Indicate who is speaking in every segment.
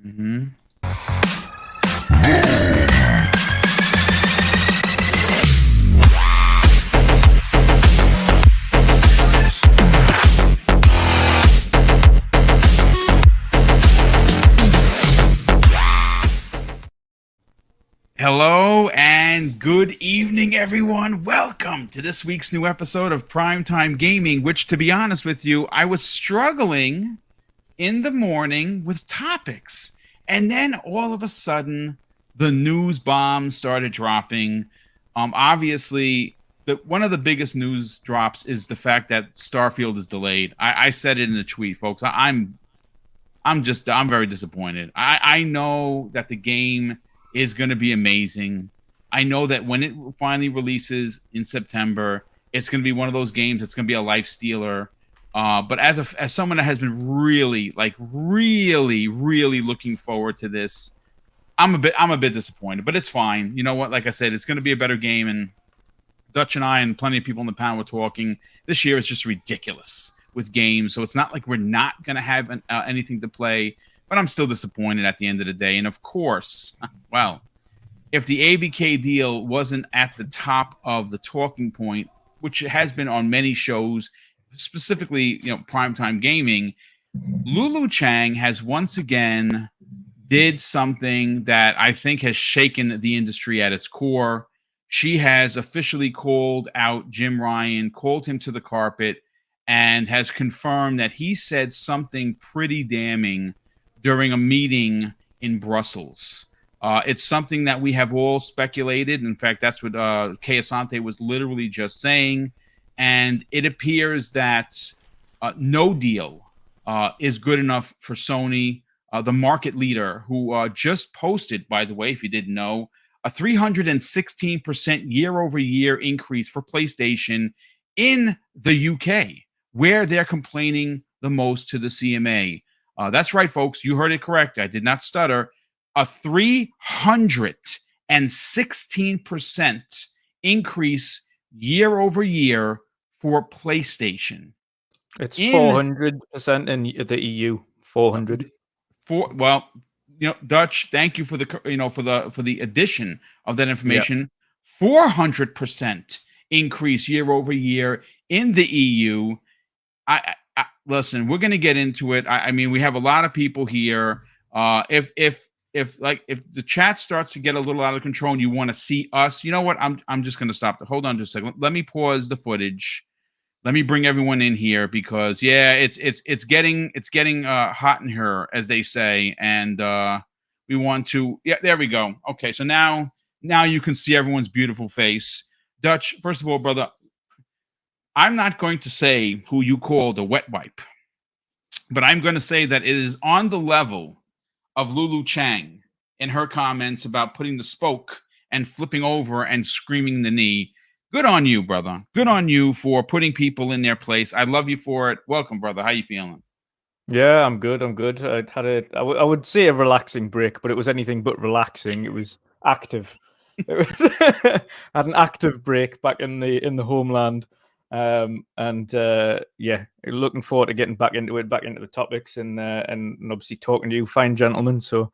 Speaker 1: Mm-hmm. Hello and good evening, everyone. Welcome to this week's new episode of Primetime Gaming, which, to be honest with you, I was struggling in the morning with topics. And then all of a sudden, the news bombs started dropping. Obviously, one of the biggest news drops is the fact that Starfield is delayed. I said it in a tweet, folks. I'm very disappointed. I know that the game is going to be amazing. I know that when it finally releases in September, it's going to be one of those games that's going to be a life stealer. But as someone that has been really looking forward to this, I'm a bit disappointed. But it's fine. You know what? Like I said, it's going to be a better game. And Dutch and I and plenty of people in the panel were talking. This year is just ridiculous with games, so it's not like we're not going to have anything to play. But I'm still disappointed at the end of the day. And of course, well, if the ABK deal wasn't at the top of the talking point, which it has been on many shows, specifically, Primetime Gaming, Lulu Chang has once again did something that I think has shaken the industry at its core. She has officially called out Jim Ryan, called him to the carpet, and has confirmed that he said something pretty damning during a meeting in Brussels. It's something that we have all speculated. In fact, that's what Kay Asante was literally just saying. And it appears that no deal is good enough for Sony, the market leader, who just posted, by the way, if you didn't know, a 316% year-over-year increase for PlayStation in the UK, where they're complaining the most to the CMA. That's right, folks. You heard it correct. I did not stutter. A 316% increase year over year for PlayStation.
Speaker 2: It's 400% in the EU. 400.
Speaker 1: Dutch, thank you for the addition of that information. 400% increase year over year in the EU. Listen, we're going to get into it. I mean, we have a lot of people here. If the chat starts to get a little out of control and you want to see us, you know what? I'm just going to stop. Hold on just a second. Let me pause the footage. Let me bring everyone in here because it's getting hot in here, as they say, and we want to. Yeah, there we go. Okay, so now you can see everyone's beautiful face. Dutch, first of all, brother, I'm not going to say who you called a wet wipe, but I'm going to say that it is on the level of Lulu Chang in her comments about putting the spoke and flipping over and screaming the knee. Good on you, brother. Good on you for putting people in their place. I love you for it. Welcome, brother. How you feeling?
Speaker 2: Yeah, I'm good. I would say a relaxing break, but it was anything but relaxing. It was active. It was I had an active break back in the homeland. Looking forward to getting back into the topics and obviously talking to you fine gentlemen. So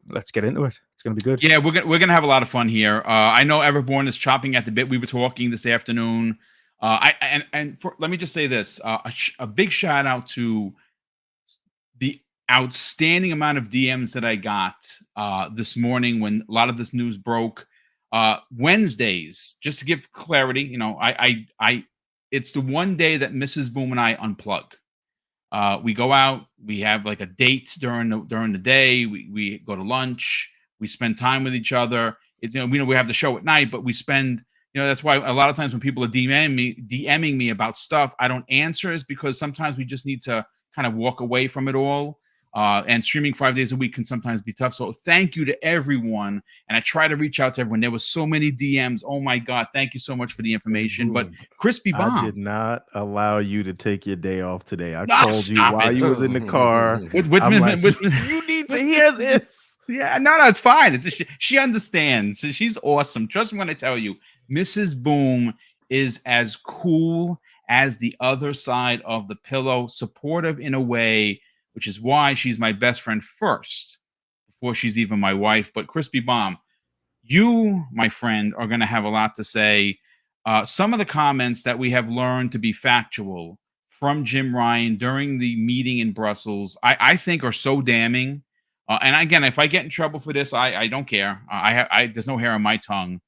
Speaker 2: let's get into it. It's going to be good.
Speaker 1: Yeah, we're gonna have a lot of fun here. I know Everborn is chopping at the bit. We were talking this afternoon. Let me just say this: a big shout out to the outstanding amount of DMs that I got this morning when a lot of this news broke. Wednesdays, just to give clarity, it's the one day that Mrs. Boom and I unplug. We go out, we have like a date during the day. We go to lunch, we spend time with each other. We have the show at night, but we spend, that's why a lot of times when people are DMing me about stuff, I don't answer, is because sometimes we just need to kind of walk away from it all. And streaming 5 days a week can sometimes be tough. So thank you to everyone. And I try to reach out to everyone. There was so many DMs. Oh my God. Thank you so much for the information. But Crispy Bomb,
Speaker 3: I did not allow you to take your day off today. I called you while you was in the car.
Speaker 1: You
Speaker 3: need to hear this.
Speaker 1: Yeah, no, it's fine. She understands. She's awesome. Trust me when I tell you, Mrs. Boom is as cool as the other side of the pillow, supportive in a way. which is why she's my best friend first, before she's even my wife. But Crispy Bomb, you, my friend, are going to have a lot to say. Some of the comments that we have learned to be factual from Jim Ryan during the meeting in Brussels, I think are so damning. And again, if I get in trouble for this, I don't care. There's no hair on my tongue.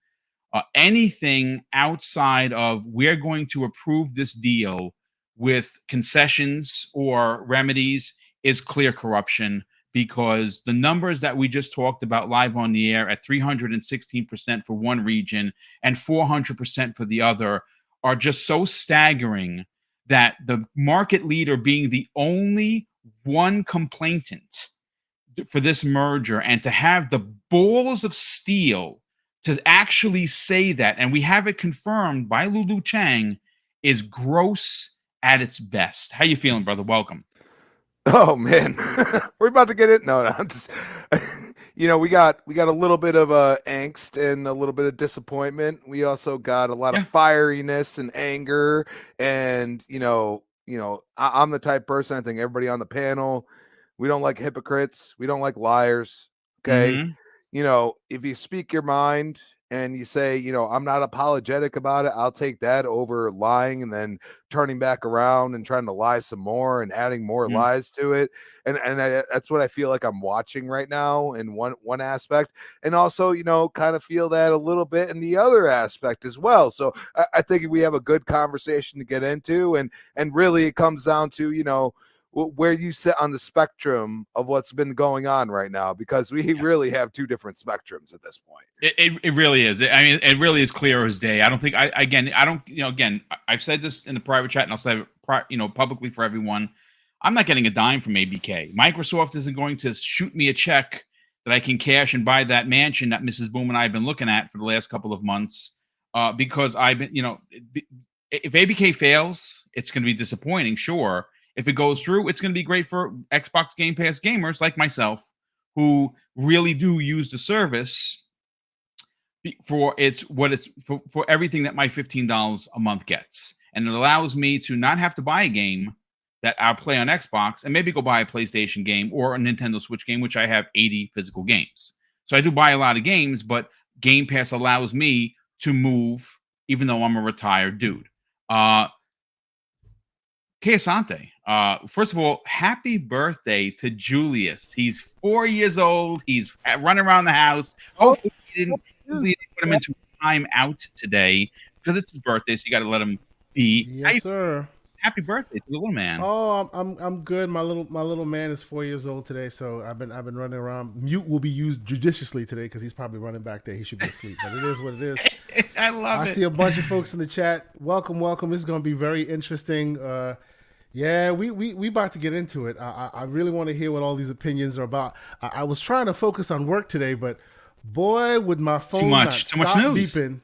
Speaker 1: Anything outside of we're going to approve this deal with concessions or remedies is clear corruption, because the numbers that we just talked about live on the air at 316% for one region and 400% for the other are just so staggering that the market leader being the only one complainant for this merger, and to have the balls of steel to actually say that, and we have it confirmed by Lulu Chang, is gross at its best. How you feeling, brother? Welcome.
Speaker 4: Oh man, we're about to get it. No, I'm just, we got a little bit of angst and a little bit of disappointment. We also got a lot of fieriness and anger, and I'm the type of person, I think everybody on the panel, we don't like hypocrites, we don't like liars. Okay.
Speaker 1: Mm-hmm.
Speaker 4: If you speak your mind and you say, I'm not apologetic about it, I'll take that over lying and then turning back around and trying to lie some more and adding more lies to it. And that's what I feel like I'm watching right now in one aspect. And also, kind of feel that a little bit in the other aspect as well. So I think we have a good conversation to get into, and really it comes down to, where you sit on the spectrum of what's been going on right now, because we really have two different spectrums at this point.
Speaker 1: It really is. I mean, it really is clear as day. I don't think I've said this in the private chat, and I'll say it, publicly for everyone. I'm not getting a dime from ABK. Microsoft isn't going to shoot me a check that I can cash and buy that mansion that Mrs. Boom and I have been looking at for the last couple of months, because I've been, if ABK fails, it's going to be disappointing, sure. If it goes through, it's going to be great for Xbox Game Pass gamers like myself, who really do use the service for everything that my $15 a month gets. And it allows me to not have to buy a game that I'll play on Xbox and maybe go buy a PlayStation game or a Nintendo Switch game, which I have 80 physical games. So I do buy a lot of games, but Game Pass allows me to move, even though I'm a retired dude. Asante, first of all, happy birthday to Julius. He's 4 years old. He's running around the house. Hopefully, you didn't put him into time out today because it's his birthday, so you got to let him be.
Speaker 5: Yes, sir.
Speaker 1: Happy birthday to the little man.
Speaker 5: Oh, I'm good. My little man is 4 years old today, so I've been running around. Mute will be used judiciously today because he's probably running back there. He should be asleep, but it is what it is.
Speaker 1: I love it.
Speaker 5: I see a bunch of folks in the chat. Welcome. This is going to be very interesting. Yeah, we about to get into it. I really want to hear what all these opinions are about. I was trying to focus on work today, but boy, would my phone
Speaker 1: too much news.
Speaker 5: Beeping.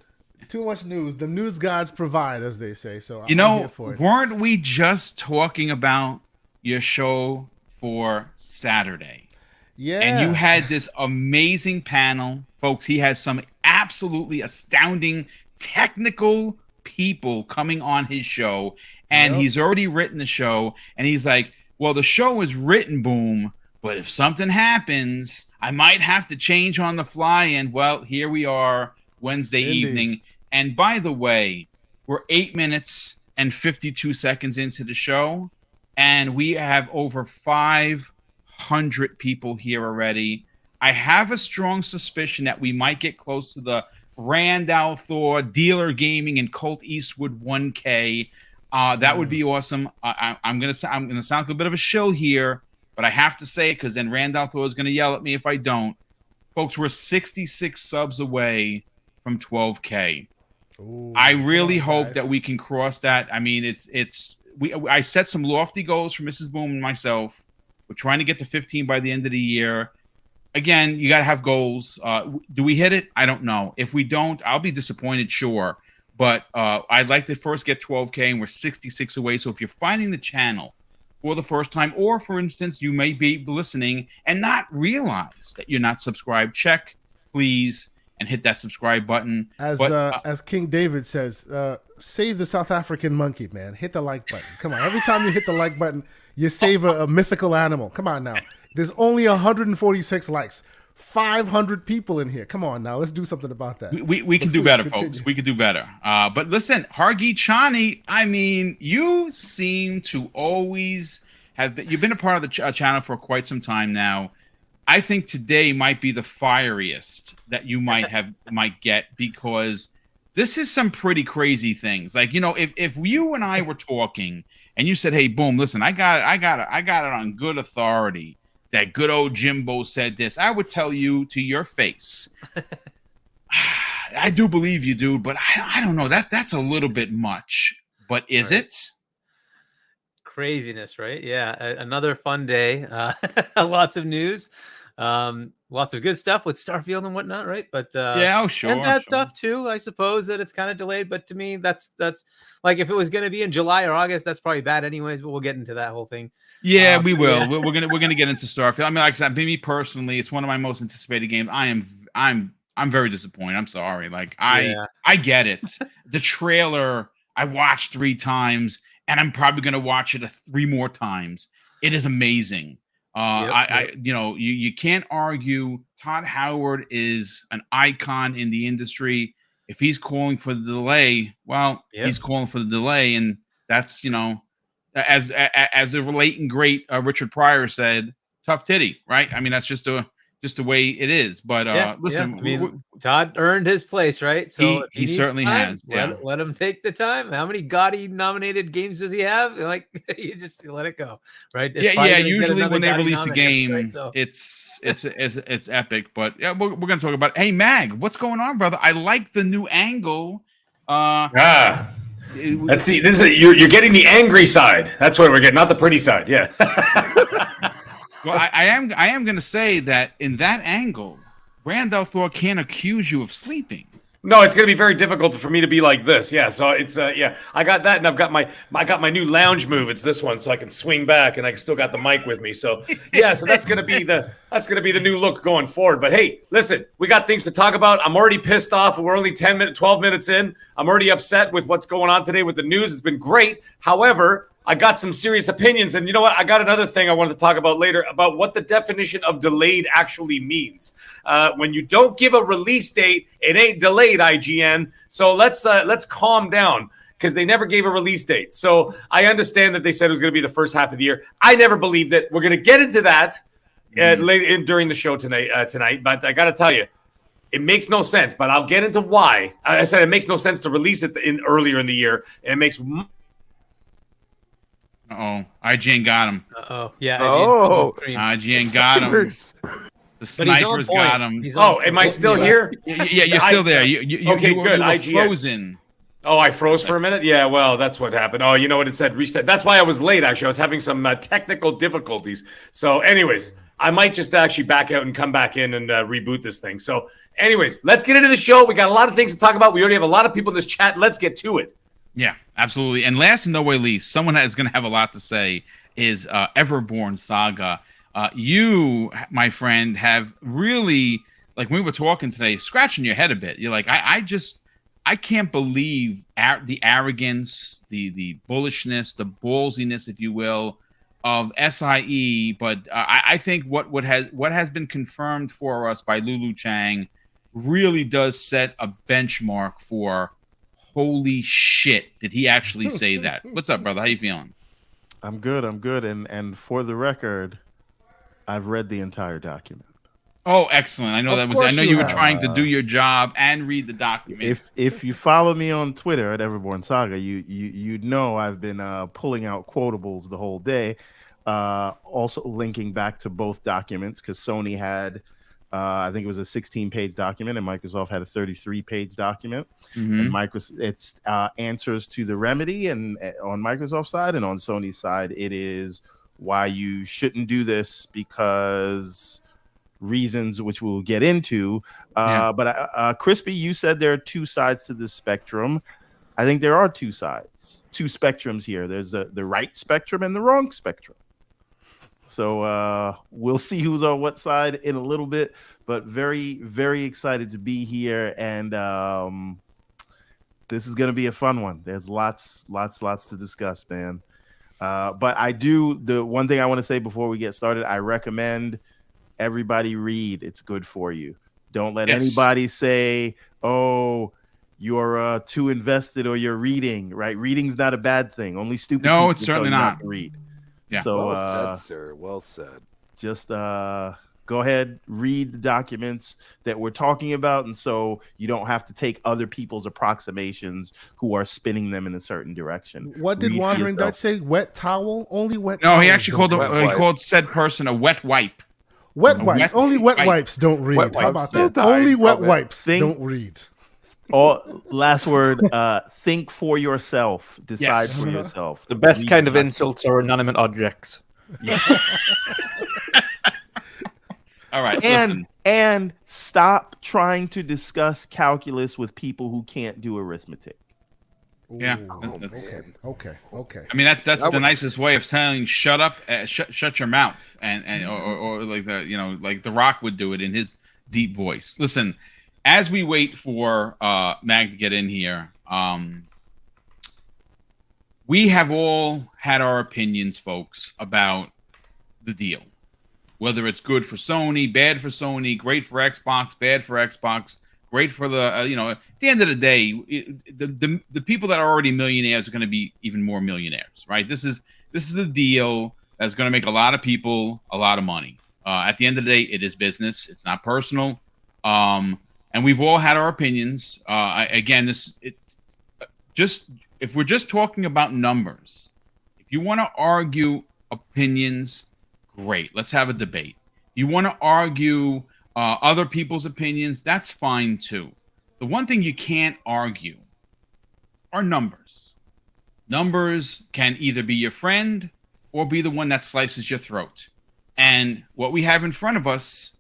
Speaker 5: Too much news. The news gods provide, as they say. So I'm here for it.
Speaker 1: Weren't we just talking about your show for Saturday?
Speaker 5: Yeah.
Speaker 1: And you had this amazing panel, folks. He has some absolutely astounding technical people coming on his show. And he's already written the show, and he's like, well, the show is written, Boom, but if something happens, I might have to change on the fly. And, well, here we are, Wednesday evening. And by the way, we're 8 minutes and 52 seconds into the show, and we have over 500 people here already. I have a strong suspicion that we might get close to the Randall Thor, Dealer Gaming, and Colt Eastwood 1K. That would be awesome. I'm gonna sound like a bit of a shill here, but I have to say it because then Randall Thor is gonna yell at me if I don't. Folks, we're 66 subs away from 12K.
Speaker 5: Ooh,
Speaker 1: I really hope that we can cross that. I mean, I set some lofty goals for Mrs. Boom and myself. We're trying to get to 15 by the end of the year. Again, you got to have goals. Do we hit it? I don't know. If we don't, I'll be disappointed, sure. But I'd like to first get 12K, and we're 66 away. So if you're finding the channel for the first time, or, for instance, you may be listening and not realize that you're not subscribed, check, please, and hit that subscribe button.
Speaker 5: As King David says, save the South African monkey, man. Hit the like button. Come on. Every time you hit the like button, you save a mythical animal. Come on now. There's only 146 likes. 500 people in here. Come on now. Let's do something about that.
Speaker 1: We can do better, folks. We can do better. But listen, Hargi Chani, I mean, you seem to always have been, you've been a part of the channel for quite some time now. I think today might be the fieriest that you might get, because this is some pretty crazy things. Like, you know, if you and I were talking and you said, "Hey, Boom, listen, I got it on good authority that good old Jimbo said this," I would tell you to your face, I do believe you, dude, but I don't know. That's a little bit much. But is it?
Speaker 6: Craziness, right? Yeah, another fun day. Lots of news, lots of good stuff with Starfield and whatnot, right? But
Speaker 1: yeah, sure,
Speaker 6: and bad stuff too. I suppose that it's kind of delayed, but to me, that's like if it was going to be in July or August, that's probably bad anyways. But we'll get into that whole thing.
Speaker 1: Yeah, we will.
Speaker 6: Yeah.
Speaker 1: We're gonna get into Starfield. I mean, like I said, me personally, it's one of my most anticipated games. I'm very disappointed. I'm sorry. Like I get it. The trailer I watched 3 times, and I'm probably gonna watch it 3 more times. It is amazing. You know, you can't argue. Todd Howard is an icon in the industry. If he's calling for the delay, well, he's calling for the delay, and that's, you know, as the late and great Richard Pryor said, tough titty, right? I mean, that's just the way it is. But listen,
Speaker 6: I mean, Todd earned his place, right? So
Speaker 1: he certainly has.
Speaker 6: Let him take the time. How many Gotti nominated games does he have? Like, you just let it go, right? It's
Speaker 1: Usually when they
Speaker 6: Gotti
Speaker 1: release a game,
Speaker 6: right? So.
Speaker 1: it's epic. But yeah, we're gonna talk about it. Hey, Mag, what's going on, brother? I like the new angle.
Speaker 7: That's you're getting the angry side. That's what we're getting, not the pretty side. Yeah.
Speaker 1: Well, I am going to say that in that angle, Randall Thor can't accuse you of sleeping.
Speaker 7: No, it's going to be very difficult for me to be like this. Yeah, so it's I got that, and I got my new lounge move. It's this one, so I can swing back, and I still got the mic with me. So yeah, so that's going to be the new look going forward. But hey, listen, we got things to talk about. I'm already pissed off. We're only 12 minutes in. I'm already upset with what's going on today with the news. It's been great. However, I got some serious opinions, and you know what? I got another thing I wanted to talk about later about what the definition of delayed actually means. When you don't give a release date, it ain't delayed, IGN. So let's calm down, because they never gave a release date. So I understand that they said it was going to be the first half of the year. I never believed it. We're going to get into that during the show tonight. But I got to tell you, it makes no sense. But I'll get into why. I said it makes no sense to release it earlier in the year, and it makes.
Speaker 1: IGN got him.
Speaker 6: Yeah.
Speaker 1: IGN got him. The snipers got him.
Speaker 7: Am I still here?
Speaker 1: Yeah, you're still there.
Speaker 7: Okay, good.
Speaker 1: You were frozen.
Speaker 7: Oh, I froze for a minute? Yeah, well, that's what happened. Oh, you know what it said? Reset. That's why I was late, actually. I was having some technical difficulties. So anyways, I might just actually back out and come back in and reboot this thing. So anyways, let's get into the show. We got a lot of things to talk about. We already have a lot of people in this chat. Let's get to it.
Speaker 1: Yeah, absolutely. And last and no way least, someone that is going to have a lot to say is Everborn Saga. You, my friend, have really, like when we were talking today, scratching your head a bit. You're like, I can't believe the arrogance, the bullishness, the ballsiness, if you will, of SIE. But I think what has been confirmed for us by Lulu Chang really does set a benchmark for. Holy shit! Did he actually say that? What's up, brother? How you feeling?
Speaker 3: I'm good. And for the record, I've read the entire document.
Speaker 1: Oh, excellent! I know I know you were trying to do your job and read the document.
Speaker 3: If you follow me on Twitter at Everborn Saga, you know I've been pulling out quotables the whole day. Also linking back to both documents, because Sony had. I think it was a 16-page document, and Microsoft had a 33-page document. And it's answers to the remedy, and on Microsoft's side, and on Sony's side, it is why you shouldn't do this, because reasons which we'll get into. But Crispy, you said there are 2 sides to this spectrum. I think there are 2 sides, 2 spectrums here. There's the right spectrum and the wrong spectrum. So we'll see who's on what side in a little bit, but very, very excited to be here. And this is going to be a fun one. There's lots to discuss, man. But I do, the one thing I want to say before we get started, I recommend everybody read. It's good for you. Don't let anybody say, oh, you're too invested or you're reading, right? Reading's not a bad thing. Only stupid people
Speaker 1: it's certainly
Speaker 3: tell you
Speaker 1: not
Speaker 3: to read.
Speaker 1: Yeah.
Speaker 3: So
Speaker 4: Well said, sir. Well said.
Speaker 3: just go ahead, read the documents that we're talking about, and so you don't have to take other people's approximations who are spinning them in a certain direction.
Speaker 5: What did
Speaker 3: Read for
Speaker 5: Wandering
Speaker 3: yourself.
Speaker 5: Dutch say? Wet towel? Only wet
Speaker 1: No,
Speaker 5: towels
Speaker 1: he actually
Speaker 5: don't
Speaker 1: called
Speaker 5: read.
Speaker 1: he called said person a wet wipe.
Speaker 5: Wet
Speaker 1: a
Speaker 5: wipes.
Speaker 1: wet
Speaker 5: Only wet
Speaker 1: wipe.
Speaker 5: wipes don't read.
Speaker 3: Wet
Speaker 5: How
Speaker 3: wipes
Speaker 5: about
Speaker 3: don't.
Speaker 5: that? Only wet
Speaker 4: Okay.
Speaker 5: wipes
Speaker 3: Think-
Speaker 5: don't read.
Speaker 3: Last word, think for yourself. Decide
Speaker 1: Yes.
Speaker 3: for yourself.
Speaker 2: The best
Speaker 3: Read
Speaker 2: kind of
Speaker 3: the
Speaker 2: insults are inanimate objects.
Speaker 1: All right, listen.
Speaker 3: And stop trying to discuss calculus with people who can't do arithmetic.
Speaker 1: Yeah.
Speaker 5: Ooh, okay.
Speaker 1: I mean, that's
Speaker 4: That
Speaker 1: the
Speaker 4: would-
Speaker 1: nicest way of saying shut up, shut your mouth, and or like like The Rock would do it in his deep voice. Listen, as we wait for Mag to get in here, we have all had our opinions, folks, about the deal. Whether it's good for Sony, bad for Sony, great for Xbox, bad for Xbox, great for the at the end of the day, the people that are already millionaires are going to be even more millionaires, right? This is a deal that's going to make a lot of people a lot of money. At the end of the day, it is business. It's not personal. And we've all had our opinions. If we're just talking about numbers, if you want to argue opinions, great. Let's have a debate. You want to argue other people's opinions, that's fine too. The one thing you can't argue are numbers. Numbers can either be your friend or be the one that slices your throat. And what we have in front of us,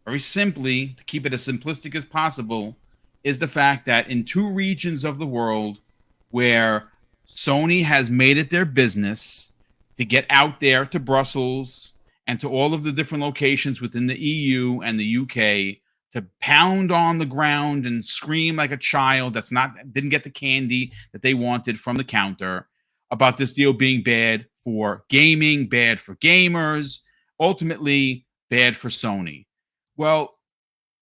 Speaker 1: very simply, to keep it as simplistic as possible, is the fact that in two regions of the world where Sony has made it their business to get out there to Brussels and to all of the different locations within the EU and the UK to pound on the ground and scream like a child didn't get the candy that they wanted from the counter about this deal being bad for gaming, bad for gamers, ultimately bad for Sony. Well,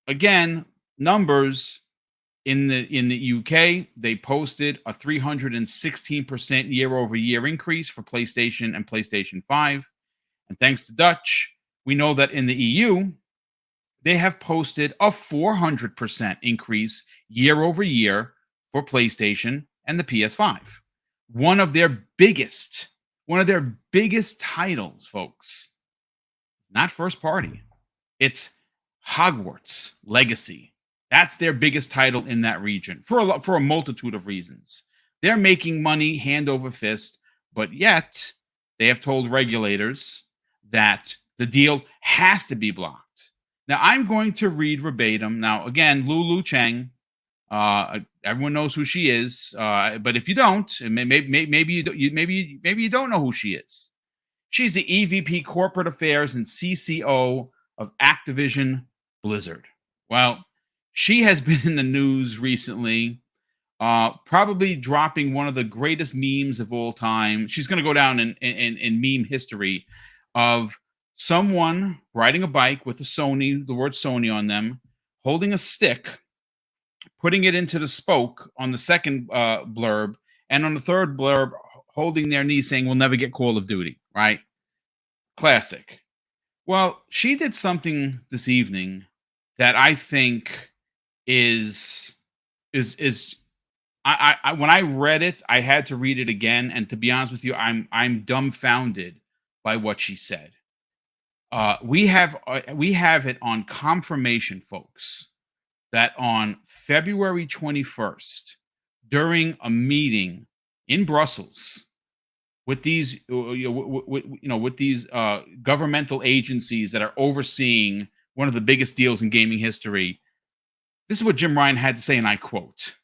Speaker 1: again, numbers in the UK, they posted a 316% year-over-year increase for PlayStation and PlayStation 5. And thanks to Dutch, we know that in the EU, they have posted a 400% increase year over year for PlayStation and the PS5. One of their biggest titles, folks, not first party. It's Hogwarts Legacy. That's their biggest title in that region for a multitude of reasons. They're making money hand over fist, but yet they have told regulators that the deal has to be blocked. Now, I'm going to read verbatim. Now, again, Lulu Cheng, everyone knows who she is, but if you don't, maybe you don't know who she is. She's the EVP Corporate Affairs and CCO of Activision Blizzard. Well, she has been in the news recently, probably dropping one of the greatest memes of all time. She's going to go down in meme history of someone riding a bike with the word Sony on them, holding a stick, putting it into the spoke on the second blurb, and on the third blurb, holding their knee saying, "We'll never get Call of Duty," right? Classic. Well, she did something this evening that I think is I when I read it, I had to read it again, and to be honest with you, I'm dumbfounded by what she said. We have it on confirmation, folks, that on February 21st, during a meeting in Brussels with these with these governmental agencies that are overseeing one of the biggest deals in gaming history, this is what Jim Ryan had to say, and I quote,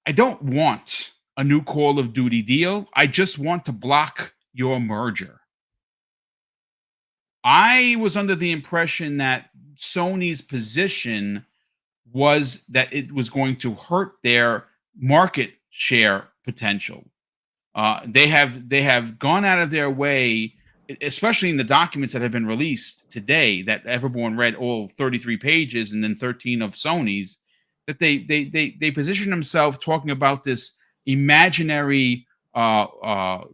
Speaker 1: "I don't want a new Call of Duty deal. I just want to block your merger." I was under the impression that Sony's position was that it was going to hurt their market share potential. They have gone out of their way, especially in the documents that have been released today, that Everborn read all 33 pages and then 13 of Sony's, that they position themselves talking about this imaginary harm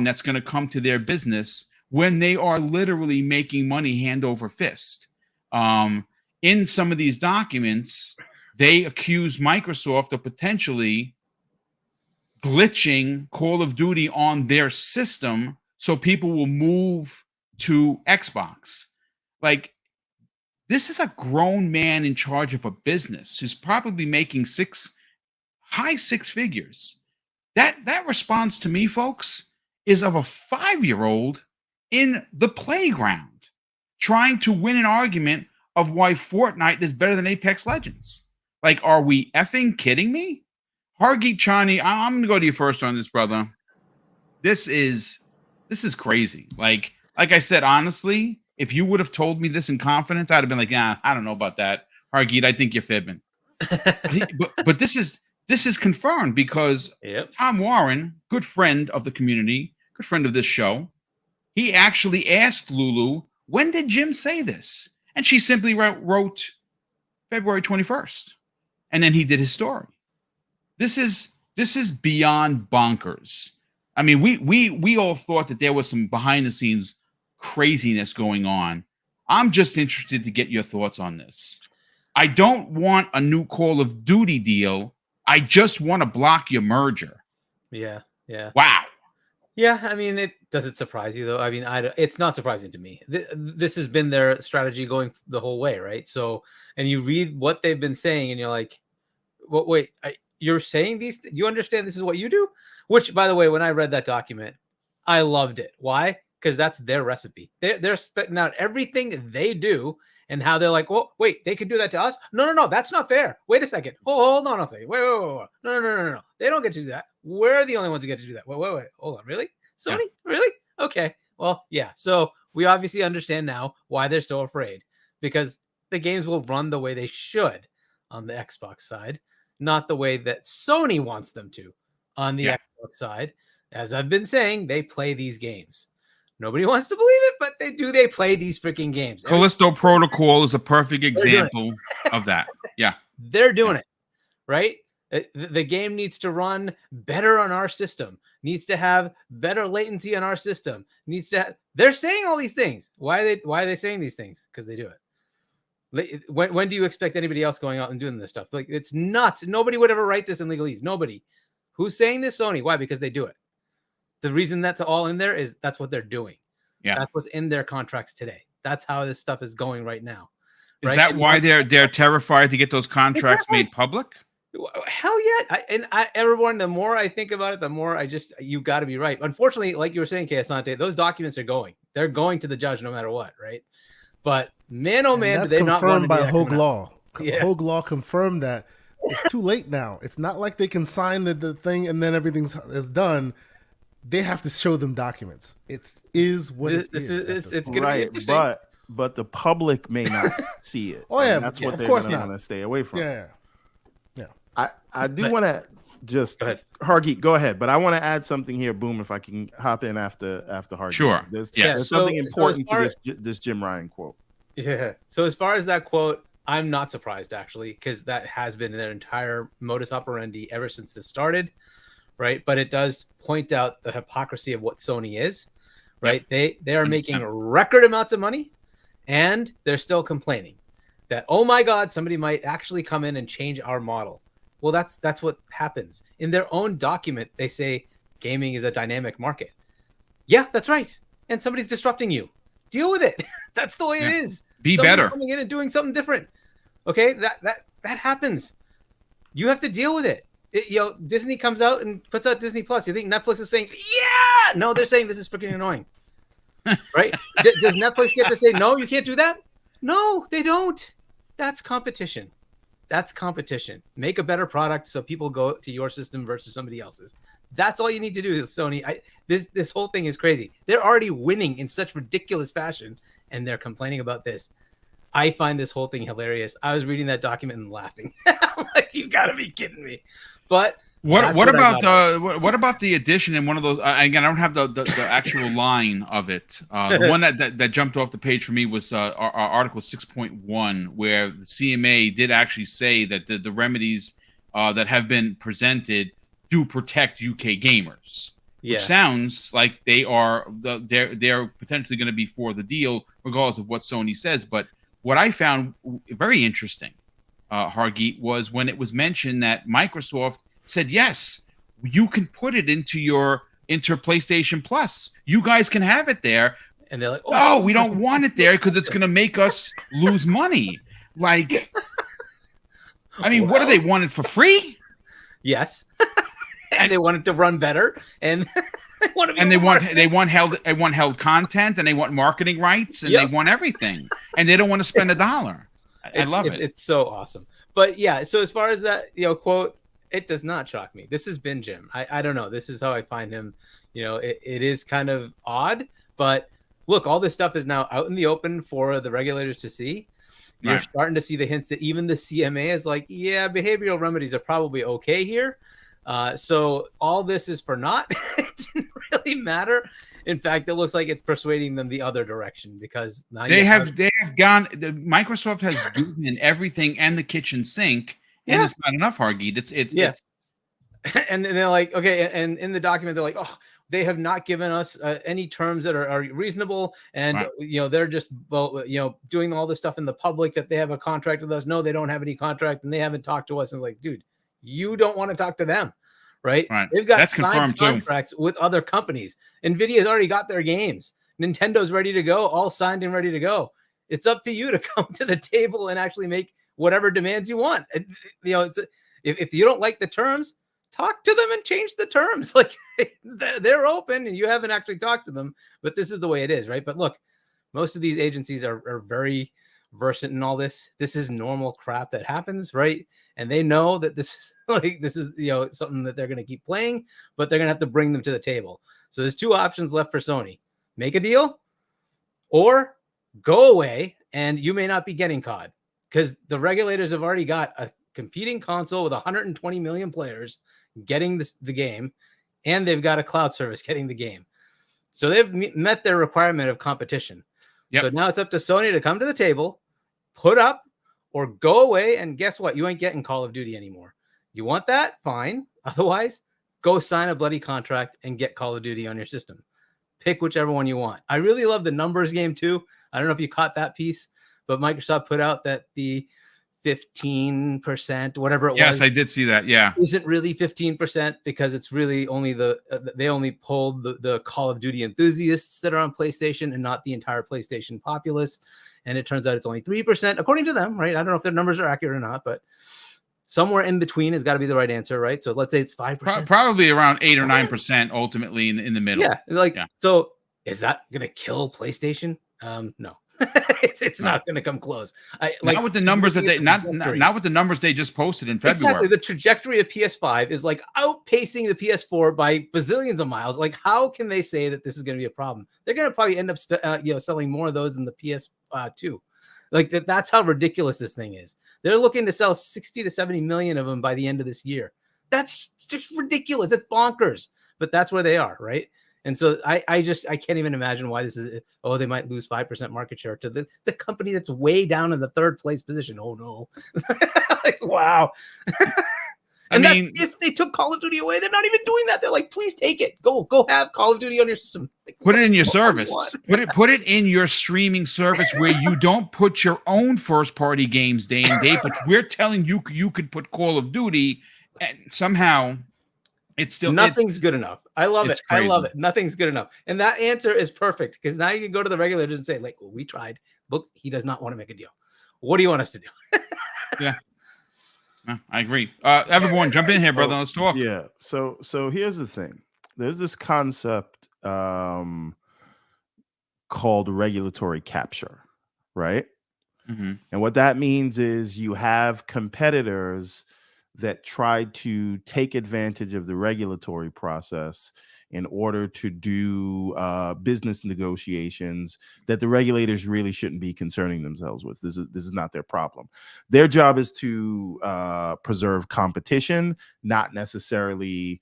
Speaker 1: that's going to come to their business when they are literally making money hand over fist. In some of these documents, they accuse Microsoft of potentially glitching Call of Duty on their system so people will move to Xbox. Like, this is a grown man in charge of a business who's probably making high six figures. That response to me, folks, is of a 5-year-old in the playground trying to win an argument of why Fortnite is better than Apex Legends. Like, are we effing kidding me? Hargeet Chani, I'm going to go to you first on this, brother. This is crazy. Like I said, honestly, if you would have told me this in confidence, I'd have been like, I don't know about that. Hargeet, I think you're fibbing. but this is confirmed because Tom Warren, good friend of the community, good friend of this show, he actually asked Lulu, when did Jim say this? And she simply wrote February 21st. And then he did his story. This is beyond bonkers. I mean, we all thought that there was some behind the scenes craziness going on. I'm just interested to get your thoughts on this. I don't want a new Call of Duty deal. I just want to block your merger.
Speaker 6: Yeah.
Speaker 1: Wow.
Speaker 6: Yeah, I mean, does it surprise you though? I mean, it's not surprising to me. This has been their strategy going the whole way, right? So, and you read what they've been saying, and you're like, "Well, wait, you're saying these? You understand this is what you do?" Which, by the way, when I read that document, I loved it. Why? Because that's their recipe. They're spitting out everything they do and how they're like, "Well, wait, they could do that to us? No, that's not fair. Wait a second. Hold on a second. Wait. No. They don't get to do that. We're the only ones who get to do that. Wait. Hold on. Really? Sony? Yeah. Really? Okay. Well, yeah. So we obviously understand now why they're so afraid, because the games will run the way they should on the Xbox side, not the way that Sony wants them to on the Xbox side. As I've been saying, they play these games. Nobody wants to believe it, but they do. They play these freaking games.
Speaker 1: Callisto Protocol is a perfect example of that. Yeah.
Speaker 6: They're doing it, right? The game needs to run better on our system, needs to have better latency on our system, they're saying all these things. Why are they saying these things? Because they do it. When do you expect anybody else going out and doing this stuff? Like, it's nuts. Nobody would ever write this in legalese. Nobody. Who's saying this? Sony. Why? Because they do it. The reason that's all in there is that's what they're doing. Yeah. That's what's in their contracts today. That's how this stuff is going right now.
Speaker 1: Is that why they're terrified to get those contracts made public?
Speaker 6: Hell yeah. Everyone, the more I think about it, the more you got to be right. Unfortunately, like you were saying, Asante, those documents they're going to the judge no matter what, right? But man, oh man,
Speaker 5: that's
Speaker 6: did they not run
Speaker 5: by Hogue Law. Yeah. Hogue Law confirmed that it's too late now. It's not like they can sign the thing and then everything is done. They have to show them documents. It is what it is.
Speaker 6: It's going to be interesting.
Speaker 3: But the public may not see it.
Speaker 5: Oh yeah,
Speaker 3: that's what they're going to want to stay away from.
Speaker 5: Yeah.
Speaker 3: I do want to just Hargeet, go ahead, but I want to add something here. Boom, if I can hop in after Hargeet.
Speaker 1: Sure.
Speaker 3: There's something important to this Jim Ryan quote.
Speaker 6: Yeah. So as far as that quote, I'm not surprised actually, because that has been their entire modus operandi ever since this started, right? But it does point out the hypocrisy of what Sony is, right? They are making record amounts of money, and they're still complaining that, oh my God, somebody might actually come in and change our model. Well, that's what happens. In their own document, they say gaming is a dynamic market. Yeah, that's right. And somebody's disrupting you. Deal with it. That's the way it is.
Speaker 1: Be
Speaker 6: Somebody's
Speaker 1: better.
Speaker 6: Coming in and doing something different. Okay, that happens. You have to deal with it. Disney comes out and puts out Disney Plus. You think Netflix is saying, yeah? No, they're saying this is freaking annoying. Right? Does Netflix get to say, no, you can't do that? No, they don't. That's competition. That's competition. Make a better product so people go to your system versus somebody else's. That's all you need to do, Sony. This whole thing is crazy. They're already winning in such ridiculous fashion, and they're complaining about this. I find this whole thing hilarious. I was reading that document and laughing. I'm like, you got to be kidding me. But
Speaker 1: What about the addition in one of those? Again, I don't have the actual line of it. The one that jumped off the page for me was our Article 6.1, where the CMA did actually say that the remedies that have been presented do protect UK gamers.
Speaker 6: Yeah.
Speaker 1: Which sounds like they're potentially going to be for the deal, regardless of what Sony says. But what I found very interesting, Hargeet, was when it was mentioned that Microsoft said, yes, you can put it into PlayStation Plus. You guys can have it there.
Speaker 6: And they're like,
Speaker 1: oh, we don't want it there because it's going to make us lose money. Like, I mean, what do they want it for free?
Speaker 6: Yes. And they want it to run better, and they
Speaker 1: want held content, and they want marketing rights, and they want everything, and they don't want to spend $1. I love it.
Speaker 6: It's so awesome. But yeah, so as far as that, quote, it does not shock me. This has been Jim. I don't know. This is how I find him. It is kind of odd, but look, all this stuff is now out in the open for the regulators to see. You're starting to see the hints that even the CMA is like, yeah, behavioral remedies are probably okay here. So all this is for naught. It didn't really matter. In fact, it looks like it's persuading them the other direction because now
Speaker 1: they have gone. Microsoft has given everything and the kitchen sink, and it's not enough, Hargeet. It's
Speaker 6: and they're like, okay, and in the document they're like, oh, they have not given us any terms that are reasonable, and they're just doing all this stuff in the public that they have a contract with us. No, they don't have any contract, and they haven't talked to us. And it's like, dude, you don't want to talk to them, right? They've got signed contracts with other companies. Nvidia's already got their games. Nintendo's ready to go, all signed and ready to go. It's up to you to come to the table and actually make whatever demands you want. If you don't like the terms, talk to them and change the terms. Like, they're open and you haven't actually talked to them, but this is the way it is, right? But look, most of these agencies are very versant in all this. This is normal crap that happens, right? And they know that this is something that they're going to keep playing, but they're going to have to bring them to the table. So there's two options left for Sony: make a deal or go away, and you may not be getting COD, because the regulators have already got a competing console with 120 million players getting the game, and they've got a cloud service getting the game. So they've met their requirement of competition. Yep. So now it's up to Sony to come to the table, put up or go away, and guess what? You ain't getting Call of Duty anymore. You want that? Fine. Otherwise, go sign a bloody contract and get Call of Duty on your system. Pick whichever one you want. I really love the numbers game too. I don't know if you caught that piece, but Microsoft put out that the 15%, whatever it was.
Speaker 1: Yes, I did see that. Yeah.
Speaker 6: Isn't really 15% because it's really only they only polled the Call of Duty enthusiasts that are on PlayStation and not the entire PlayStation populace. And it turns out it's only 3%, according to them, right? I don't know if their numbers are accurate or not, but somewhere in between has got to be the right answer, right? So let's say it's 5%.
Speaker 1: Probably around 8 or 9% ultimately in the middle.
Speaker 6: Yeah. So is that going to kill PlayStation? No. it's not going to come close.
Speaker 1: Not with the numbers that not with the numbers they just posted in February.
Speaker 6: Exactly. The trajectory of PS5 is like outpacing the PS4 by bazillions of miles. Like, how can they say that this is going to be a problem? They're going to probably end up selling more of those than the PS2. Like that's how ridiculous this thing is. They're looking to sell 60 to 70 million of them by the end of this year. That's just ridiculous. It's bonkers. But that's where they are, right? And so I can't even imagine why this is. Oh, they might lose 5% market share to the company that's way down in the third place position. Oh no. Like, wow. And I mean, if they took Call of Duty away, they're not even doing that. They're like, please take it. Go have Call of Duty on your system. Like,
Speaker 1: put it in your service. Put it in your streaming service where you don't put your own first party games day and day, but we're telling you could put Call of Duty, and somehow it's still
Speaker 6: nothing's good enough. I love it.
Speaker 1: Crazy.
Speaker 6: I love it. Nothing's good enough. And that answer is perfect, because now you can go to the regulators and say, like, well, we tried. Look, he does not want to make a deal. What do you want us to do?
Speaker 1: Yeah. I agree. Everyone, jump in here, brother. Let's talk.
Speaker 3: Yeah. So here's the thing. There's this concept called regulatory capture, right?
Speaker 1: Mm-hmm.
Speaker 3: And what that means is you have competitors that try to take advantage of the regulatory process in order to do business negotiations that the regulators really shouldn't be concerning themselves with. This is not their problem. Their job is to preserve competition, not necessarily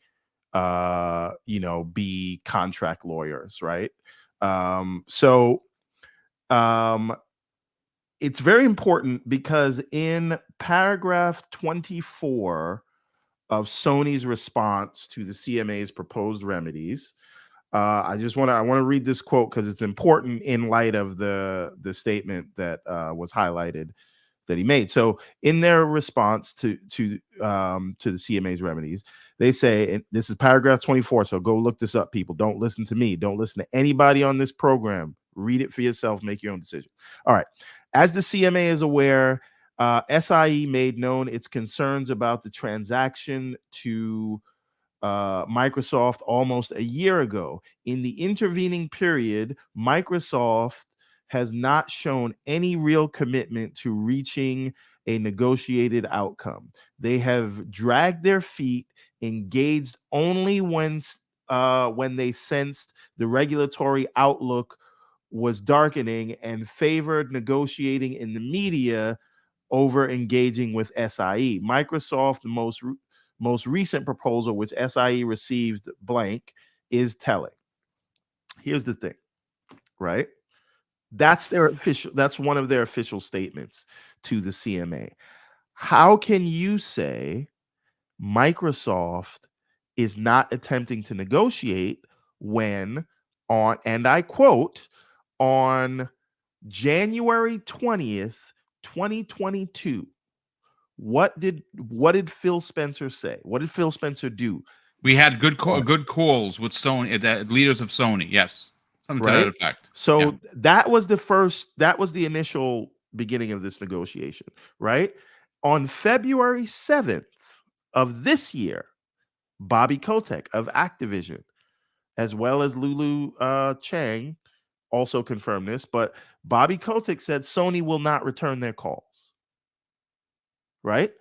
Speaker 3: be contract lawyers, right? It's very important because in paragraph 24 of Sony's response to the CMA's proposed remedies, I want to read this quote because it's important in light of the statement that was highlighted that he made. So in their response to the CMA's remedies, they say, and this is paragraph 24, so go look this up, people. Don't listen to me. Don't listen to anybody on this program. Read it for yourself. Make your own decision. All right. As the CMA is aware, SIE made known its concerns about the transaction to Microsoft almost a year ago. In the intervening period, Microsoft has not shown any real commitment to reaching a negotiated outcome. They have dragged their feet, engaged only when they sensed the regulatory outlook was darkening, and favored negotiating in the media over engaging with SIE. Microsoft, the most recent proposal, which SIE received blank, is telling. Here's the thing, right? That's one of their official statements to the CMA. How can you say Microsoft is not attempting to negotiate when and I quote, on January 20th, 2022, what did Phil Spencer say? What did Phil Spencer do?
Speaker 1: We had good calls with Sony, the leaders of Sony. Yes, something to that effect.
Speaker 3: So that was the initial beginning of this negotiation, right? On February 7th of this year, Bobby Kotick of Activision, as well as Lulu Chang, also confirmed this, but Bobby Kotick said Sony will not return their calls. Right?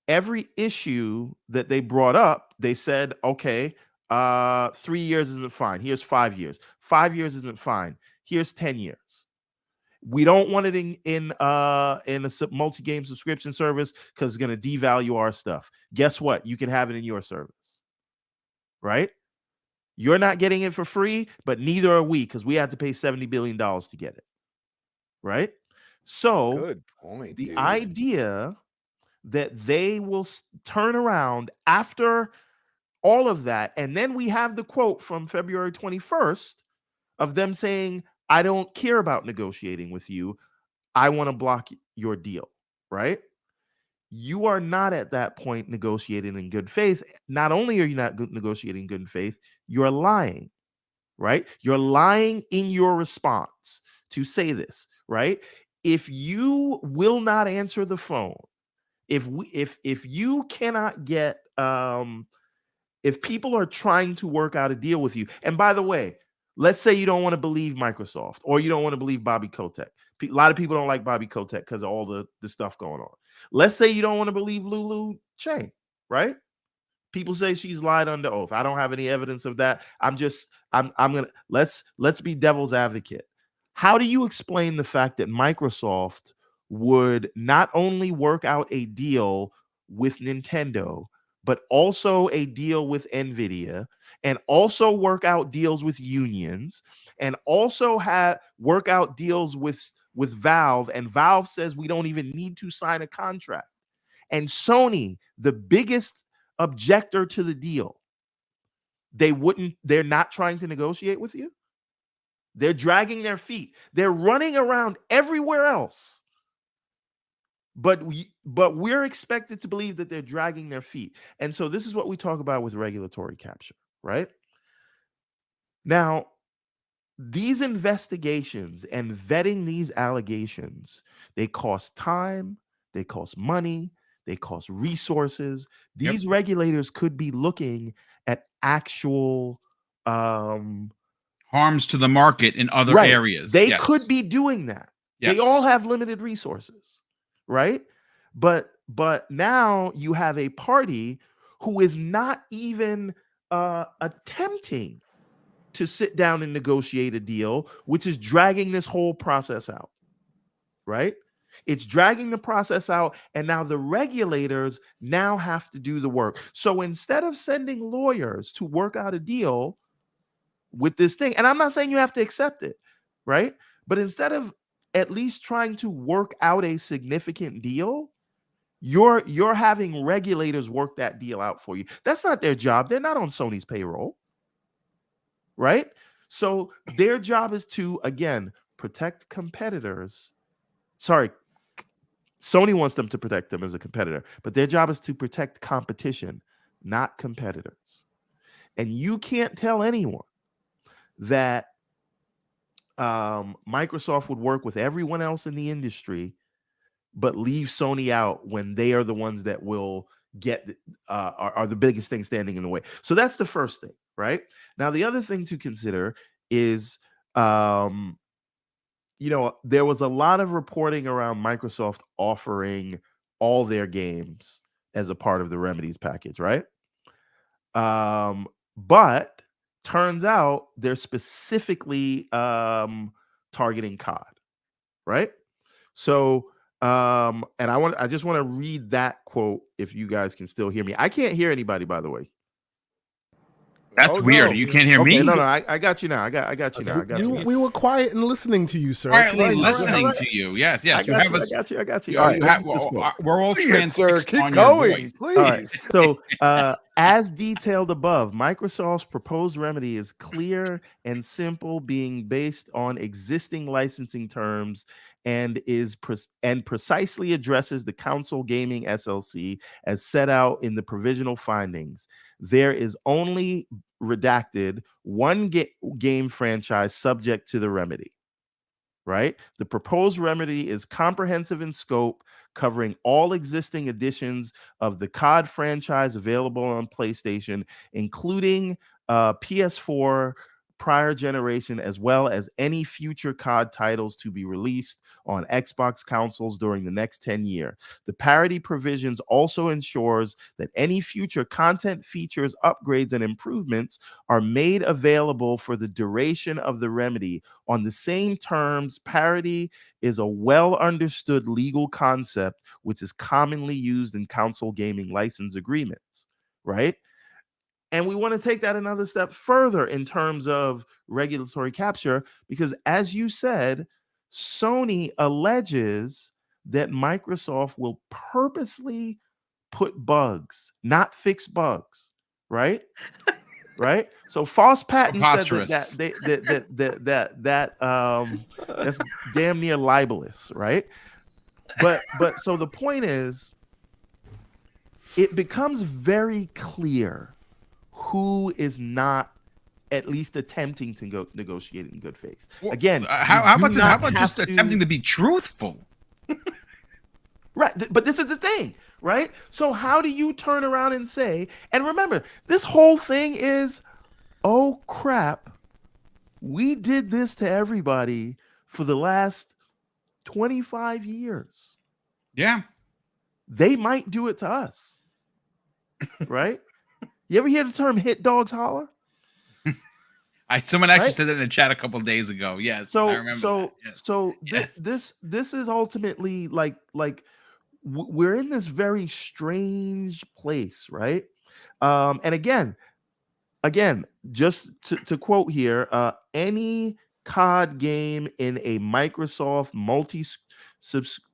Speaker 3: Every issue that they brought up, they said, okay, 3 years isn't fine. Here's 5 years. 5 years isn't fine. Here's 10 years. We don't want it in a multi-game subscription service because it's going to devalue our stuff. Guess what? You can have it in your service. Right? You're not getting it for free, but neither are we because we had to pay $70 billion to get it. Right? So
Speaker 4: good point,
Speaker 3: the
Speaker 4: dude.
Speaker 3: idea that they will turn around after all of that, and then we have the quote from February 21st of them saying, I don't care about negotiating with you. I want to block your deal, right? You are not at that point negotiating in good faith. Not only are you not negotiating in good faith, you're lying, right? You're lying in your response to say this, right? If you will not answer the phone, if you cannot get if people are trying to work out a deal with you, and by the way, let's say you don't want to believe Microsoft or you don't want to believe Bobby Kotick. A lot of people don't like Bobby Kotick because of all the stuff going on. Let's say you don't want to believe Lulu Chang, right? People say she's lied under oath. I don't have any evidence of that. I'm gonna let's be devil's advocate. How do you explain the fact that Microsoft would not only work out a deal with Nintendo, but also a deal with Nvidia, and also work out deals with unions, and also work out deals with Valve, and Valve says we don't even need to sign a contract. And Sony, the biggest objector to the deal, they're not trying to negotiate with you. They're dragging their feet. They're running around everywhere else. But we're expected to believe that they're dragging their feet. And so this is what we talk about with regulatory capture, right? Now, these investigations and vetting these allegations, they cost time, they cost money, they cost resources. These regulators could be looking at actual
Speaker 1: harms to the market in other areas.
Speaker 3: They could be doing that. They all have limited resources. Right? But now you have a party who is not even attempting to sit down and negotiate a deal, which is dragging this whole process out, right? It's dragging the process out, and now the regulators now have to do the work. So instead of sending lawyers to work out a deal with this thing, and I'm not saying you have to accept it, right? But instead of at least trying to work out a significant deal, you're having regulators work that deal out for you. That's not their job. They're not on Sony's payroll, right? So their job is to, again, protect competitors. Sorry, Sony wants them to protect them as a competitor, but their job is to protect competition, not competitors. And you can't tell anyone that Microsoft would work with everyone else in the industry, but leave Sony out when they are the ones that will get are the biggest thing standing in the way. So that's the first thing, right? Now, the other thing to consider is, there was a lot of reporting around Microsoft offering all their games as a part of the Remedies package, right? But turns out they're specifically targeting COD, right? So, and I just want to read that quote if you guys can still hear me. I can't hear anybody, by the way.
Speaker 1: That's weird. You can't hear me?
Speaker 3: No, I got you now. I got you now. I got you.
Speaker 5: We were quiet and listening to you, sir.
Speaker 1: Quietly listening to you. Yes.
Speaker 3: I got you. All right,
Speaker 1: we're all
Speaker 4: sir, keep
Speaker 1: on
Speaker 4: going,
Speaker 1: your voice.
Speaker 4: please.
Speaker 3: All right. So, as detailed above, Microsoft's proposed remedy is clear and simple, being based on existing licensing terms, and precisely addresses the console gaming SLC as set out in the provisional findings. There is only redacted one game franchise subject to the remedy. Right? The proposed remedy is comprehensive in scope, covering all existing editions of the COD franchise available on PlayStation, including PS4 prior generation, as well as any future COD titles to be released on Xbox consoles during the next 10 years. The parity provisions also ensures that any future content, features, upgrades, and improvements are made available for the duration of the remedy on the same terms. Parity is a well understood legal concept which is commonly used in console gaming license agreements, right? And we want to take that another step further in terms of regulatory capture, because as you said, Sony alleges that Microsoft will purposely put bugs, not fix bugs, right? Right? So False Patent said that's damn near libelous, right? But so the point is, it becomes very clear who is not at least attempting to negotiate in good faith. Again,
Speaker 1: how about just attempting to be truthful?
Speaker 3: Right, but this is the thing, right? So how do you turn around and say, and remember, this whole thing is, oh crap, we did this to everybody for the last 25 years.
Speaker 1: Yeah.
Speaker 3: They might do it to us, right? You ever hear the term "hit dogs holler"?
Speaker 1: Someone actually said that in the chat a couple of days ago. Yes, I remember that. Yes. This is ultimately like we're in this very strange place, right? And again, just to quote here, any COD game in a Microsoft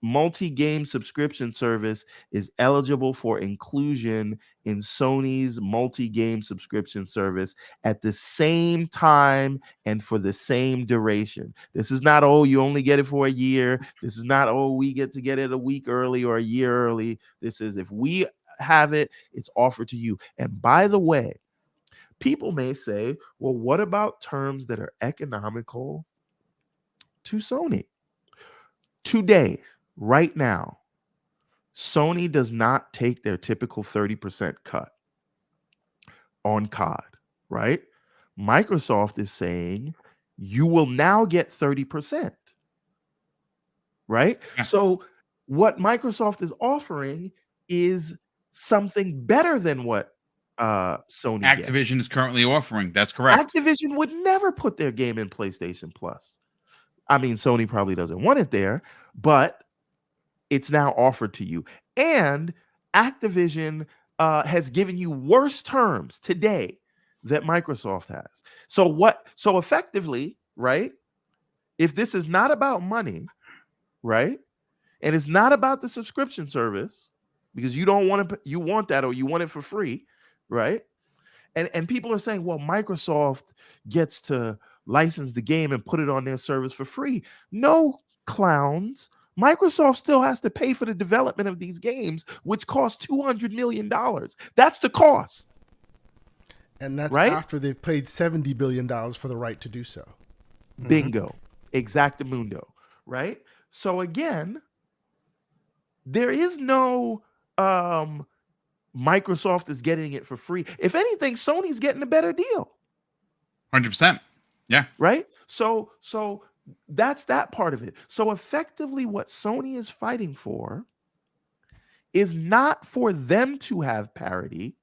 Speaker 1: multi-game subscription service is eligible for inclusion in Sony's multi-game subscription service at the same time and for the same duration. This is not, oh, you only get it for a year. This is not, oh, we get to get it a week early or a year early. This is, if we have it, it's offered to you. And by the way, people may say, well, what about terms that are economical to Sony? Today, right now, Sony does not take their typical 30% cut on COD, right? Microsoft is saying you will now get 30%, right? Yeah.
Speaker 3: So what Microsoft is offering is something better than what Sony gets.
Speaker 1: Activision is currently offering. That's correct.
Speaker 3: Activision would never put their game in PlayStation Plus. I mean, Sony probably doesn't want it there, but it's now offered to you. And Activision has given you worse terms today that Microsoft has. So effectively, right? If this is not about money, right? And it's not about the subscription service, because you don't want to, you want that, or you want it for free, right? And people are saying, well, Microsoft gets to license the game and put it on their service for free. No, clowns. Microsoft still has to pay for the development of these games, which cost $200 million. That's the cost.
Speaker 5: And that's
Speaker 3: right?
Speaker 5: after they've paid $70 billion for the right to do so.
Speaker 3: Bingo. Exactamundo. Right? So again, there is no Microsoft is getting it for free. If anything, Sony's getting a better deal.
Speaker 1: 100%. Yeah.
Speaker 3: Right? So that's that part of it. So effectively what Sony is fighting for is not for them to have parity,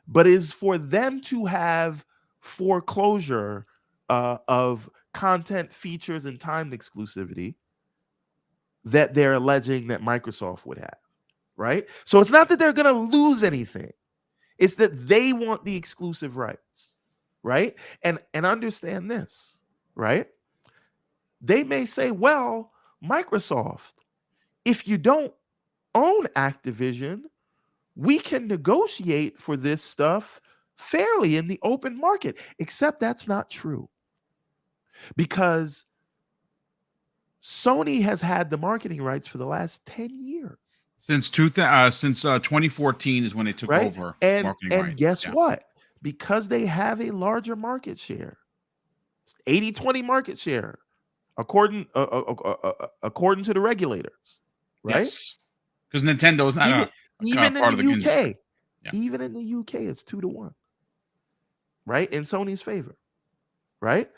Speaker 3: but is for them to have foreclosure of content, features, and timed exclusivity that they're alleging that Microsoft would have. Right? So it's not that they're going to lose anything. It's that they want the exclusive rights. Right? And understand this, right? They may say, well, Microsoft, if you don't own Activision, we can negotiate for this stuff fairly in the open market. Except that's not true. Because Sony has had the marketing rights for the last 10 years.
Speaker 1: Since 2014 is when they took over marketing rights.
Speaker 3: And guess what? Because they have a larger market share, 80-20 market share, according to the regulators, right?
Speaker 1: Yes. Because Nintendo is not
Speaker 3: even
Speaker 1: part
Speaker 3: in
Speaker 1: of
Speaker 3: the
Speaker 1: the
Speaker 3: UK.
Speaker 1: industry. Yeah.
Speaker 3: Even in the UK, it's 2-1, right? In Sony's favor, right?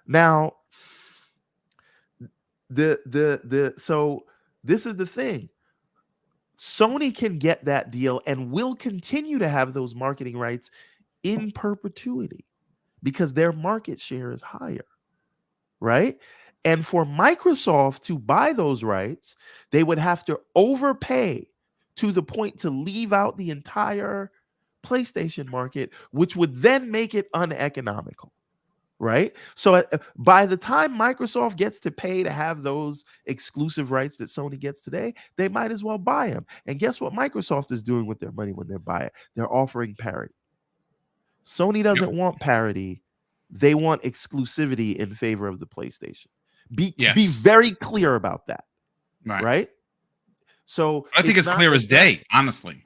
Speaker 3: Now, so this is the thing. Sony can get that deal and will continue to have those marketing rights in perpetuity because their market share is higher, right? And for Microsoft to buy those rights, they would have to overpay to the point to leave out the entire PlayStation market, which would then make it uneconomical. Right? So by the time Microsoft gets to pay to have those exclusive rights that Sony gets today, they might as well buy them. And guess what Microsoft is doing with their money when they buy it? They're offering parity. Sony doesn't want parity. They want exclusivity in favor of the PlayStation. Be very clear about that. Right? So
Speaker 1: I think it's clear as day, honestly.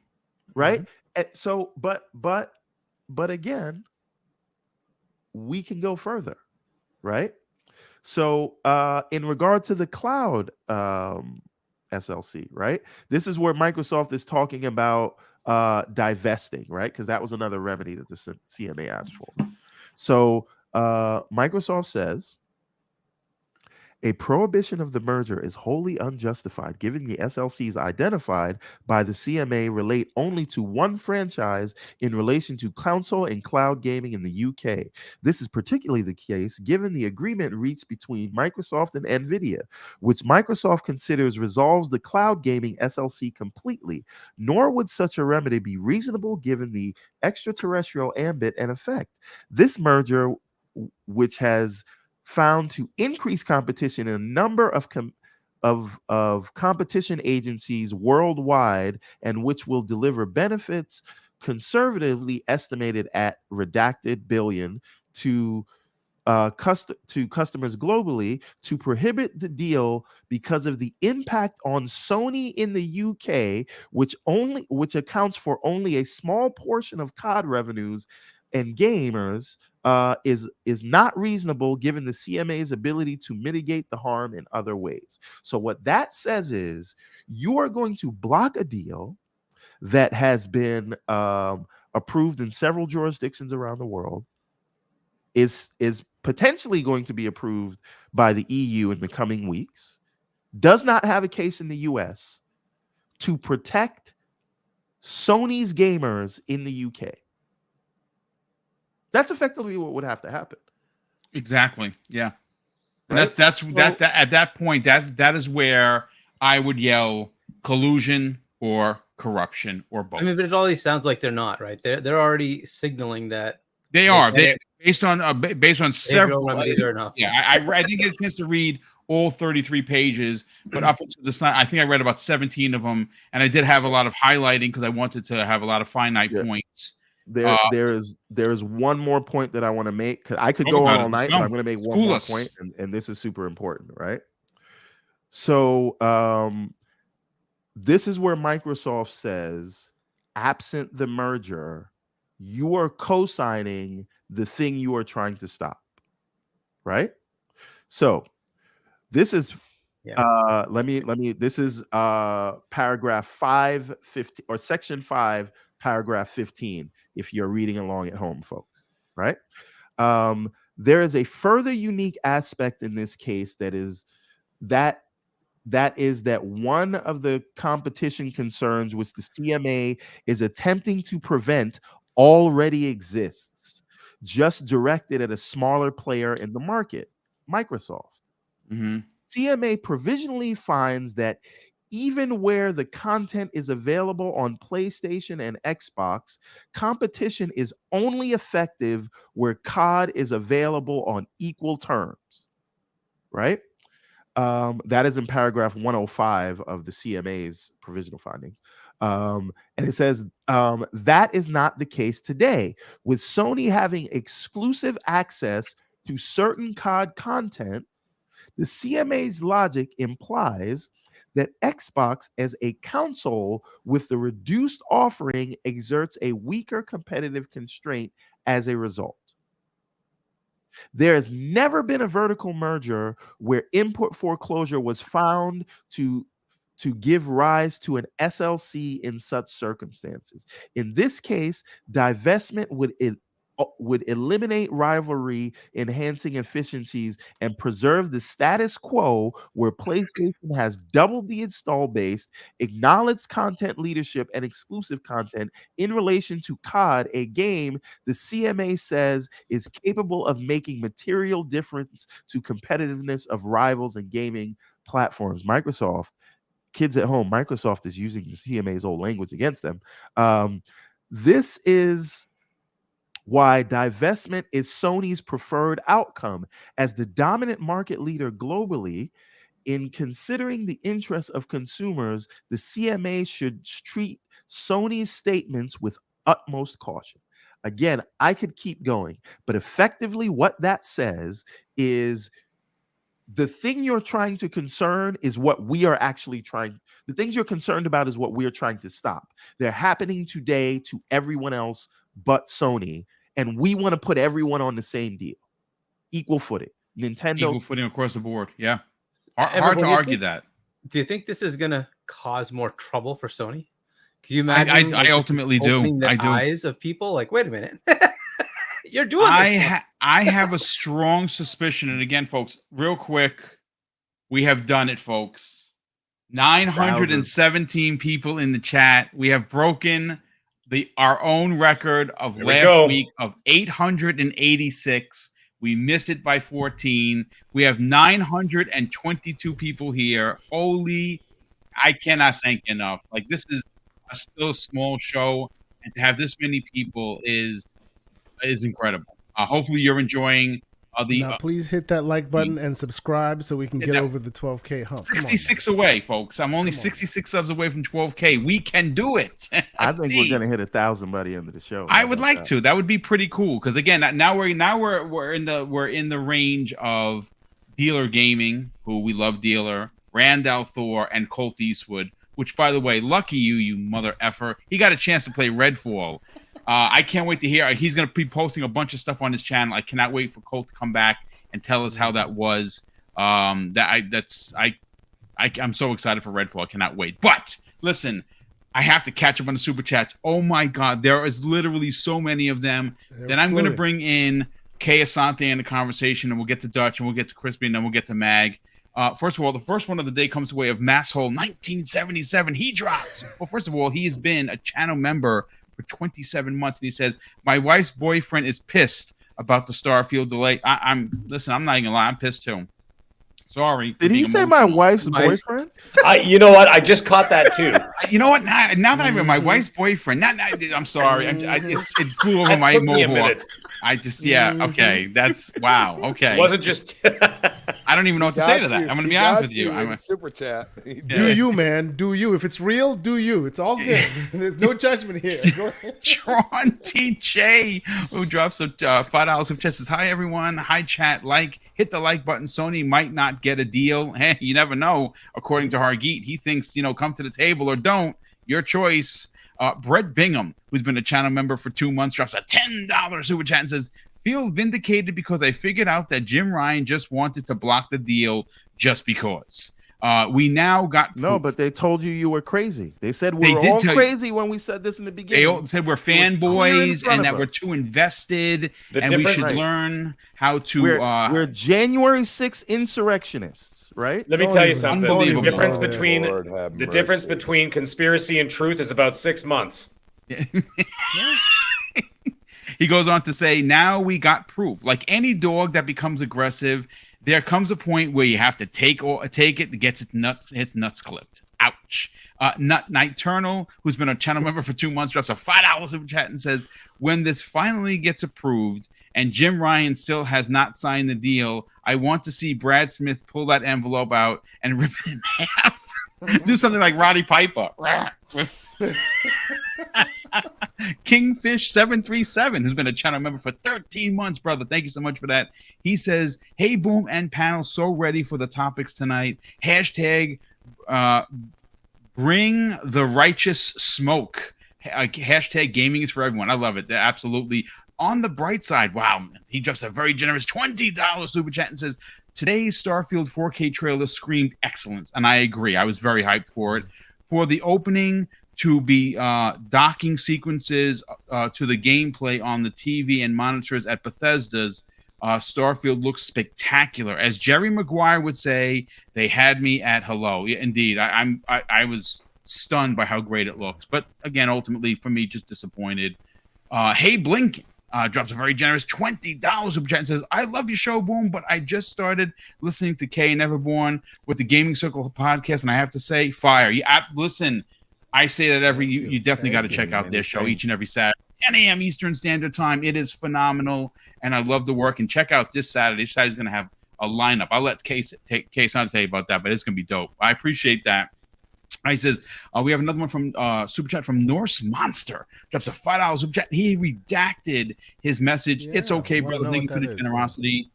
Speaker 3: Right? And so, but again, we can go further, right? So in regard to the cloud SLC, right? This is where Microsoft is talking about divesting, right? Because that was another remedy that the CMA asked for. So Microsoft says, a prohibition of the merger is wholly unjustified, given the SLCs identified by the CMA relate only to one franchise in relation to console and cloud gaming in the UK. This is particularly the case given the agreement reached between Microsoft and NVIDIA, which Microsoft considers resolves the cloud gaming SLC completely, nor would such a remedy be reasonable given the extraterrestrial ambit and effect. This merger, which has found to increase competition in a number of competition agencies worldwide, and which will deliver benefits conservatively estimated at redacted billion to customers globally, to prohibit the deal because of the impact on Sony in the UK, which accounts for only a small portion of COD revenues and gamers, is not reasonable given the CMA's ability to mitigate the harm in other ways. So what that says is you are going to block a deal that has been approved in several jurisdictions around the world, is potentially going to be approved by the EU in the coming weeks, does not have a case in the US, to protect Sony's gamers in the UK. That's effectively what would have to happen.
Speaker 1: Exactly. Yeah. And
Speaker 3: Right?
Speaker 1: that's
Speaker 3: So-
Speaker 1: that at that point that is where I would yell collusion or corruption or both.
Speaker 6: I mean, but it always sounds like they're not, right? They're already signaling that
Speaker 1: They are. They based on several
Speaker 6: remedies are enough.
Speaker 1: Yeah, I didn't get a chance to read all 33 pages, but up until this night, I think I read about 17 of them, and I did have a lot of highlighting because I wanted to have a lot of finite points.
Speaker 3: There is one more point that I want to make, because I could go on all night, but I'm going to make one more point, and this is super important, right? So this is where Microsoft says, absent the merger, you are co-signing the thing you are trying to stop, right? So this is this is paragraph 515 or section 5, paragraph 15, if you're reading along at home, folks, right? There is a further unique aspect in this case that is that one of the competition concerns which the CMA is attempting to prevent already exists, just directed at a smaller player in the market, Microsoft. CMA provisionally finds that even where the content is available on PlayStation and Xbox, competition is only effective where COD is available on equal terms, right? That is in paragraph 105 of the CMA's provisional findings. And it says that is not the case today, with Sony having exclusive access to certain COD content. The CMA's logic implies that Xbox as a console with the reduced offering exerts a weaker competitive constraint as a result. There has never been a vertical merger where input foreclosure was found to give rise to an SLC in such circumstances. In this case, divestment would eliminate rivalry, enhancing efficiencies, and preserve the status quo where PlayStation has doubled the install base, acknowledged content leadership and exclusive content in relation to COD, a game the CMA says is capable of making material difference to competitiveness of rivals and gaming platforms. Microsoft, kids at home, Microsoft is using the CMA's old language against them. This is why divestment is Sony's preferred outcome as the dominant market leader globally. In considering the interests of consumers, the CMA should treat Sony's statements with utmost caution. Again, I could keep going, but effectively what that says is the thing you're trying to concern is what we are actually trying. The things you're concerned about is what we're trying to stop. They're happening today to everyone else but Sony, and we want to put everyone on the same deal, equal footing. Nintendo,
Speaker 1: equal footing across the board. Yeah, hard to argue that.
Speaker 6: Do you think this is going to cause more trouble for Sony? Can you imagine?
Speaker 1: I ultimately do.
Speaker 6: I do. Eyes of people like, wait a minute, you're doing this.
Speaker 1: I have a strong suspicion, and again, folks, real quick, we have done it, folks. 917 people in the chat. We have broken our own record of last week of 886. We missed it by 14. We have 922 people here. Holy, I cannot thank enough. Like, this is still a small show, and to have this many people is incredible. Hopefully you're enjoying
Speaker 5: now, please hit that like button and subscribe so we can get over the 12K hump.
Speaker 1: 66 away, folks. I'm only 66 subs away from 12K. We can do it.
Speaker 3: I think we're gonna hit 1,000 by the end of the show.
Speaker 1: I would like to. That would be pretty cool. Because again, now we're in the range of Dealer Gaming, who we love, Dealer, Randall Thor, and Colt Eastwood. Which, by the way, lucky you mother effer. He got a chance to play Redfall. I can't wait to hear. He's going to be posting a bunch of stuff on his channel. I cannot wait for Colt to come back and tell us how that was. I'm so excited for Redfall. I cannot wait. But listen, I have to catch up on the super chats. Oh my God, there is literally so many of them. Then I'm going to bring in Kay Asante in the conversation, and we'll get to Dutch, and we'll get to Crispy, and then we'll get to Mag. First of all, the first one of the day comes the way of Masshole 1977. He drops. Well, first of all, he has been a channel member for 27 months, and he says, "My wife's boyfriend is pissed about the Starfield delay." Listen, I'm not even gonna lie, I'm pissed too. Sorry.
Speaker 3: Did he say my wife's boyfriend?
Speaker 7: You know what? I just caught that too.
Speaker 1: You know what? Now that I remember, my wife's boyfriend. I'm sorry. It flew over my mohawk. Okay. That's wow. Okay.
Speaker 7: It wasn't just.
Speaker 1: I don't even know what to say to that. I'm going to be honest with you.
Speaker 4: I'm a super chat.
Speaker 5: Do you, man? Do you? If it's real, do you? It's all good. There's no judgment here.
Speaker 1: Tron TJ, who drops a $5 super chat, says, "Hi everyone. Hi chat. Hit the like button. Sony might not get a deal. Hey, you never know. According to Hargeet, he thinks, come to the table or don't. Your choice." Brett Bingham, who's been a channel member for 2 months, drops a $10 super chat and says, "Feel vindicated because I figured out that Jim Ryan just wanted to block the deal just because." We now got proof.
Speaker 3: No, but they told you were crazy. They said we were all crazy when we said this in the beginning.
Speaker 1: They all said we're fanboys and that we're too invested and we should learn how to.
Speaker 3: We're January 6th insurrectionists, right?
Speaker 7: Let me tell you something. The difference
Speaker 4: mercy.
Speaker 7: between conspiracy and truth is about 6 months.
Speaker 1: He goes on to say, "Now we got proof. Like any dog that becomes aggressive, there comes a point where you have to take it to get its nuts clipped." Ouch. Nighturnal, who's been a channel member for 2 months, drops a $5 super chat and says, "When this finally gets approved and Jim Ryan still has not signed the deal, I want to see Brad Smith pull that envelope out and rip it in half." Do something like Roddy Piper. Kingfish 737, who's been a channel member for 13 months, brother. Thank you so much for that. He says, "Hey, Boom and panel, so ready for the topics tonight. Hashtag bring the righteous smoke. Hashtag gaming is for everyone." I love it. Absolutely. On the bright side, wow, he drops a very generous $20 super chat and says, "Today's Starfield 4K trailer screamed excellence." And I agree. I was very hyped for it. For the opening to be docking sequences to the gameplay on the TV and monitors at Bethesda's, Starfield looks spectacular. As Jerry Maguire would say, they had me at hello. Yeah, indeed, I was stunned by how great it looks. But again, ultimately, for me, just disappointed. Hey, Blinken drops a very generous $20 super chat and says, "I love your show, Boom, but I just started listening to K Neverborn with the Gaming Circle podcast, and I have to say, fire." Listen, I say that you definitely got to check out their show each and every Saturday, 10 a.m. Eastern Standard Time. It is phenomenal, and I love the work. And check out this Saturday. This Saturday's going to have a lineup. I'll let Case on tell you about that, but it's going to be dope. I appreciate that. He says, we have another one from Super Chat from Norse Monster. Drops a $5 Super Chat. He redacted his message. It's okay, brother. Thank you for the generosity.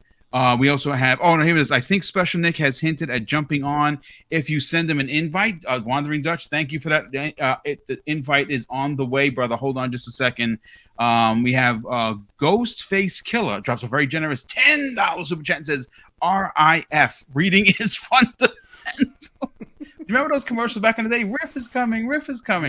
Speaker 1: We also have, here it is. I think Special Nick has hinted at jumping on if you send him an invite. Wandering Dutch, thank you for that. The invite is on the way, brother. Hold on just a second. We have Ghostface Killer drops a very generous $10 Super Chat and says, RIF, reading is fundamental. You remember those commercials back in the day? Riff is coming.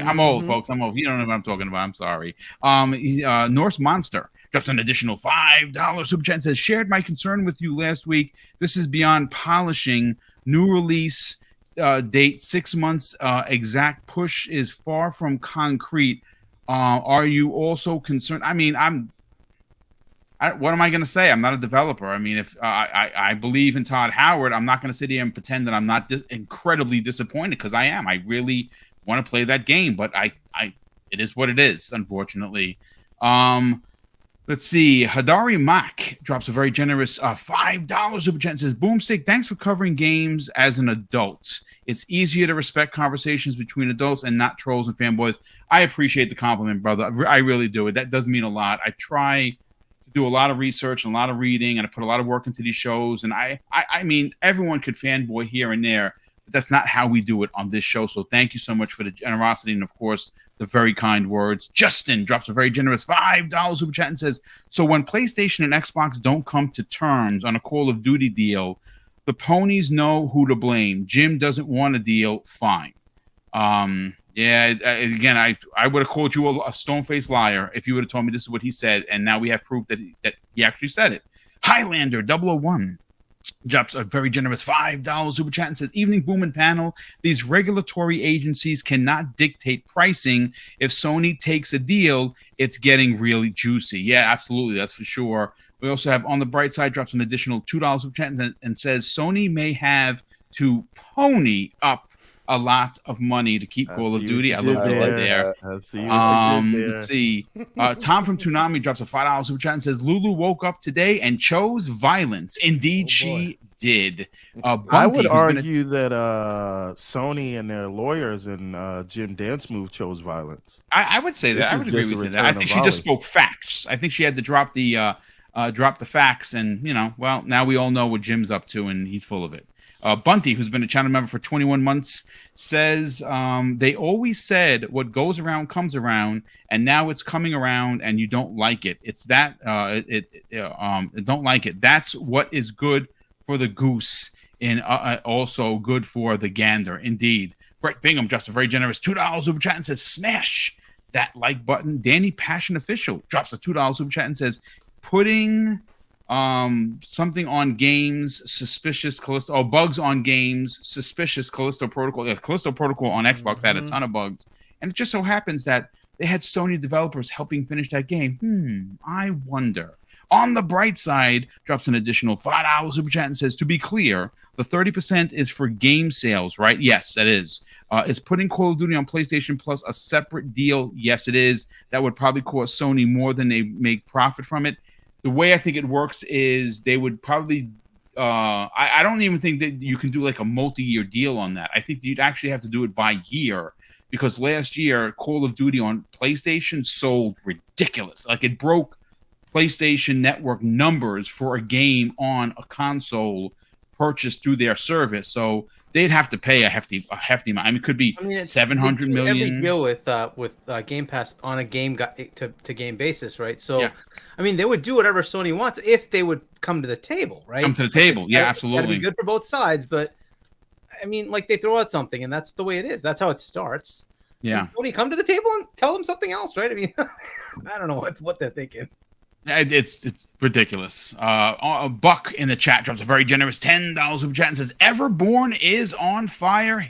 Speaker 1: I'm old, folks. I'm old. You don't know what I'm talking about. I'm sorry. Norse Monster drops an additional $5 super chat and says, "Shared my concern with you last week. This is beyond polishing. New release date 6 months. Exact push is far from concrete. Are you also concerned?" I mean, what am I going to say? I'm not a developer. I mean, if I believe in Todd Howard, I'm not going to sit here and pretend that I'm not incredibly disappointed, because I am. I really want to play that game, but it is what it is, unfortunately. Let's see. Hadari Mack drops a very generous $5 super chat and says, "BoomStick, thanks for covering games as an adult. It's easier to respect conversations between adults and not trolls and fanboys." I appreciate the compliment, brother. I really do. That does mean a lot. I try to do a lot of research and a lot of reading, and I put a lot of work into these shows. And I mean, everyone could fanboy here and there, but that's not how we do it on this show. So thank you so much for the generosity and, of course, the very kind words. Justin drops a very generous $5 super chat and says, "So when PlayStation and Xbox don't come to terms on a Call of Duty deal, the ponies know who to blame. Jim doesn't want a deal. Fine." Again, I would have called you a stone-faced liar if you would have told me this is what he said, and now we have proof that he actually said it. Highlander 001 drops a very generous $5 super chat and says, "Evening Boom and panel. These regulatory agencies cannot dictate pricing. If Sony takes a deal, it's getting really juicy." Yeah, absolutely. That's for sure. We also have On the Bright Side drops an additional $2 super chat and says, "Sony may have to pony up a lot of money to keep Call of Duty." I love that there.
Speaker 3: I see what you did there.
Speaker 1: Let's see. Tom from Toonami drops a $5 super chat and says, "Lulu woke up today and chose violence." Indeed, she did. Bunty,
Speaker 3: I would argue that Sony and their lawyers and Jim Dance Move chose violence.
Speaker 1: I would say that. I would agree with that. I think she just spoke facts. I think she had to drop the facts, and well, now we all know what Jim's up to, and he's full of it. Bunty, who's been a channel member for 21 months, says they always said what goes around comes around, and now it's coming around, and you don't like it. It's that don't like it. That's what is good for the goose, and also good for the gander. Indeed. Brett Bingham drops a very generous $2 super chat and says, "Smash that like button." Danny Passion Official drops a $2 super chat and says, "Putting something on games, suspicious Callisto, bugs on games, suspicious Callisto Protocol." Callisto Protocol on Xbox had a ton of bugs, and it just so happens that they had Sony developers helping finish that game. I wonder. On the Bright Side drops an additional $5 super chat and says, "To be clear, the 30% is for game sales, right?" Yes, that is. Is putting Call of Duty on PlayStation Plus a separate deal? Yes, it is. That would probably cost Sony more than they make profit from it. The way I think it works is they would probably I don't even think that you can do like a multi-year deal on that. I think you'd actually have to do it by year, because last year Call of Duty on PlayStation sold ridiculous. Like, it broke PlayStation Network numbers for a game on a console purchased through their service. So they'd have to pay a hefty amount. I mean, it could be 700 million.
Speaker 6: Every deal with Game Pass on a game to game basis, right? So, yeah. I mean, they would do whatever Sony wants if they would come to the table, right?
Speaker 1: Come to the table, yeah, absolutely.
Speaker 6: That'd be good for both sides, but I mean, like, they throw out something, and that's the way it is. That's how it starts. Yeah. And Sony come to the table and tell them something else, right? I mean, I don't know what they're thinking.
Speaker 1: It's ridiculous. Buck in the chat drops a very generous $10 super chat and says, "Everborn is on fire.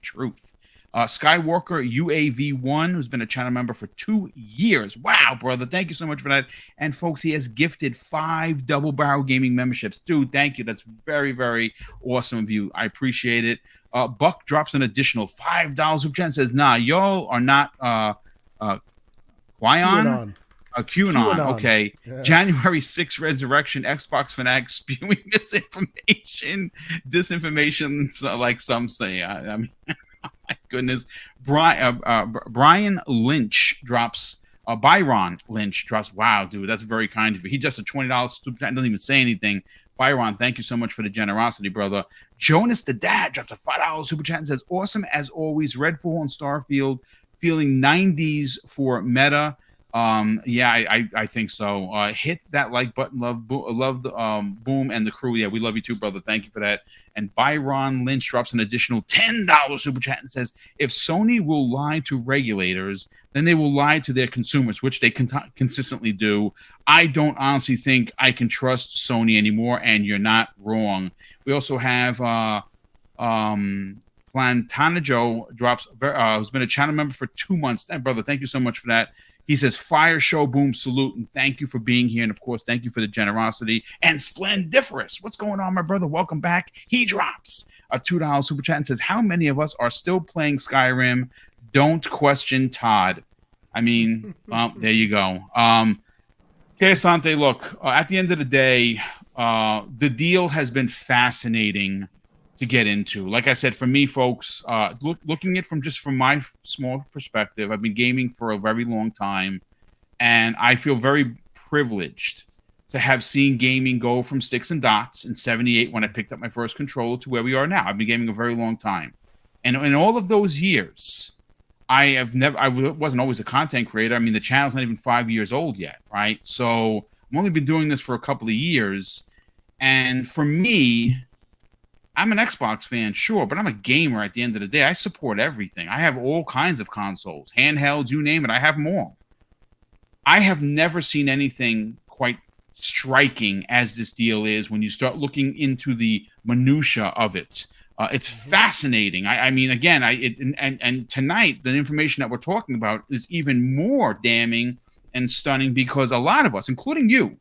Speaker 1: #truth." Skywalker UAV1, who's been a channel member for 2 years. Wow, brother. Thank you so much for that. And folks, he has gifted 5 Double Barrel Gaming memberships. Dude, thank you. That's very, very awesome of you. I appreciate it. Buck drops an additional $5 super chat and says, "Nah, y'all are not QAnon. QAnon. Okay. Yeah. January 6th resurrection. Xbox fanatic spewing disinformation, like some say. I mean, oh my goodness. Brian Lynch drops. Byron Lynch drops. Wow, dude, that's very kind of you. He just a $20 super chat. Doesn't even say anything. Byron, thank you so much for the generosity, brother. Jonas the Dad drops a $5 super chat and says, "Awesome as always. Redfall and Starfield. Feeling 90s for meta." Yeah, I think so. Hit that like button. Love the Boom and the crew. Yeah, we love you too, brother. Thank you for that. And Byron Lynch drops an additional $10 super chat and says, "If Sony will lie to regulators, then they will lie to their consumers," which they consistently do. I don't honestly think I can trust Sony anymore, and you're not wrong. We also have Plantanajo drops, who's been a channel member for 2 months. Brother, thank you so much for that. He says, "Fire show, Boom, salute, and thank you for being here. And, of course, thank you for the generosity." And Splendiferous, what's going on, my brother? Welcome back. He drops a $2 super chat and says, "How many of us are still playing Skyrim? Don't question Todd." I mean, well, there you go. Okay, Asante, look, at the end of the day, the deal has been fascinating to get into. Like I said, for me, folks, looking at from my small perspective, I've been gaming for a very long time, and I feel very privileged to have seen gaming go from sticks and dots in '78 when I picked up my first controller to where we are now. I've been gaming a very long time, and in all of those years, I wasn't always a content creator. I mean, the channel's not even 5 years old yet, right? So I've only been doing this for a couple of years, and for me, I'm an Xbox fan, sure, but I'm a gamer at the end of the day. I support everything. I have all kinds of consoles, handhelds, you name it. I have them all. I have never seen anything quite striking as this deal is when you start looking into the minutia of it. It's fascinating. I mean, again, and tonight the information that we're talking about is even more damning and stunning because a lot of us, including you,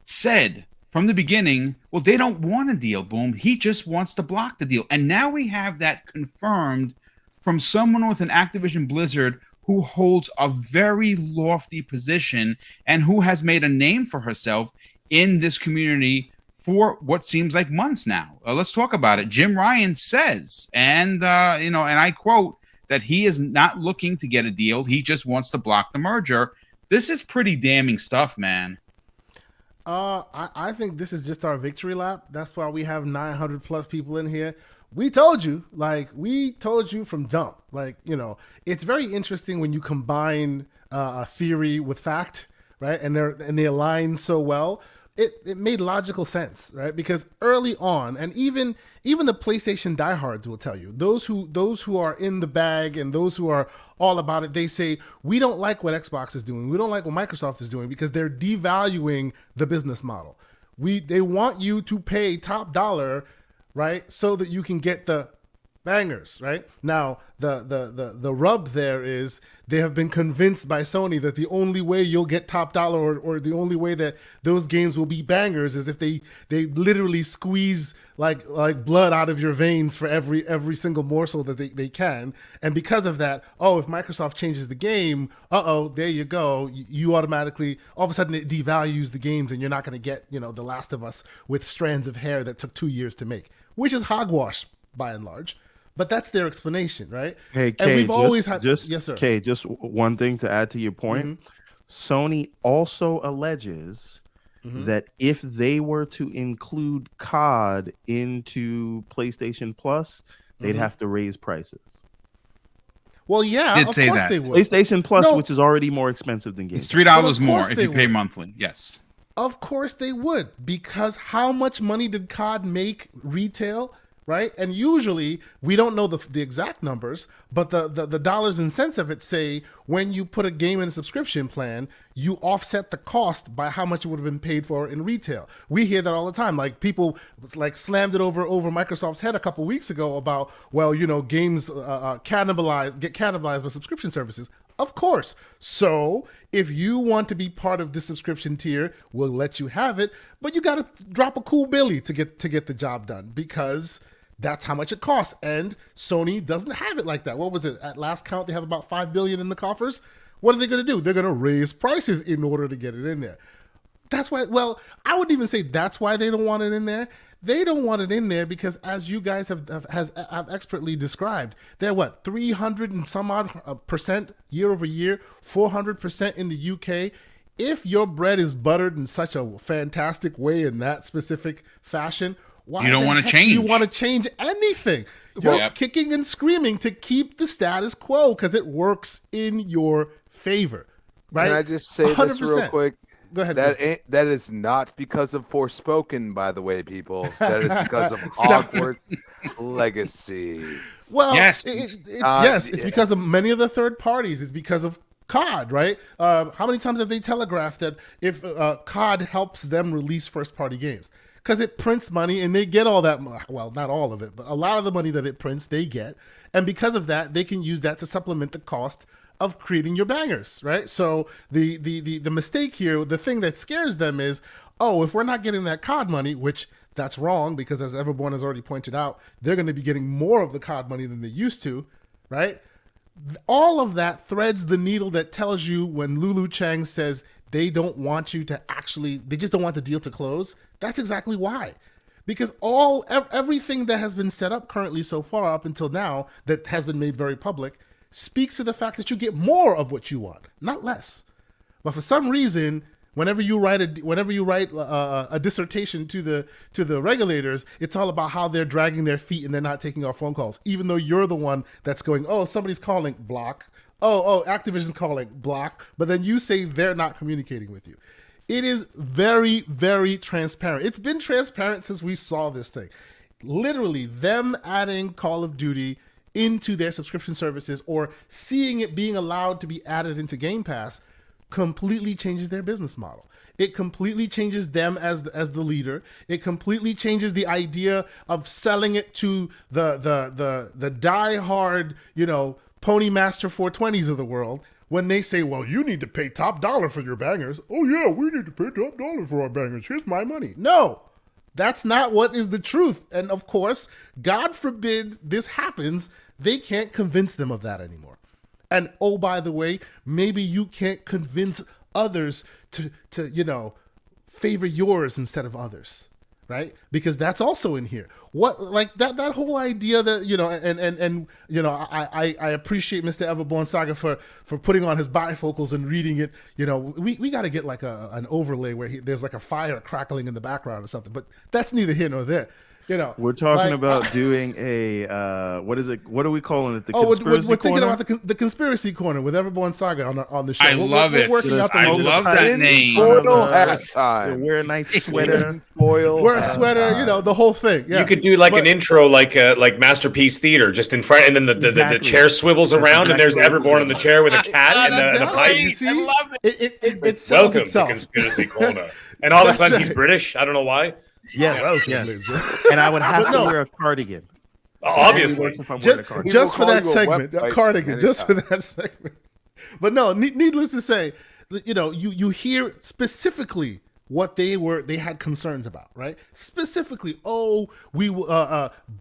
Speaker 1: said from the beginning, well, they don't want a deal, Boom. He just wants to block the deal. And now we have that confirmed from someone with an Activision Blizzard who holds a very lofty position and who has made a name for herself in this community for what seems like months now. Let's talk about it. Jim Ryan says, and and I quote, that he is not looking to get a deal. He just wants to block the merger. This is pretty damning stuff, man.
Speaker 5: I think this is just our victory lap. That's why we have 900 plus people in here. We told you from jump. It's very interesting when you combine a theory with fact, right? And they align so well. It made logical sense, right? Because early on, and even the PlayStation diehards will tell you, those who are in the bag and those who are all about it, they say, we don't like what Xbox is doing. We don't like what Microsoft is doing because they're devaluing the business model. They want you to pay top dollar, right? So that you can get the bangers, right? Now, the rub there is they have been convinced by Sony that the only way you'll get top dollar or the only way that those games will be bangers is if they literally squeeze like blood out of your veins for every single morsel that they can. And because of that, if Microsoft changes the game, there you go. You automatically, all of a sudden it devalues the games and you're not going to get, The Last of Us with strands of hair that took 2 years to make, which is hogwash by and large. But that's their explanation, right?
Speaker 3: Hey, Kay,
Speaker 5: and we've always had
Speaker 3: yes,
Speaker 5: sir.
Speaker 3: Kay, just one thing to add to your point.
Speaker 5: Mm-hmm.
Speaker 3: Sony also alleges that if they were to include COD into PlayStation Plus, they'd have to raise prices.
Speaker 5: Well, yeah,
Speaker 1: Did
Speaker 5: of
Speaker 1: say
Speaker 5: course
Speaker 1: that.
Speaker 5: they would.
Speaker 3: PlayStation Plus, which is already more expensive than Game
Speaker 1: It's
Speaker 3: Pass.
Speaker 1: $3
Speaker 5: Well,
Speaker 1: more
Speaker 5: of course
Speaker 1: if
Speaker 5: they
Speaker 1: you pay
Speaker 5: would.
Speaker 1: monthly. Yes.
Speaker 5: Of course they would, because how much money did COD make retail, right? And usually we don't know the exact numbers, but the dollars and cents of it say when you put a game in a subscription plan, you offset the cost by how much it would have been paid for in retail. We hear that all the time. Like people slammed it over Microsoft's head a couple weeks ago about, games get cannibalized by subscription services. Of course. So if you want to be part of this subscription tier, we'll let you have it, but you got to drop a cool billy to get the job done because that's how much it costs. And Sony doesn't have it like that. What was it? At last count, they have about $5 billion in the coffers. What are they going to do? They're going to raise prices in order to get it in there. That's why, I wouldn't even say that's why they don't want it in there. They don't want it in there because, as you guys have expertly described, they're 300 and some odd percent year over year, 400% in the UK. If your bread is buttered in such a fantastic way in that specific fashion, why
Speaker 1: You don't want to change.
Speaker 5: You want to change anything? You're kicking and screaming to keep the status quo because it works in your favor, right?
Speaker 4: Can I just say 100%. This real quick?
Speaker 5: Go ahead.
Speaker 4: That is not because of Forspoken, by the way, people. That is because of Hogwarts Legacy.
Speaker 5: Well,
Speaker 1: yes,
Speaker 5: it's because of many of the third parties. It's because of COD, right? How many times have they telegraphed that if COD helps them release first-party games? Because it prints money and they get all that. Well, not all of it, but a lot of the money that it prints, they get. And because of that, they can use that to supplement the cost of creating your bangers, right? So the mistake here, the thing that scares them is, if we're not getting that COD money, which that's wrong because as Everborn has already pointed out, they're going to be getting more of the COD money than they used to, right? All of that threads the needle that tells you when Lulu Chang says they don't want you to they just don't want the deal to close. That's exactly why. Because everything that has been set up currently so far up until now that has been made very public speaks to the fact that you get more of what you want, not less. But for some reason, whenever you write a dissertation to the regulators, it's all about how they're dragging their feet and they're not taking our phone calls, even though you're the one that's going, somebody's calling, block. Activision's calling, block. But then you say they're not communicating with you. It is very, very transparent. It's been transparent since we saw this thing. Literally, them adding Call of Duty into their subscription services or seeing it being allowed to be added into Game Pass completely changes their business model. It completely changes them as the leader. It completely changes the idea of selling it to the diehard, Pony Master 420s of the world. When they say, well, you need to pay top dollar for your bangers. Oh yeah, we need to pay top dollar for our bangers. Here's my money. No, that's not what is the truth. And of course, God forbid this happens, they can't convince them of that anymore. And oh, by the way, maybe you can't convince others to favor yours instead of others, right? Because that's also in here. What, like that whole idea that, I appreciate Mr. Everborn Saga for putting on his bifocals and reading it. We got to get like an overlay where there's like a fire crackling in the background or something, but that's neither here nor there.
Speaker 3: We're talking about doing a what is it? What are we calling it? The conspiracy
Speaker 5: we're
Speaker 3: corner?
Speaker 5: thinking about the conspiracy corner with Everborn Saga on the show.
Speaker 1: I love it.
Speaker 5: I
Speaker 1: love that name.
Speaker 4: Foil hat time.
Speaker 3: Wear a nice sweater.
Speaker 5: Wear a sweater. The whole thing. Yeah.
Speaker 7: You could do an intro like Masterpiece Theater just in front, and then the chair swivels around, and there's Everborn in the chair with a cat and a pipe.
Speaker 5: See?
Speaker 1: I love it.
Speaker 5: It sells
Speaker 7: Welcome
Speaker 5: itself.
Speaker 7: to Conspiracy Corner. And all of a sudden he's
Speaker 5: right.
Speaker 7: British. I don't know why.
Speaker 3: Yeah. And I would have to wear a cardigan.
Speaker 7: Obviously.
Speaker 3: If I'm wearing a cardigan.
Speaker 5: Just for
Speaker 4: call
Speaker 5: that
Speaker 4: you a
Speaker 5: segment, a
Speaker 4: website
Speaker 5: cardigan, just for
Speaker 4: anytime.
Speaker 5: that segment. But no, needless to say, you hear specifically what they had concerns about, right? Specifically,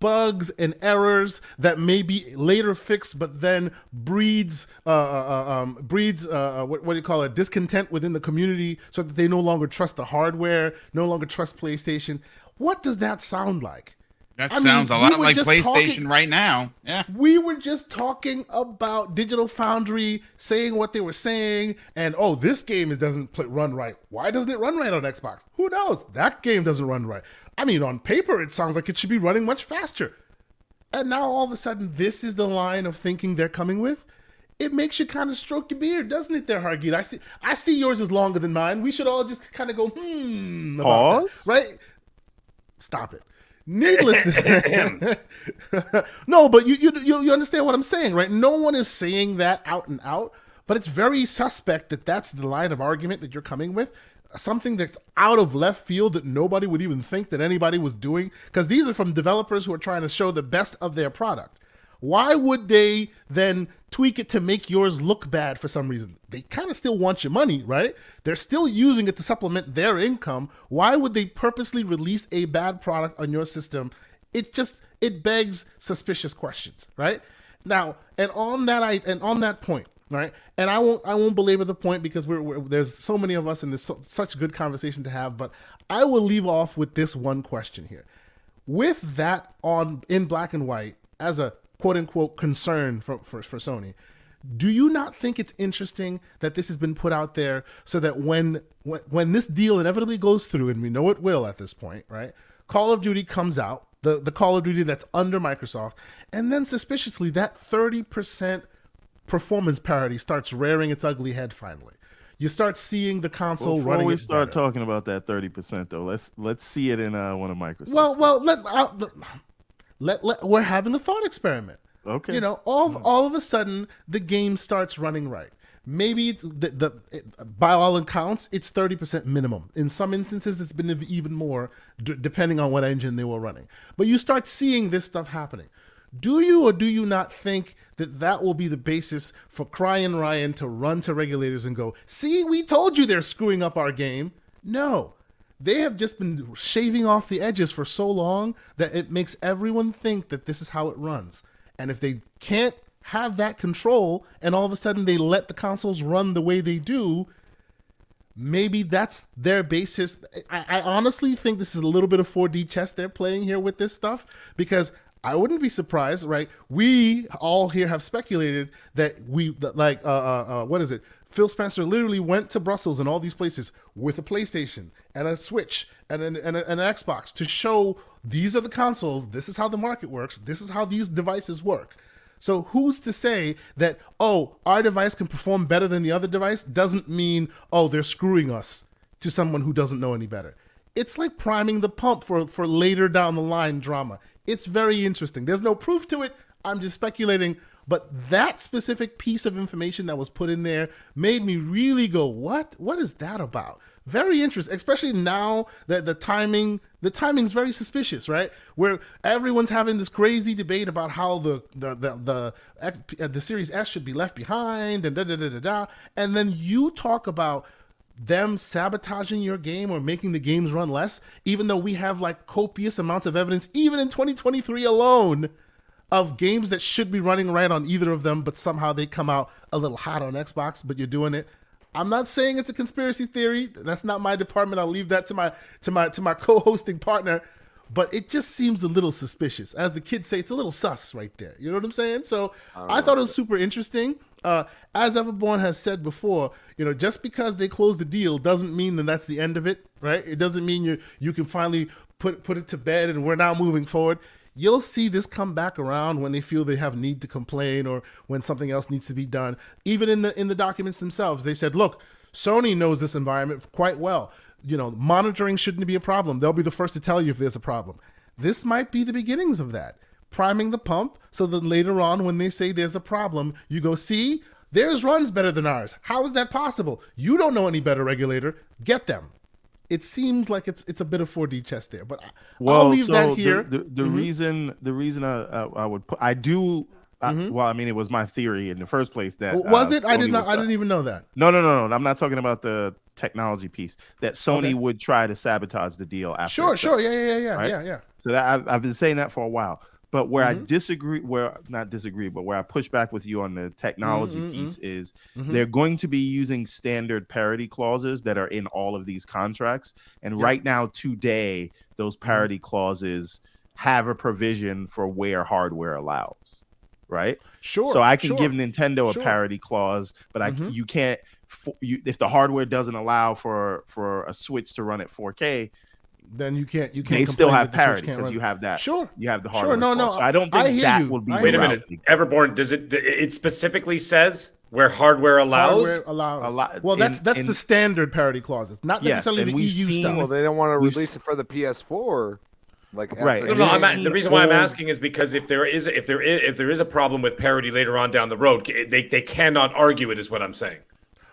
Speaker 5: bugs and errors that may be later fixed, but then breeds what do you call it? Discontent within the community, so that they no longer trust the hardware, no longer trust PlayStation. What does that sound like?
Speaker 1: That sounds a lot like PlayStation right now. Yeah.
Speaker 5: We were just talking about Digital Foundry saying what they were saying, and this game doesn't run right. Why doesn't it run right on Xbox? Who knows? That game doesn't run right. I mean, on paper, it sounds like it should be running much faster. And now all of a sudden, this is the line of thinking they're coming with. It makes you kind of stroke your beard, doesn't it, there, Hargeet? I see yours is longer than mine. We should all just kind of go, about that, right? Stop it. Needless to say, no, but you understand what I'm saying, right? No one is saying that out and out, but it's very suspect that that's the line of argument that you're coming with, something that's out of left field that nobody would even think that anybody was doing, because these are from developers who are trying to show the best of their product. Why would they then tweak it to make yours look bad for some reason? They kind of still want your money, right? They're still using it to supplement their income. Why would they purposely release a bad product on your system? It begs suspicious questions, right? Now, and on that point, right? And I won't belabor the point because there's so many of us and there's such good conversation to have, but I will leave off with this one question here. With that in black and white as a quote-unquote concern for Sony, do you not think it's interesting that this has been put out there so that when this deal inevitably goes through, and we know it will at this point, right? Call of Duty comes out, the Call of Duty that's under Microsoft, and then suspiciously that 30% performance parity starts rearing its ugly head finally. You start seeing the console running.
Speaker 3: Before we start talking about that 30%, though, let's see it in one of Microsoft's.
Speaker 5: Well, we're having a thought experiment.
Speaker 3: Okay.
Speaker 5: All of a sudden the game starts running right. Maybe by all accounts, it's 30% minimum. In some instances, it's been even more, depending on what engine they were running. But you start seeing this stuff happening. Do you or do you not think that will be the basis for Crying Ryan to run to regulators and go, see, we told you they're screwing up our game? No. They have just been shaving off the edges for so long that it makes everyone think that this is how it runs. And if they can't have that control and all of a sudden they let the consoles run the way they do, maybe that's their basis. I honestly think this is a little bit of 4D chess they're playing here with this stuff, because I wouldn't be surprised, right? We all here have speculated that what is it? Phil Spencer literally went to Brussels and all these places with a PlayStation and a Switch and an Xbox to show these are the consoles, this is how the market works, this is how these devices work. So who's to say that, our device can perform better than the other device doesn't mean, they're screwing us to someone who doesn't know any better. It's like priming the pump for later down the line drama. It's very interesting. There's no proof to it. I'm just speculating. But that specific piece of information that was put in there made me really go, what? What is that about? Very interesting, especially now that the timing's very suspicious, right? Where everyone's having this crazy debate about how the Series S should be left behind and and then you talk about them sabotaging your game or making the games run less, even though we have like copious amounts of evidence, even in 2023 alone, of games that should be running right on either of them, but somehow they come out a little hot on Xbox, but you're doing it. I'm not saying it's a conspiracy theory. That's not my department. I'll leave that to my co-hosting partner. But it just seems a little suspicious. As the kids say, it's a little sus right there. You know what I'm saying? So I thought it was super interesting. As Everborn has said before, just because they close the deal doesn't mean that that's the end of it, right? It doesn't mean you can finally put it to bed and we're now moving forward. You'll see this come back around when they feel they have need to complain or when something else needs to be done. Even in the documents themselves, they said, look, Sony knows this environment quite well. Monitoring shouldn't be a problem. They'll be the first to tell you if there's a problem. This might be the beginnings of that. Priming the pump so that later on when they say there's a problem, you go, see, theirs runs better than ours. How is that possible? You don't know any better, regulator. Get them. It seems like it's a bit of 4D chess there, but I'll leave that here.
Speaker 3: The reason I would put well, I mean, it was my theory in the first place that
Speaker 5: was it?
Speaker 3: Sony
Speaker 5: I didn't even know that.
Speaker 3: No. I'm not talking about the technology piece. That Sony would try to sabotage the deal after.
Speaker 5: Sure, yeah.
Speaker 3: So that I've been saying that for a while. But where I where I push back with you on the technology piece is they're going to be using standard parity clauses that are in all of these contracts. And right now, today, those parity clauses have a provision for where hardware allows, right?
Speaker 5: Sure.
Speaker 3: So I can give Nintendo a parity clause, but you can't. If the hardware doesn't allow for a Switch to run at 4K,
Speaker 5: then you can't.
Speaker 3: They still have parity because you have that.
Speaker 5: Sure,
Speaker 3: you have the hardware.
Speaker 5: Sure, no.
Speaker 3: So I don't think that will be.
Speaker 7: Wait a minute, Everborn. Does it specifically says where hardware allows?
Speaker 5: Hardware allows. Well, that's the standard parity clauses, not necessarily the EU stuff.
Speaker 4: Well, they don't want to release it for the PS4.
Speaker 3: Right.
Speaker 7: No, the reason why I'm asking is because if there is a problem with parity later on down the road, they cannot argue it. Is what I'm saying.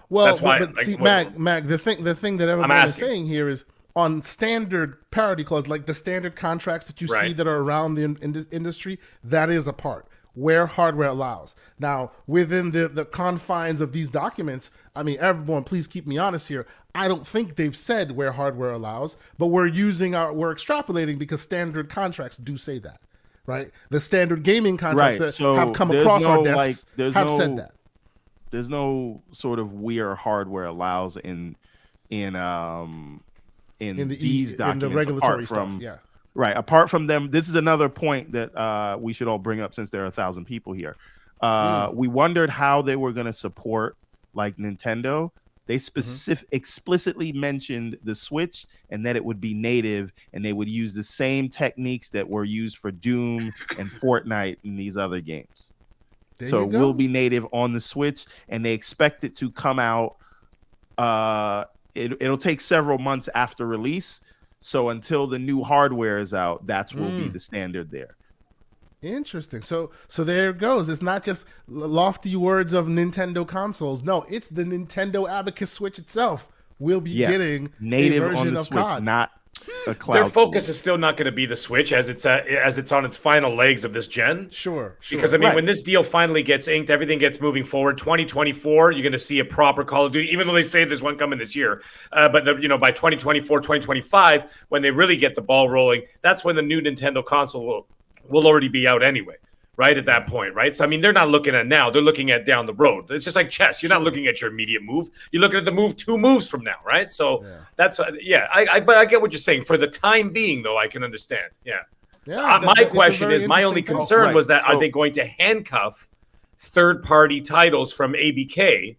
Speaker 5: Well,
Speaker 7: that's why.
Speaker 5: But see, Mac, the thing that everybody is saying here is on standard parity clause, like the standard contracts that you see that are around the industry, that is a part where hardware allows. Now, within the confines of these documents, I mean, everyone, please keep me honest here. I don't think they've said where hardware allows, but we're extrapolating because standard contracts do say that, right? The standard gaming contracts that have come across our desks have said that.
Speaker 3: There's no sort of where hardware allows in these documents,
Speaker 5: in the regulatory stuff.
Speaker 3: Right. Apart from them, this is another point that we should all bring up since there are 1,000 people here. We wondered how they were going to support like Nintendo. They explicitly mentioned the Switch and that it would be native and they would use the same techniques that were used for Doom and Fortnite and these other games. So it will be native on the Switch, and they expect it to come out. It'll take several months after release. So until the new hardware is out, that will be the standard there.
Speaker 5: Interesting. So there it goes. It's not just lofty words of Nintendo consoles. No, it's the Nintendo Abacus Switch itself. We'll be getting
Speaker 3: native
Speaker 5: a version
Speaker 3: on the
Speaker 5: of
Speaker 3: Switch,
Speaker 5: COD.
Speaker 3: not a cloud.
Speaker 7: Their focus is still not going to be the Switch as it's on its final legs of this gen.
Speaker 5: Sure.
Speaker 7: Because I mean, when this deal finally gets inked, everything gets moving forward. 2024, you're going to see a proper Call of Duty, even though they say there's one coming this year. But by 2024, 2025, when they really get the ball rolling, that's when the new Nintendo console will already be out anyway. Right at that point, right? So I mean, they're not looking at now; they're looking at down the road. It's just like chess. You're not looking at your immediate move. You're looking at the move 2 moves from now, right? So that's but I get what you're saying. For the time being, though, I can understand. My question is, my only concern was that are they going to handcuff third-party titles from ABK?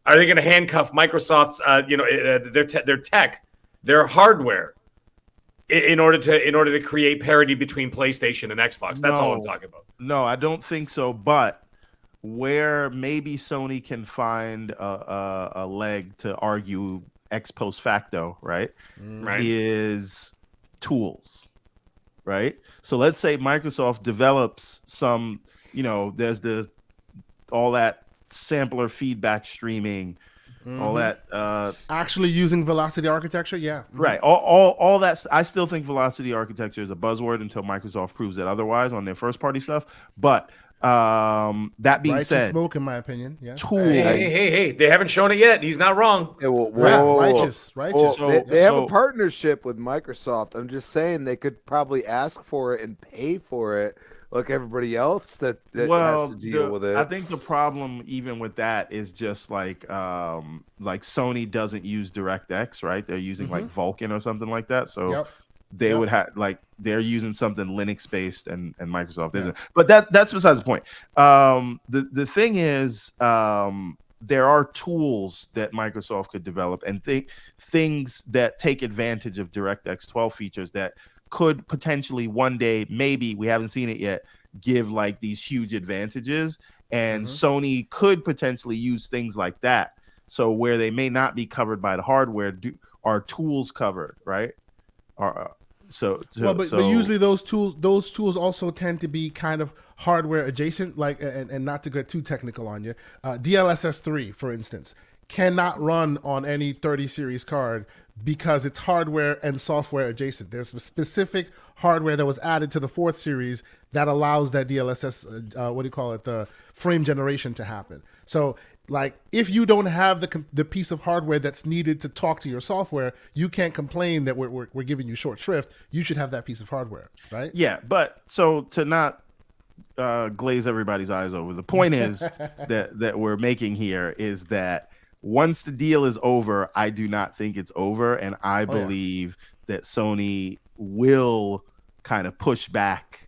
Speaker 7: Are they going to handcuff Microsoft's, their tech, their hardware? In order to create parity between PlayStation and Xbox. That's all I'm talking about.
Speaker 3: No, I don't think so. But where maybe Sony can find a leg to argue ex post facto, right, is tools, right? So let's say Microsoft develops some, there's all that sampler feedback streaming all that.
Speaker 5: Actually using velocity architecture, yeah.
Speaker 3: Right. All that. I still think velocity architecture is a buzzword until Microsoft proves it otherwise on their first party stuff. But that being
Speaker 5: Righteous
Speaker 3: said,
Speaker 5: smoke, in my opinion. Yeah.
Speaker 3: tools.
Speaker 7: Hey! They haven't shown it yet. He's not wrong.
Speaker 4: Hey,
Speaker 5: Righteous.
Speaker 4: Well,
Speaker 3: So-
Speaker 4: they have
Speaker 3: so-
Speaker 4: a partnership with Microsoft. I'm just saying they could probably ask for it and pay for it, like everybody else that has to deal with it.
Speaker 3: I think the problem even with that is just like Sony doesn't use DirectX, right? They're using like Vulkan or something like that. So they would have like they're using something Linux based and Microsoft isn't. But that's besides the point. The thing is there are tools that Microsoft could develop and things that take advantage of DirectX 12 features that could potentially one day, maybe we haven't seen it yet, give like these huge advantages. And Sony could potentially use things like that. So where they may not be covered by the hardware, are tools covered, right?
Speaker 5: But usually those tools also tend to be kind of hardware adjacent, like and not to get too technical on you. DLSS 3, for instance, cannot run on any 30 series card because it's hardware and software adjacent. There's a specific hardware that was added to the 4th series that allows that DLSS, the frame generation to happen. So, like, if you don't have the piece of hardware that's needed to talk to your software, you can't complain that we're giving you short shrift. You should have that piece of hardware, right?
Speaker 3: Yeah, but so to not glaze everybody's eyes over, the point is that we're making here is that once the deal is over, I do not think it's over, and I believe that Sony will kind of push back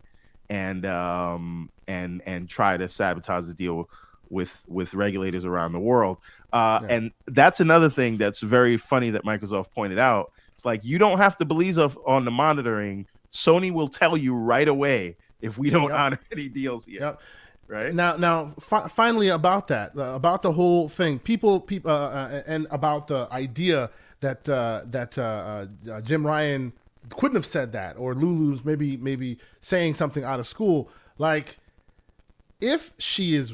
Speaker 3: and try to sabotage the deal with regulators around the world. And that's another thing that's very funny that Microsoft pointed out. It's like, you don't have to believe on the monitoring. Sony will tell you right away if we don't honor any deals here.
Speaker 5: Yep.
Speaker 3: Right
Speaker 5: now, finally about that, about the whole thing, people, and about the idea that Jim Ryan couldn't have said that, or Lulu's maybe saying something out of school. Like, if she's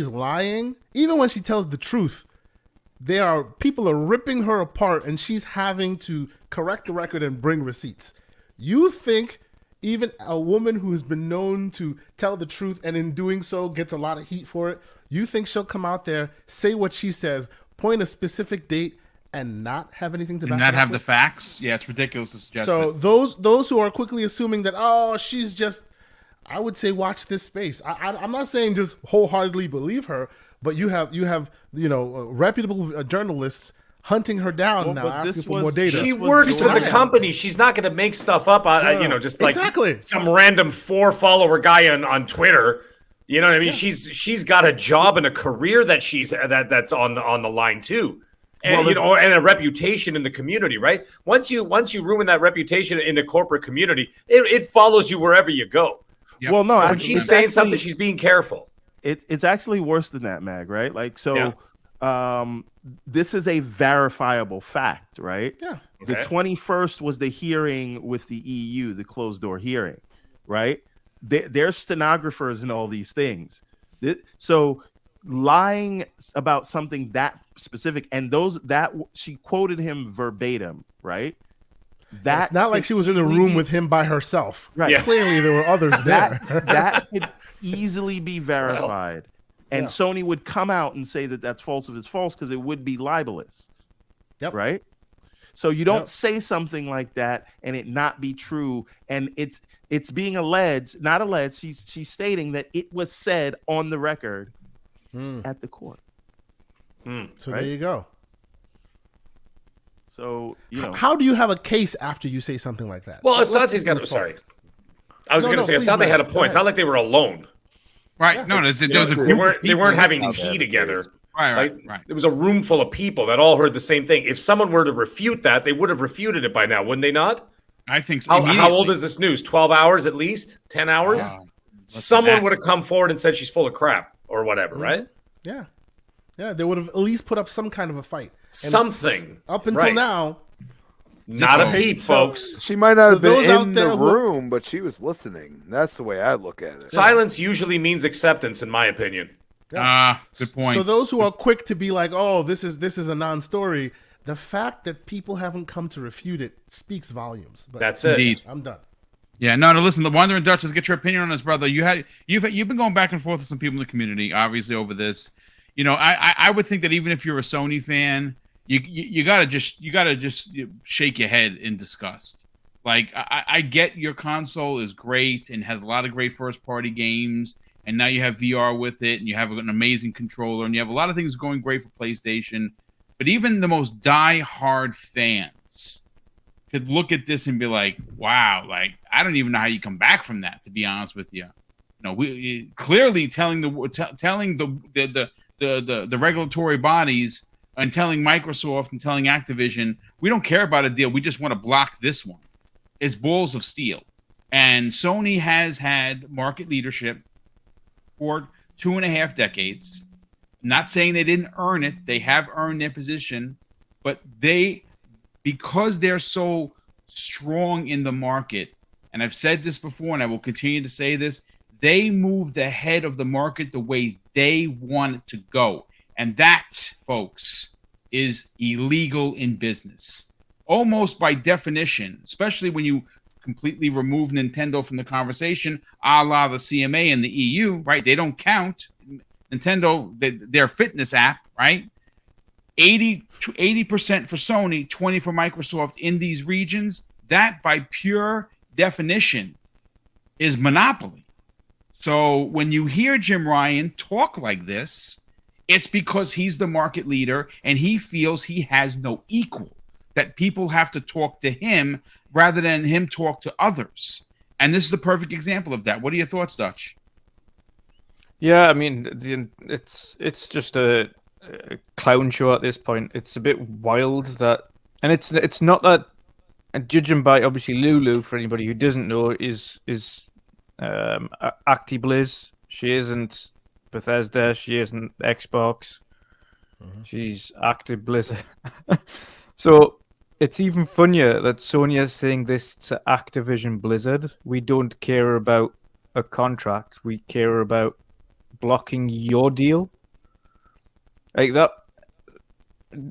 Speaker 5: lying, even when she tells the truth, people are ripping her apart, and she's having to correct the record and bring receipts. You think even a woman who has been known to tell the truth and in doing so gets a lot of heat for it, you think she'll come out there, say what she says, point a specific date, and not have anything to back
Speaker 1: And not
Speaker 5: it up
Speaker 1: have
Speaker 5: with?
Speaker 1: the facts? Yeah, it's ridiculous to suggest
Speaker 5: So
Speaker 1: that.
Speaker 5: those who are quickly assuming that, oh, she's just, I would say watch this space. I'm not saying just wholeheartedly believe her, but you have reputable journalists hunting her down now, asking for more data.
Speaker 7: She works for the company. She's not going to make stuff up just like some random 4-follower guy on Twitter. You know what I mean? Yeah. She's got a job and a career that that's on the line too. And and a reputation in the community, right? Once you ruin that reputation in the corporate community, it follows you wherever you go.
Speaker 1: Yep.
Speaker 3: Well, no,
Speaker 7: when she's saying something, she's being careful.
Speaker 3: It's actually worse than that, Mag, right? Like, so this is a verifiable fact, right?
Speaker 5: Yeah.
Speaker 3: The 21st was the hearing with the EU, the closed door hearing, right? There's stenographers and all these things. So lying about something that specific, and she quoted him verbatim, right?
Speaker 5: It's not like she was in the room with him by herself.
Speaker 3: Right. Yeah.
Speaker 5: Clearly there were others there.
Speaker 3: That could easily be verified. And Sony would come out and say that that's false if it's false, because it would be libelous.
Speaker 5: Yep.
Speaker 3: Right? So you don't say something like that and it not be true. And it's being not alleged. She's stating that it was said on the record at the court.
Speaker 5: So there you go.
Speaker 3: So,
Speaker 5: how do you have a case after you say something like that?
Speaker 7: Well, Asante's got sorry. I was going to say Asante had a point. It's not like they were alone.
Speaker 1: Right.
Speaker 7: Yeah.
Speaker 1: No, there was a group
Speaker 7: they weren't having tea together.
Speaker 1: Right.
Speaker 7: There was a room full of people that all heard the same thing. If someone were to refute that, they would have refuted it by now, wouldn't they not?
Speaker 1: I think so.
Speaker 7: How old is this news? 12 hours at least? 10 hours? Someone would have come forward and said she's full of crap or whatever, right?
Speaker 5: Yeah. Yeah, they would have at least put up some kind of a fight.
Speaker 7: Something.
Speaker 5: Up until now.
Speaker 7: Not a peep, folks.
Speaker 4: She might not have been in the room, but she was listening. That's the way I look at it.
Speaker 7: Silence usually means acceptance, in my opinion.
Speaker 1: Good point.
Speaker 5: So those who are quick to be like, "Oh, this is a non-story," the fact that people haven't come to refute it speaks volumes. But
Speaker 7: That's it.
Speaker 1: Indeed.
Speaker 5: I'm done.
Speaker 1: Yeah, no. Listen, the Wandering Dutch. Let's get your opinion on this, brother. You've been going back and forth with some people in the community, obviously, over this. You know, I would think that even if you're a Sony fan, you gotta just shake your head in disgust. Like, I get your console is great and has a lot of great first party games, and now you have VR with it, and you have an amazing controller, and you have a lot of things going great for PlayStation. But even the most die-hard fans could look at this and be like, "Wow, like I don't even know how you come back from that." To be honest with you, we clearly telling the regulatory bodies and telling Microsoft and telling Activision, we don't care about a deal. We just want to block this one. It's balls of steel. And Sony has had market leadership for 2.5 decades. Not saying they didn't earn it. They have earned their position, but because they're so strong in the market, and I've said this before and I will continue to say this, they move the head of the market the way they want it to go. And that, folks, is illegal in business. Almost by definition, especially when you completely remove Nintendo from the conversation, a la the CMA and the EU, right? They don't count. Nintendo, their fitness app, right? 80% for Sony, 20% for Microsoft in these regions. That, by pure definition, is monopoly. So when you hear Jim Ryan talk like this, it's because he's the market leader and he feels he has no equal, that people have to talk to him rather than him talk to others. And this is the perfect example of that. What are your thoughts, Dutch?
Speaker 2: Yeah, I mean, it's just a clown show at this point. It's a bit wild that, and it's not that. And judging by obviously Lulu, for anybody who doesn't know, is ActiBliz. She isn't Bethesda. She isn't Xbox. She's ActiBliz. So it's even funnier that Sony is saying this to Activision Blizzard. We don't care about a contract. We care about blocking your deal. Like that.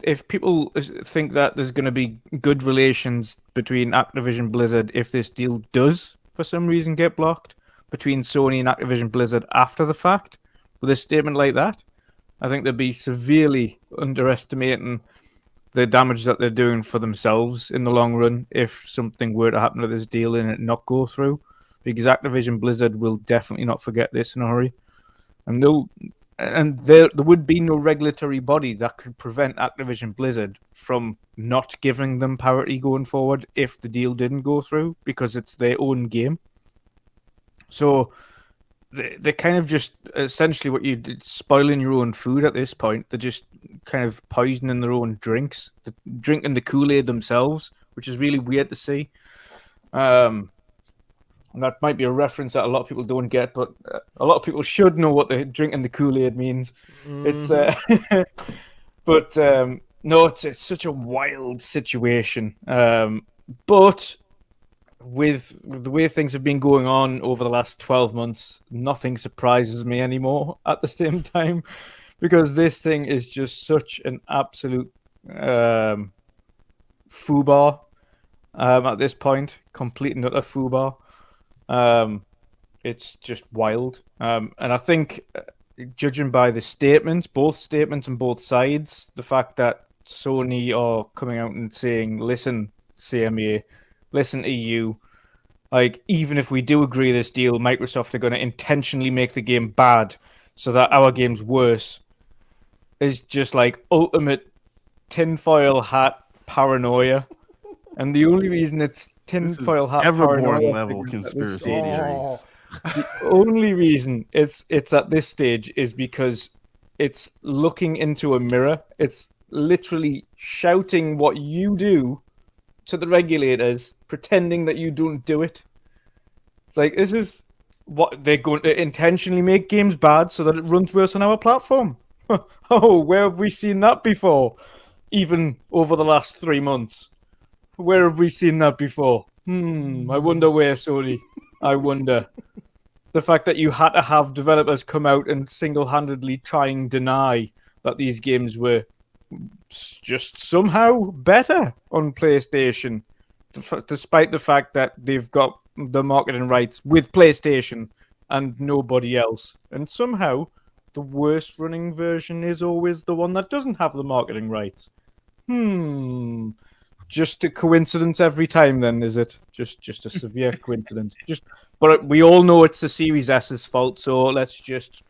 Speaker 2: If people think that there's going to be good relations between Activision Blizzard if this deal does for some reason get blocked between Sony and Activision Blizzard after the fact with a statement like that, I think they'd be severely underestimating the damage that they're doing for themselves in the long run if something were to happen to this deal and it not go through, because Activision Blizzard will definitely not forget this in a hurry. And there would be no regulatory body that could prevent Activision Blizzard from not giving them parity going forward if the deal didn't go through, because it's their own game. So they're kind of just essentially what you did, spoiling your own food at this point. They're just kind of poisoning their own drinks, they're drinking the Kool-Aid themselves, which is really weird to see. And that might be a reference that a lot of people don't get, but a lot of people should know what the drinking the Kool-Aid means. It's, but no, it's such a wild situation. But with the way things have been going on over the last 12 months, nothing surprises me anymore at the same time, because this thing is just such an absolute foobar at this point, complete and utter foobar. It's just wild. And I think, judging by the statements, both statements on both sides, the fact that Sony are coming out and saying, listen, CMA, listen, EU, like, even if we do agree this deal, Microsoft are going to intentionally make the game bad so that our game's worse, is just like ultimate tinfoil hat paranoia. And the only reason it's tinfoil hat
Speaker 3: Everborn
Speaker 2: paranoia
Speaker 3: level conspiracy theories.
Speaker 2: The only reason it's at this stage is because it's looking into a mirror. It's literally shouting what you do to the regulators, pretending that you don't do it. It's like, this is what they're going to intentionally make games bad so that it runs worse on our platform. Oh, where have we seen that before? Even over the last 3 months. Where have we seen that before? I wonder where, Sony. I wonder. the fact that you had to have developers come out and single-handedly try and deny that these games were just somehow better on PlayStation, despite the fact that they've got the marketing rights with PlayStation and nobody else. And somehow, the worst running version is always the one that doesn't have the marketing rights. Just a coincidence every time, then, is it? Just a severe coincidence. But we all know it's the Series S's fault, so let's just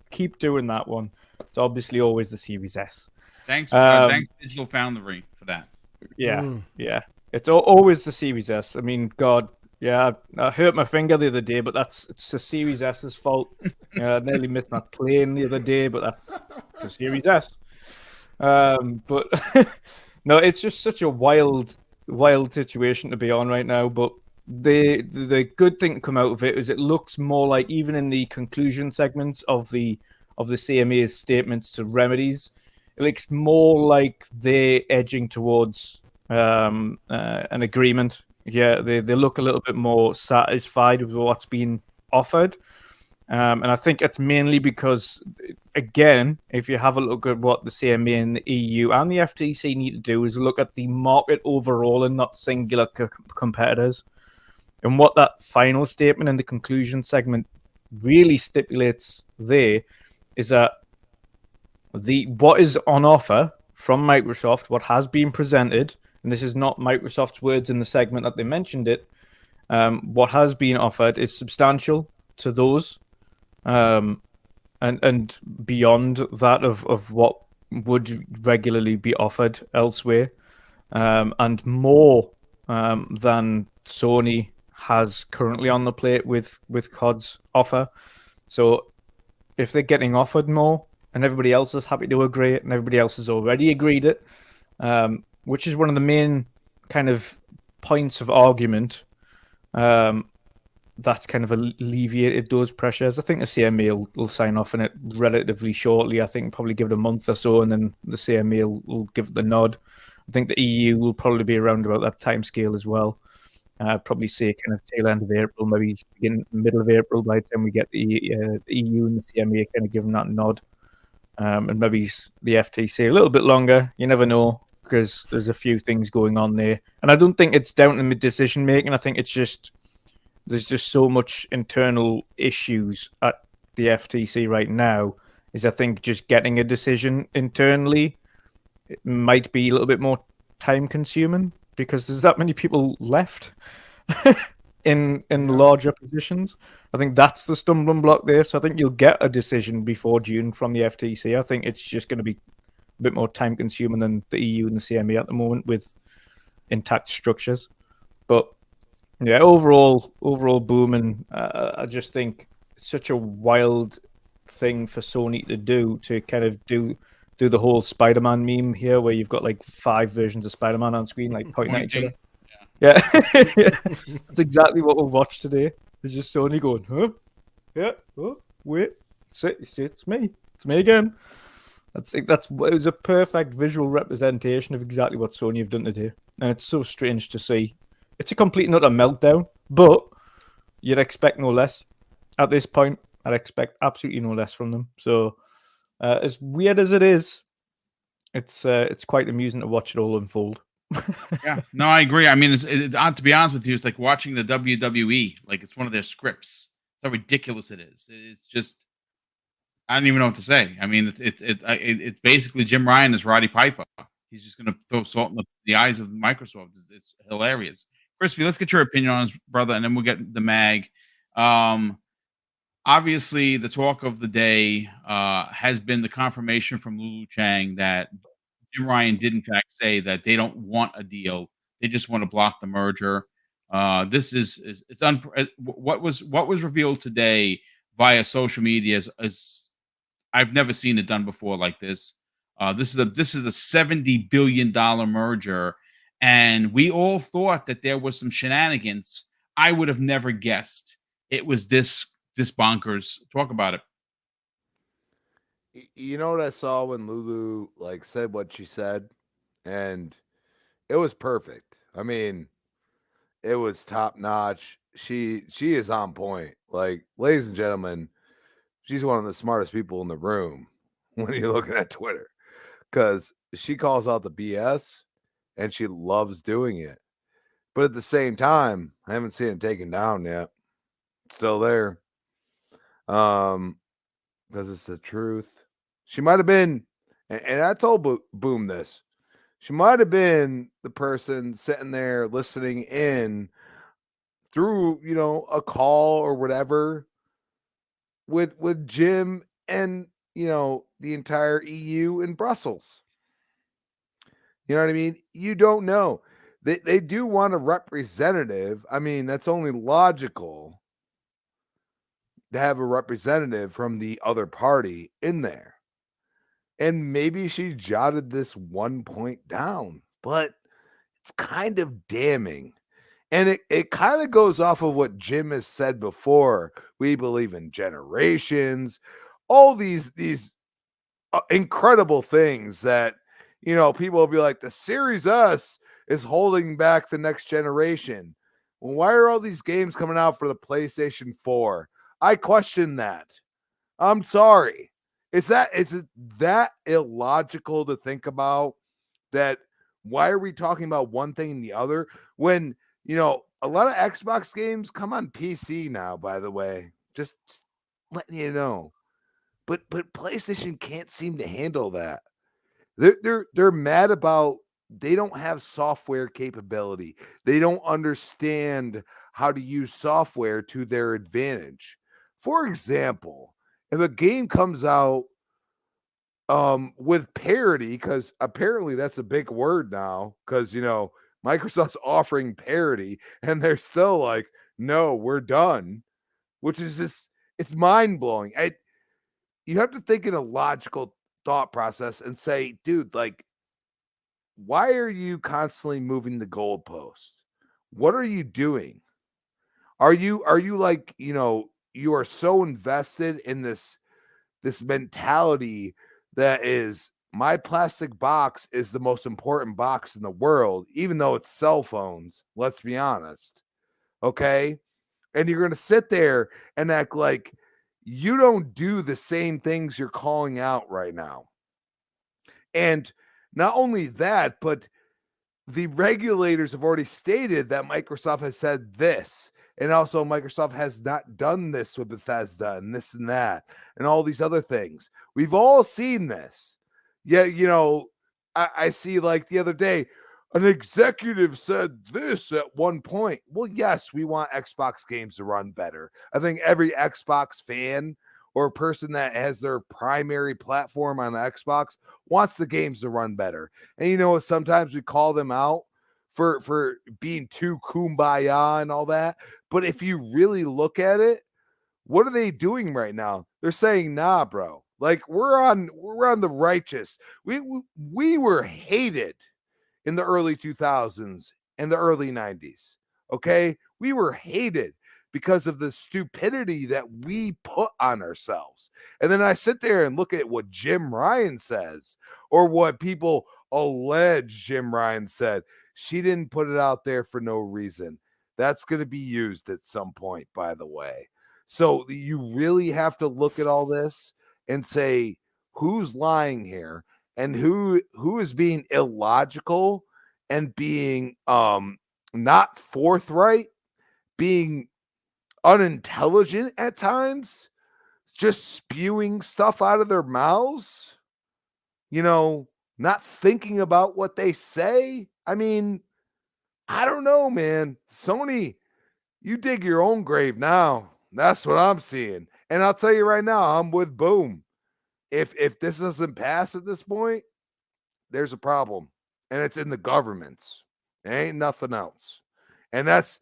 Speaker 2: keep doing that one. It's obviously always the Series S.
Speaker 1: Thanks, Digital Foundry, for that.
Speaker 2: Yeah, yeah. It's always the Series S. I mean, God, yeah, I hurt my finger the other day, but it's the Series S's fault. I nearly missed my plane the other day, but that's the Series S. But no, it's just such a wild situation to be on right now. But the good thing to come out of it is it looks more like, even in the conclusion segments of the CMA's statements to remedies, it looks more like they're edging towards an agreement. Yeah, they look a little bit more satisfied with what's been offered. And I think it's mainly because, again, if you have a look at what the CMA and the EU and the FTC need to do, is look at the market overall and not singular competitors. And what that final statement in the conclusion segment really stipulates there is that what is on offer from Microsoft, what has been presented, and this is not Microsoft's words in the segment that they mentioned it, what has been offered is substantial to those. And beyond that of what would regularly be offered elsewhere, and more than Sony has currently on the plate with COD's offer. So if they're getting offered more and everybody else is happy to agree it and everybody else has already agreed it, which is one of the main kind of points of argument, that's kind of alleviated those pressures. I think the CMA will sign off on it relatively shortly. I think probably give it a month or so, and then the CMA will give it the nod. I think the EU will probably be around about that time scale as well. Probably say kind of tail end of April, maybe begin middle of April by the time we get the EU and the CMA kind of giving that nod. And maybe the FTC a little bit longer. You never know, because there's a few things going on there. And I don't think it's down to decision making. I think it's just there's just so much internal issues at the FTC right now. I think just getting a decision internally, it might be a little bit more time consuming because there's that many people left in larger positions. I think that's the stumbling block there. So I think you'll get a decision before June from the FTC. I think it's just going to be a bit more time consuming than the EU and the CMA at the moment with intact structures. But yeah, overall booming. I just think it's such a wild thing for Sony to do, to kind of do the whole Spider-Man meme here, where you've got like 5 versions of Spider-Man on screen, like pointing at each other. Yeah, that's exactly what we'll watch today. It's just Sony going, huh? Yeah, oh, wait, it's me again. It was a perfect visual representation of exactly what Sony have done today, and it's so strange to see. It's a complete and utter meltdown, but you'd expect no less. At this point, I'd expect absolutely no less from them. So, as weird as it is, it's quite amusing to watch it all unfold.
Speaker 1: Yeah, no, I agree. I mean, to be honest with you, it's like watching the WWE. Like, it's one of their scripts. It's how ridiculous it is. It's just, I don't even know what to say. I mean, it's basically Jim Ryan as Roddy Piper. He's just going to throw salt in the eyes of Microsoft. It's hilarious. Crispy, let's get your opinion on this, brother, and then we'll get the mag. Obviously, the talk of the day has been the confirmation from Lulu Chang that Jim Ryan did, in fact, say that they don't want a deal. They just want to block the merger. This is what was revealed today via social media is I've never seen it done before like this. This is a $70 billion merger, and we all thought that there was some shenanigans. I would have never guessed it was this bonkers. Talk about it.
Speaker 4: You know what I saw when Lulu said what she said, and it was perfect. I mean, it was top notch. she is on point. Like, ladies and gentlemen, she's one of the smartest people in the room when you're looking at Twitter, because she calls out the BS and she loves doing it. But at the same time, I haven't seen it taken down yet. It's still there. Because it's the truth. She might have been, and I told Boom this. She might have been the person sitting there listening in through, a call or whatever with Jim and, the entire EU in Brussels. You know what I mean? You don't know. They do want a representative. I mean, that's only logical to have a representative from the other party in there. And maybe she jotted this one point down, but it's kind of damning. And it kind of goes off of what Jim has said before. We believe in generations, all these incredible things that, people will be like, the Series S is holding back the next generation. Well, why are all these games coming out for the PlayStation 4? I question that. I'm sorry. Is it that illogical to think about that? Why are we talking about one thing and the other when, a lot of Xbox games come on PC now, by the way, just letting you know, but PlayStation can't seem to handle that. They're mad about they don't have software capability. They don't understand how to use software to their advantage. For example, if a game comes out with parity, because apparently that's a big word now, because Microsoft's offering parity and they're still like, no, we're done, which is just, it's mind-blowing. You have to think in a logical thought process and say, dude, like, why are you constantly moving the goalposts? What are you doing? Are you like, you are so invested in this mentality that is, my plastic box is the most important box in the world, even though it's cell phones, let's be honest. Okay? And you're going to sit there and act like you don't do the same things you're calling out right now. And not only that, but the regulators have already stated that Microsoft has said this. And also Microsoft has not done this with Bethesda and this and that and all these other things. We've all seen this. Yeah, I see, like, the other day, an executive said this at one point. Well, yes, we want Xbox games to run better. I think every Xbox fan or person that has their primary platform on Xbox wants the games to run better. And sometimes we call them out for being too kumbaya and all that. But if you really look at it, what are they doing right now? They're saying, nah, bro. Like, we're on the righteous. We were hated in the early 2000s and the early 90s. Okay? We were hated because of the stupidity that we put on ourselves. And then I sit there and look at what Jim Ryan says, or what people allege Jim Ryan said. She didn't put it out there for no reason. That's going to be used at some point, by the way. So you really have to look at all this and say, who's lying here and who is being illogical and being not forthright, being unintelligent at times, just spewing stuff out of their mouths, not thinking about what they say. I mean, I don't know, man. Sony, you dig your own grave now. That's what I'm seeing. And I'll tell you right now, I'm with Boom. If this doesn't pass at this point, there's a problem. And it's in the governments. It ain't nothing else. And that's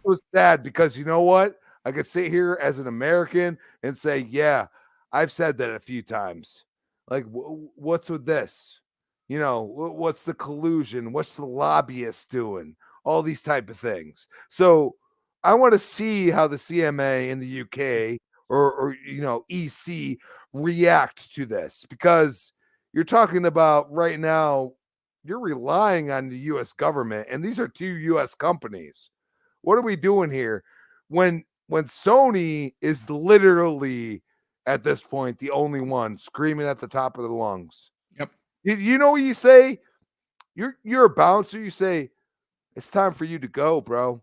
Speaker 4: what's sad, because you know what? I could sit here as an American and say, yeah, I've said that a few times. Like, what's with this? What's the collusion? What's the lobbyists doing? All these type of things. So I want to see how the CMA in the UK or EC react to this, because you're talking about right now, you're relying on the US government, and these are two US companies. What are we doing here? when Sony is literally at this point the only one screaming at the top of their lungs.
Speaker 1: Yep.
Speaker 4: You know what you say? You're a bouncer. You say, it's time for you to go, bro.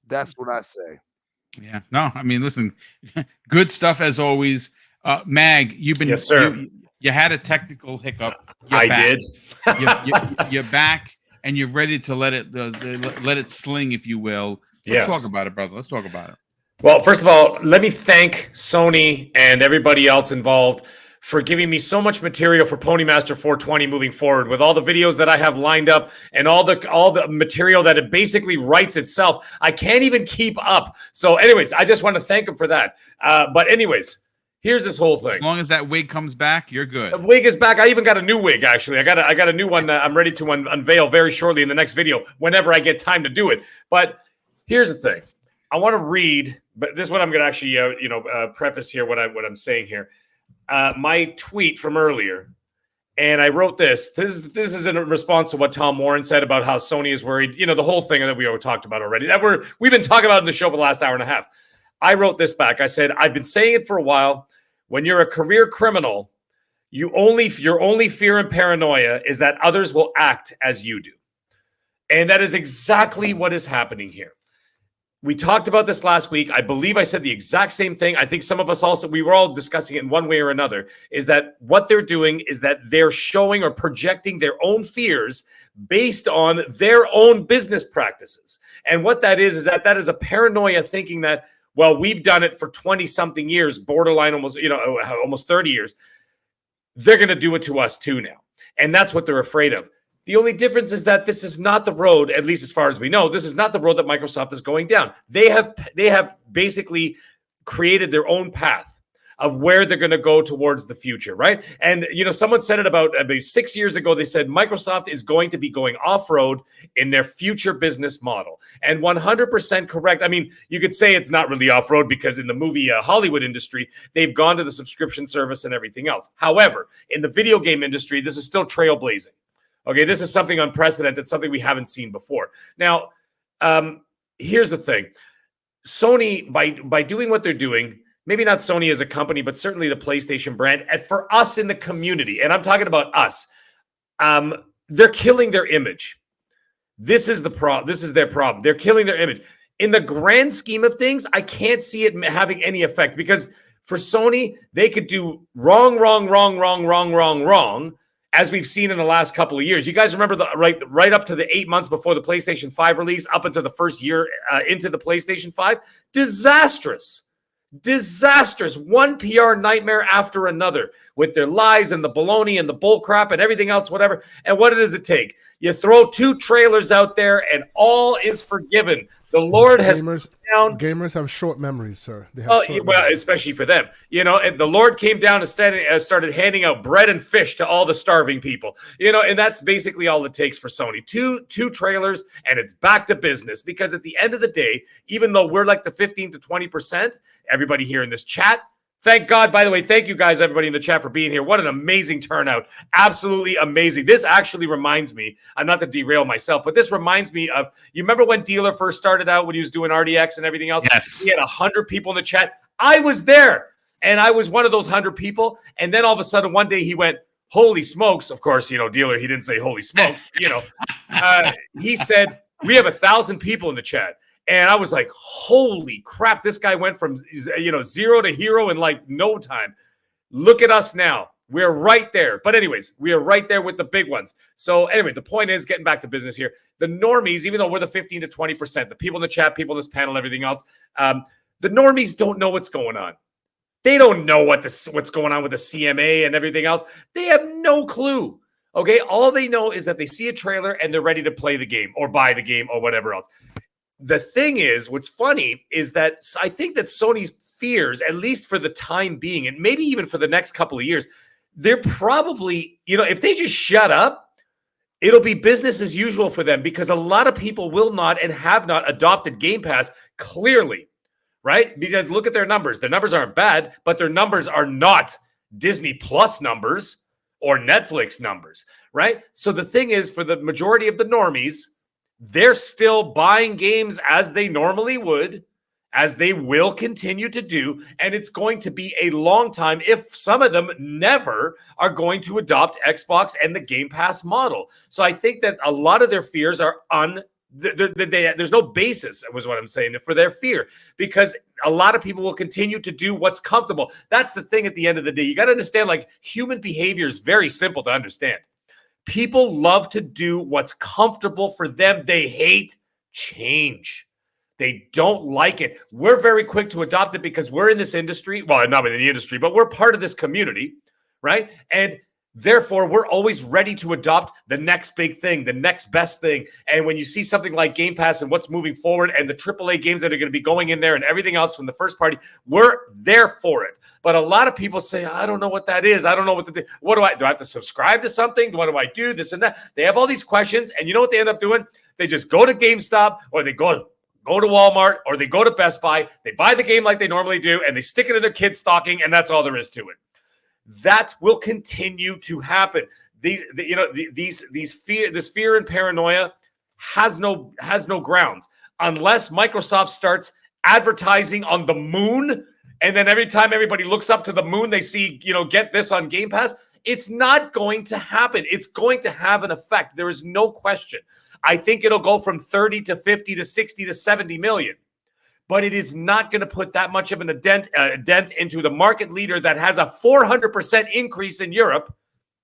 Speaker 4: That's what I say.
Speaker 1: Yeah. No, I mean, listen, good stuff as always. Mag, you've been
Speaker 7: Yes, sir.
Speaker 1: You had a technical hiccup.
Speaker 7: I did.
Speaker 1: You're back, and you're ready to let it sling, if you will. Let's talk about it, brother. Let's talk about it.
Speaker 7: Well, first of all, let me thank Sony and everybody else involved for giving me so much material for Ponymaster 420 moving forward, with all the videos that I have lined up and all the material that it basically writes itself. I can't even keep up. So anyways, I just want to thank him for that. But anyways, here's this whole thing.
Speaker 1: As long as that wig comes back, you're good.
Speaker 7: The wig is back. I even got a new wig, actually. I got a new one I'm ready to unveil very shortly in the next video, whenever I get time to do it. But here's the thing. I want to read, but this is what I'm going to actually preface here, what I'm saying here. My tweet from earlier, and I wrote this. This is in response to what Tom Warren said about how Sony is worried. You know, the whole thing that we talked about already, that we've been talking about in the show for the last hour and a half. I wrote this back. I said, I've been saying it for a while. When you're a career criminal, your only fear and paranoia is that others will act as you do. And that is exactly what is happening here. We talked about this last week. I believe I said the exact same thing. I think some of us also, we were all discussing it in one way or another, is that what they're doing is that they're showing or projecting their own fears based on their own business practices. And what that is that is a paranoia thinking that, well, we've done it for 20 something years, borderline almost 30 years. They're going to do it to us too now. And that's what they're afraid of. The only difference is that this is not the road, at least as far as we know, this is not the road that Microsoft is going down. They have basically created their own path of where they're going to go towards the future, right? And, someone said it about 6 years ago. They said Microsoft is going to be going off-road in their future business model. And 100% correct. I mean, you could say it's not really off-road because in the movie Hollywood industry, they've gone to the subscription service and everything else. However, in the video game industry, this is still trailblazing. Okay, this is something unprecedented, something we haven't seen before. Now, here's the thing. Sony, by doing what they're doing, maybe not Sony as a company, but certainly the PlayStation brand, and for us in the community, and I'm talking about us, they're killing their image. This is their problem. They're killing their image. In the grand scheme of things, I can't see it having any effect because for Sony, they could do wrong, as we've seen in the last couple of years. You guys remember right up to the 8 months before the PlayStation 5 release, up until the first year into the PlayStation 5? Disastrous. One PR nightmare after another with their lies and the baloney and the bull crap and everything else, whatever. And what does it take? You throw 2 trailers out there and all is forgiven. The Lord has
Speaker 5: gamers have short memories, sir. They have memories.
Speaker 7: Especially for them. And the Lord came down and started handing out bread and fish to all the starving people. And that's basically all it takes for Sony. Two trailers, and it's back to business. Because at the end of the day, even though we're like the 15 to 20%, everybody here in this chat, thank God, by the way, thank you guys, everybody in the chat, for being here. What an amazing turnout. Absolutely amazing. This actually reminds me, I'm not to derail myself, but this reminds me of, you remember when Dealer first started out when he was doing RDX and everything else?
Speaker 1: Yes.
Speaker 7: He had 100 people in the chat. I was there, and I was one of those 100 people. And then all of a sudden, one day he went, holy smokes. Of course, Dealer, he didn't say holy smoke. He said, we have 1,000 people in the chat. And I was like, holy crap, this guy went from, zero to hero in like no time. Look at us now. We're right there. But anyways, we are right there with the big ones. So anyway, the point is, getting back to business here, the normies, even though we're the 15 to 20%, the people in the chat, people in this panel, everything else, the normies don't know what's going on. They don't know what's going on with the CMA and everything else. They have no clue. Okay, all they know is that they see a trailer and they're ready to play the game or buy the game or whatever else. The thing is, what's funny is that I think that Sony's fears, at least for the time being, and maybe even for the next couple of years, they're probably, if they just shut up, it'll be business as usual for them, because a lot of people will not and have not adopted Game Pass, clearly, right? Because look at their numbers. Their numbers aren't bad, but their numbers are not Disney Plus numbers or Netflix numbers, right? So the thing is, for the majority of the normies, they're still buying games as they normally would, as they will continue to do, and it's going to be a long time if some of them never are going to adopt Xbox and the Game Pass model. So I think that a lot of their fears are there's no basis, was what I'm saying, for their fear, because a lot of people will continue to do what's comfortable. That's the thing at the end of the day. You got to understand, like, human behavior is very simple to understand. People love to do what's comfortable for them. They hate change. They don't like it. We're very quick to adopt it because we're in this industry. Well, not in the industry, but we're part of this community, right? And therefore, we're always ready to adopt the next big thing, the next best thing. And when you see something like Game Pass and what's moving forward and the AAA games that are going to be going in there and everything else from the first party, we're there for it. But a lot of people say, I don't know what that is. I don't know what to do. What do I have to subscribe to something? What do I do? This and that. They have all these questions. And you know what they end up doing? They just go to GameStop, or they go to Walmart, or they go to Best Buy. They buy the game like they normally do, and they stick it in their kid's stocking, and that's all there is to it. That will continue to happen. This fear and paranoia has no grounds unless Microsoft starts advertising on the moon, and then every time everybody looks up to the moon, they see, get this on Game Pass. It's not going to happen. It's going to have an effect. There is no question. I think it'll go from 30 to 50 to 60 to 70 million. But it is not going to put that much of a dent into the market leader that has a 400% increase in Europe.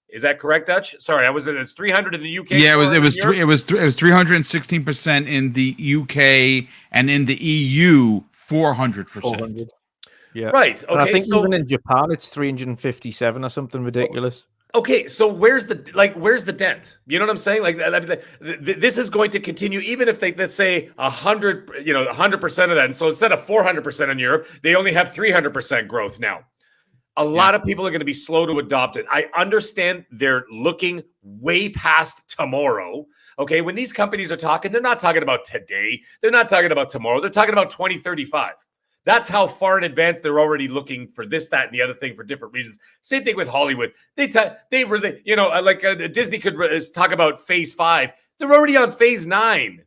Speaker 7: Is that correct, Dutch? Sorry, it's 300 in the UK.
Speaker 1: Yeah, it was 316% in the UK, and in the EU 400%.
Speaker 2: Yeah,
Speaker 7: right. Okay,
Speaker 2: and I think even in Japan it's 357 or something ridiculous.
Speaker 7: Okay, so where's the dent? You know what I'm saying? Like, this is going to continue, even if let's say 100% of that. And so instead of 400% in Europe, they only have 300% growth now. A lot of people are going to be slow to adopt it. I understand they're looking way past tomorrow. Okay, when these companies are talking, they're not talking about today. They're not talking about tomorrow. They're talking about 2035. That's how far in advance they're already looking for this, that, and the other thing for different reasons. Same thing with Hollywood. Disney could talk about Phase 5. They're already on Phase 9.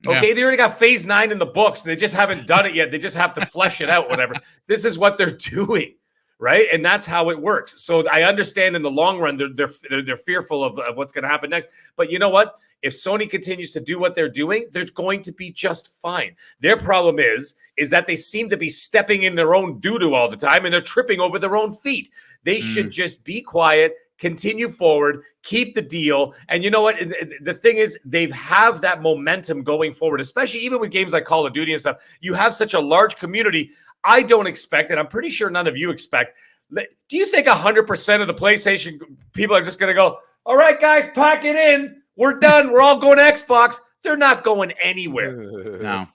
Speaker 7: Okay, They already got Phase 9 in the books. They just haven't done it yet. They just have to flesh it out, whatever. This is what they're doing, right? And that's how it works. So I understand in the long run they're fearful of what's going to happen next. But you know what? If Sony continues to do what they're doing, they're going to be just fine. Their problem is that they seem to be stepping in their own doo-doo all the time, and they're tripping over their own feet. They should just be quiet, continue forward, keep the deal. And you know what? The thing is, they have that momentum going forward, especially even with games like Call of Duty and stuff. You have such a large community. I don't expect, and I'm pretty sure none of you expect, do you think 100% of the PlayStation people are just going to go, all right, guys, pack it in. We're done. We're all going to Xbox. They're not going anywhere.
Speaker 1: No.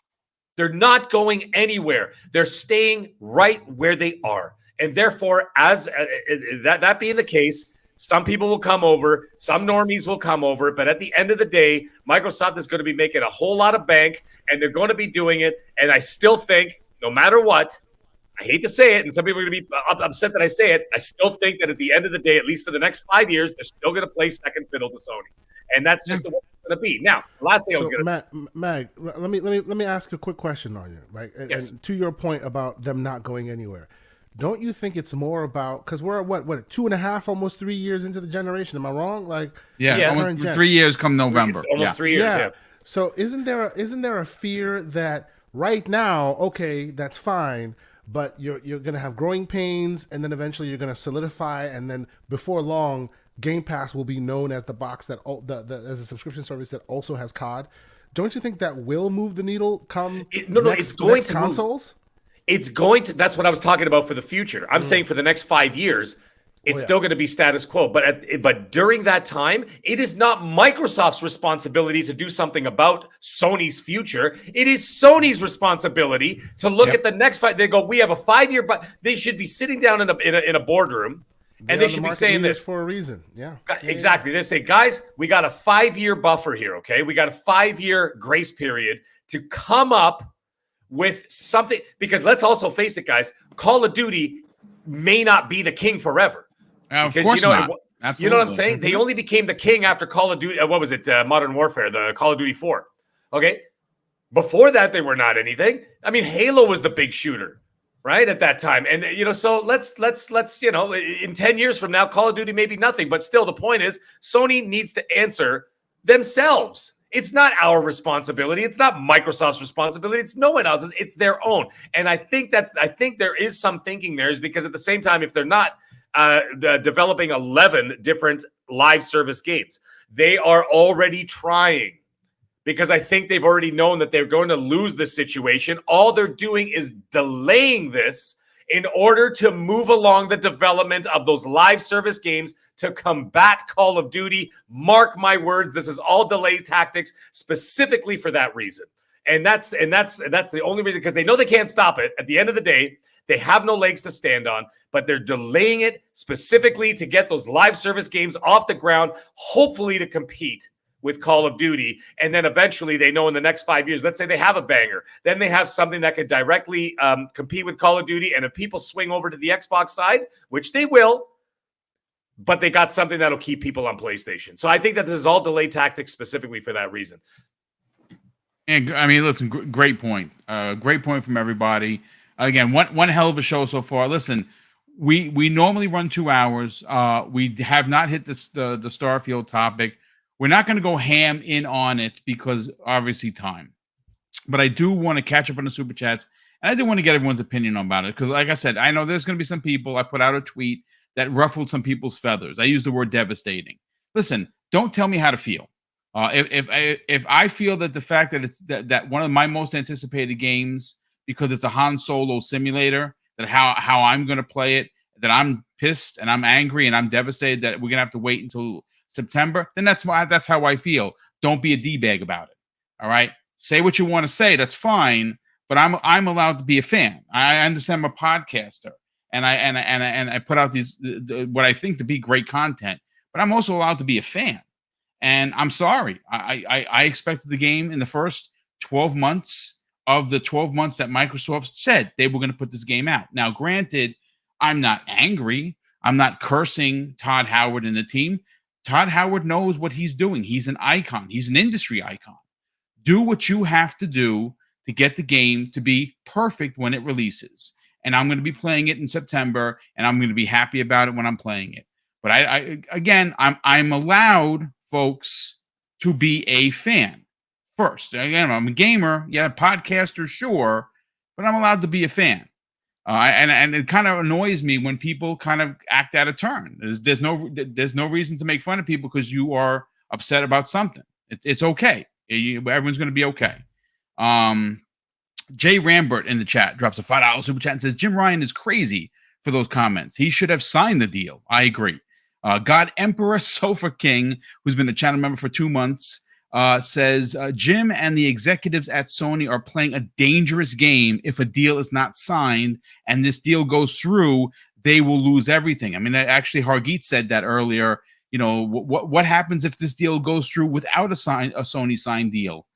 Speaker 7: They're not going anywhere. They're staying right where they are. And therefore, as that being the case, some people will come over, some normies will come over, but at the end of the day, Microsoft is going to be making a whole lot of bank, and they're going to be doing it. And I still think, no matter what, I hate to say it, and some people are going to be upset that I say it, I still think that at the end of the day, at least for the next 5 years, they're still going to play second fiddle to Sony. And that's just the way it's going to be. Now, the last thing I was going to
Speaker 5: Mag, let me ask a quick question on you, right?
Speaker 7: Yes.
Speaker 5: And to your point about them not going anywhere, don't you think it's more about, because we're what 2.5, almost 3 years into the generation? Am I wrong?
Speaker 1: Almost 3 years come November.
Speaker 7: Almost 3 years. Yeah.
Speaker 5: So isn't there a fear that right now, okay, that's fine, but you're going to have growing pains, and then eventually you're going to solidify, and then before long, Game Pass will be known as the box that as a subscription service that also has COD. Don't you think that will move the needle
Speaker 7: it's going to
Speaker 5: consoles?
Speaker 7: It's going to. That's what I was talking about for the future. I'm saying for the next 5 years, it's still going to be status quo. But during that time, it is not Microsoft's responsibility to do something about Sony's future. It is Sony's responsibility to look at the next 5. They go, we have a 5-year, but they should be sitting down in a boardroom. And they should be saying this
Speaker 5: for a reason.
Speaker 7: Exactly. They say, guys, we got a 5-year buffer here. Okay. We got a 5-year grace period to come up with something, because let's also face it, guys, Call of Duty may not be the king forever.
Speaker 1: Of course not. Absolutely.
Speaker 7: You know what I'm saying? They only became the king after Call of Duty. What was it? Modern Warfare, the Call of Duty 4. Okay. Before that, they were not anything. I mean, Halo was the big shooter, right, at that time. And, so let's, in 10 years from now, Call of Duty may be nothing. But still, the point is Sony needs to answer themselves. It's not our responsibility. It's not Microsoft's responsibility. It's no one else's. It's their own. And I think there is some thinking there, is because at the same time, if they're not developing 11 different live service games, they are already trying, because I think they've already known that they're going to lose this situation. All they're doing is delaying this in order to move along the development of those live service games to combat Call of Duty. Mark my words, this is all delay tactics specifically for that reason. And that's the only reason, because they know they can't stop it. At the end of the day, they have no legs to stand on, but they're delaying it specifically to get those live service games off the ground, hopefully to compete with Call of Duty. And then eventually they know in the next 5 years, let's say they have a banger, then they have something that could directly compete with Call of Duty. And if people swing over to the Xbox side, which they will, but they got something that'll keep people on PlayStation. So I think that this is all delay tactics specifically for that reason.
Speaker 1: And I mean, listen, great point. Great point from everybody. Again, one hell of a show so far. Listen, we normally run 2 hours. We have not hit the Starfield topic. We're not going to go ham in on it because obviously time. But I do want to catch up on the super chats, and I do want to get everyone's opinion about it, because like I said, I know there's going to be some people. I put out a tweet that ruffled some people's feathers. I used the word devastating. Listen, don't tell me how to feel. If I feel that the fact that it's that one of my most anticipated games, because it's a Han Solo simulator, that how I'm going to play it, that I'm pissed and I'm angry and I'm devastated that we're going to have to wait until September, then that's how I feel. Don't be a D-bag about it. All right. Say what you want to say. That's fine. But I'm allowed to be a fan. I understand I'm a podcaster, and I put out these what I think to be great content. But I'm also allowed to be a fan. And I'm sorry. I expected the game in the first 12 months of the 12 months that Microsoft said they were going to put this game out. Now, granted, I'm not angry. I'm not cursing Todd Howard and the team. Todd Howard knows what he's doing. He's an icon. He's an industry icon. Do what you have to do to get the game to be perfect when it releases. And I'm going to be playing it in September, and I'm going to be happy about it when I'm playing it. But I'm allowed, folks, to be a fan first. Again, I'm a gamer, yeah, podcaster, sure, but I'm allowed to be a fan. And it kind of annoys me when people kind of act out of turn. There's no reason to make fun of people because you are upset about something. It's okay. Everyone's going to be okay. Jay Rambert in the chat drops a $5 super chat and says, Jim Ryan is crazy for those comments. He should have signed the deal. I agree. God Emperor Sofa King, who's been a channel member for 2 months, says Jim and the executives at Sony are playing a dangerous game. If a deal is not signed and this deal goes through, they will lose everything. I mean, actually, Hargeet said that earlier. You know, what happens if this deal goes through without a Sony signed deal?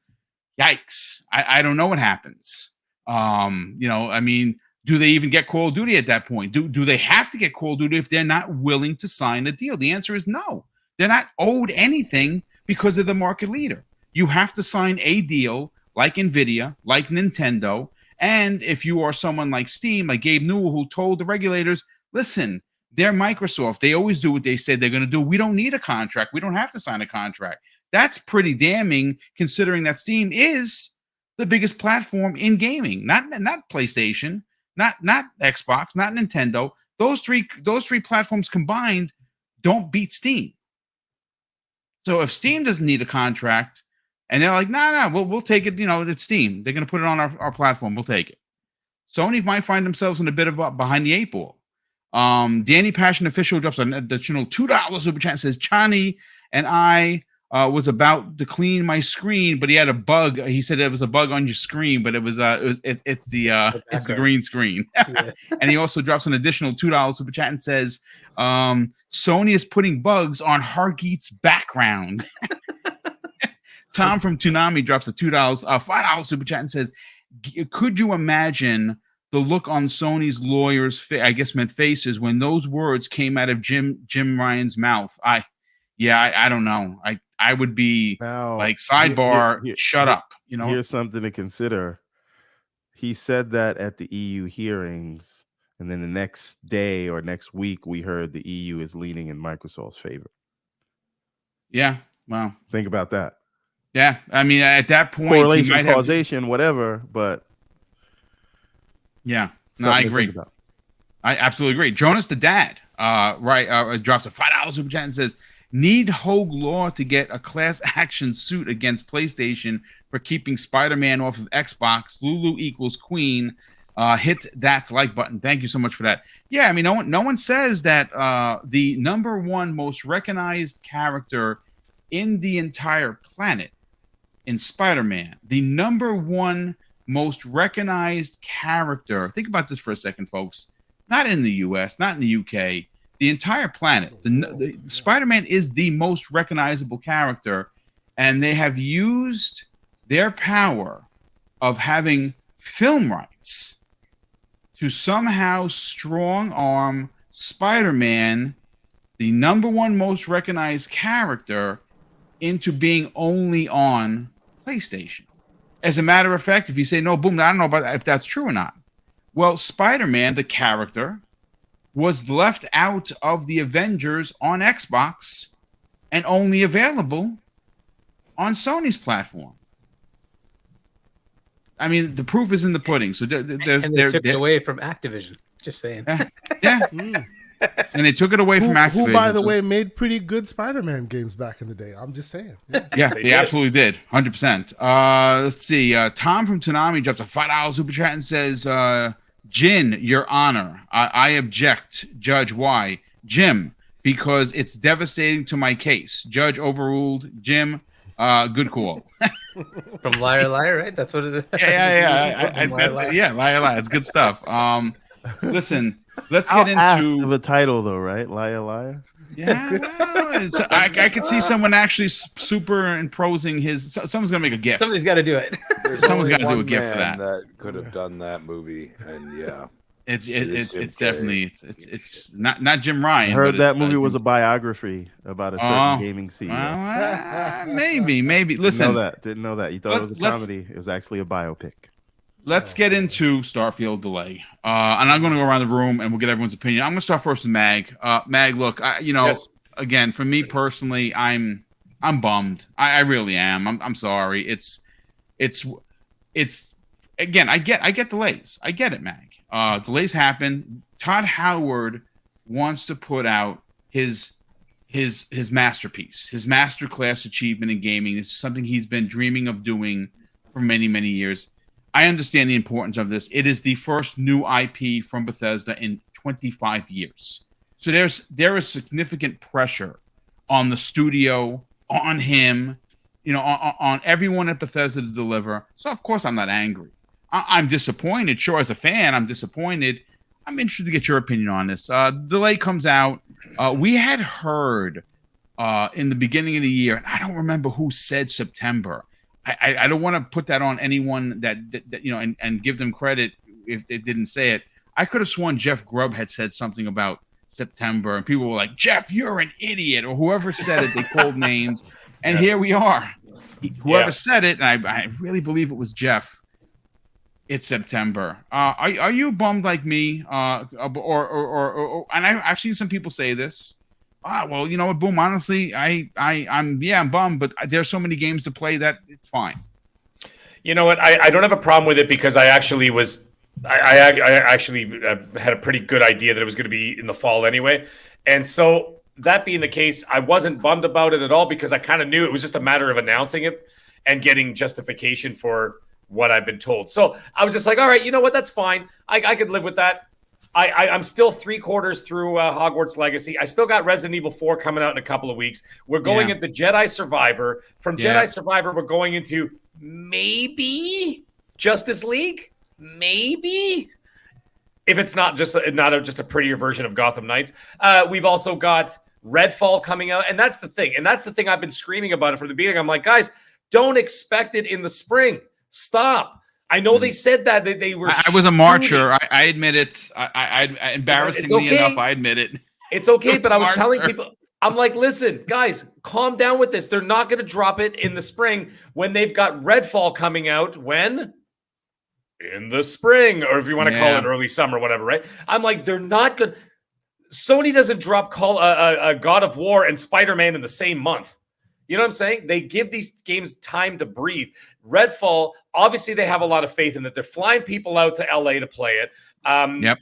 Speaker 1: Yikes. I don't know what happens. I mean, do they even get Call of Duty at that point? Do they have to get Call of Duty if they're not willing to sign a deal? The answer is no. They're not owed anything because of the market leader. You have to sign a deal like NVIDIA, like Nintendo. And if you are someone like Steam, like Gabe Newell, who told the regulators, listen, they're Microsoft. They always do what they say they're going to do. We don't need a contract. We don't have to sign a contract. That's pretty damning, considering that Steam is the biggest platform in gaming. Not PlayStation, not Xbox, not Nintendo. Those three platforms combined don't beat Steam. So if Steam doesn't need a contract, and they're like, no, we'll take it. You know, it's Steam. They're going to put it on our platform. We'll take it. Sony might find themselves in a bit of behind the 8 ball. Danny Passion Official drops an additional $2 super chat and says, Chani and I was about to clean my screen, but he had a bug. He said there was a bug on your screen, but it's the green screen. Yeah. And he also drops an additional $2 super chat and says, Sony is putting bugs on Hargeet's background. Tom from Toonami drops a $5 super chat and says, could you imagine the look on Sony's lawyers' I guess meant faces when those words came out of Jim Ryan's mouth? yeah, I don't know. I would be
Speaker 3: Now,
Speaker 1: like sidebar,
Speaker 3: here-
Speaker 1: shut
Speaker 3: here-
Speaker 1: up. You know,
Speaker 3: Here's something to consider. He said that at the EU hearings, and then the next day or next week, we heard the EU is leaning in Microsoft's favor.
Speaker 1: yeah. Well,
Speaker 3: Think about that.
Speaker 1: yeah. I mean, at that point, he
Speaker 3: Correlation,
Speaker 1: might have.
Speaker 3: causation, whatever, but
Speaker 1: Yeah, no, I
Speaker 3: something to
Speaker 1: agree.
Speaker 3: think about.
Speaker 1: I absolutely agree. Jonas the Dad, drops a $5 super chat and says, "Need Hogue Law to get a class action suit against PlayStation for keeping Spider-Man off of Xbox. Lulu equals Queen. Hit that like button." Thank you so much for that. Yeah, I mean, no one says that the number one most recognized character in the entire planet in Spider-Man, the number one most recognized character. Think about this for a second, folks. Not in the US, not in the UK, the entire planet. The Spider-Man is the most recognizable character, and they have used their power of having film rights to somehow strong arm Spider-Man, the number one most recognized character, into being only on PlayStation. As a matter of fact, if you say no, boom, I don't know about if that's true or not. Well, Spider-Man, the character, was left out of the Avengers on Xbox and only available on Sony's platform. I mean, the proof is in the pudding. So
Speaker 6: And they took it away from Activision. Just saying.
Speaker 1: Yeah. And they took it away from Activision.
Speaker 5: Who, by the way, made pretty good Spider-Man games back in the day. I'm just saying. Yeah.
Speaker 1: Yeah, they absolutely did. 100%. Let's see. Tom from Toonami drops a $5 super chat and says, Jin, Your Honor, I object. Judge, why? Jim, because it's devastating to my case. Judge overruled. Jim, good call.
Speaker 6: From Liar Liar, right? That's what it is.
Speaker 1: Yeah. Liar Liar. It's good stuff. Listen, let's get into
Speaker 3: the title, though, right? Liar, liar.
Speaker 1: Yeah, well, I could see someone actually superimposing his. Someone's gonna make a GIF.
Speaker 6: Somebody's got to do it.
Speaker 1: Someone's got to do a
Speaker 4: one
Speaker 1: GIF for
Speaker 4: man
Speaker 1: that.
Speaker 4: that could have done that movie, and yeah,
Speaker 1: It's
Speaker 4: Jim
Speaker 1: definitely it's not Jim Ryan.
Speaker 3: I heard
Speaker 1: but
Speaker 3: that movie was a biography about a certain gaming CEO.
Speaker 1: Well, maybe. Listen,
Speaker 3: Didn't know that. You thought it was a comedy. It was actually a biopic.
Speaker 1: Let's get into Starfield delay, and I'm going to go around the room and we'll get everyone's opinion. I'm going to start first with Mag. Mag, look,
Speaker 7: Yes.
Speaker 1: Again, for me personally, I'm bummed. I really am. I'm sorry. It's again. I get delays. I get it, Mag. Delays happen. Todd Howard wants to put out his masterpiece, his masterclass achievement in gaming. This is something he's been dreaming of doing for many, many years. I understand the importance of this. It is the first new IP from Bethesda in 25 years. So there is significant pressure on the studio, on him, on everyone at Bethesda to deliver. So of course I'm not angry. I'm disappointed. Sure, as a fan, I'm disappointed. I'm interested to get your opinion on this. Delay comes out. We had heard in the beginning of the year, and I don't remember who said September. I don't want to put that on anyone that and give them credit if they didn't say it. I could have sworn Jeff Grubb had said something about September, and people were like, "Jeff, you're an idiot," or whoever said it. They called names, and here we are. Whoever said it, and I really believe it was Jeff. It's September. Are you bummed like me? Or and I've seen some people say this. Well, you know what, Boom, honestly, I'm bummed, but there's so many games to play that it's fine.
Speaker 7: You know what? I don't have a problem with it because I actually had a pretty good idea that it was going to be in the fall anyway. And so that being the case, I wasn't bummed about it at all because I kind of knew it was just a matter of announcing it and getting justification for what I've been told. So I was just like, all right, you know what? That's fine. I could live with that. I'm still 3/4 through Hogwarts Legacy. I still got Resident Evil 4 coming out in a couple of weeks. We're going into Jedi Survivor. From Jedi Survivor, we're going into maybe Justice League. Maybe if it's not just a prettier version of Gotham Knights. We've also got Redfall coming out, and that's the thing. And that's the thing I've been screaming about it from the beginning. I'm like, guys, don't expect it in the spring. Stop. I know they said that they were.
Speaker 1: I was a marcher. I admit it. I embarrassingly enough, I admit it.
Speaker 7: It's okay, but I was telling I'm like, listen, guys, calm down with this. They're not going to drop it in the spring when they've got Redfall coming out. When? In the spring, or if you want to call it early summer, whatever, right? I'm like, they're not going to. Sony doesn't drop God of War and Spider-Man in the same month. You know what I'm saying? They give these games time to breathe. Redfall, obviously, they have a lot of faith in that. They're flying people out to LA to play it.
Speaker 1: Yep.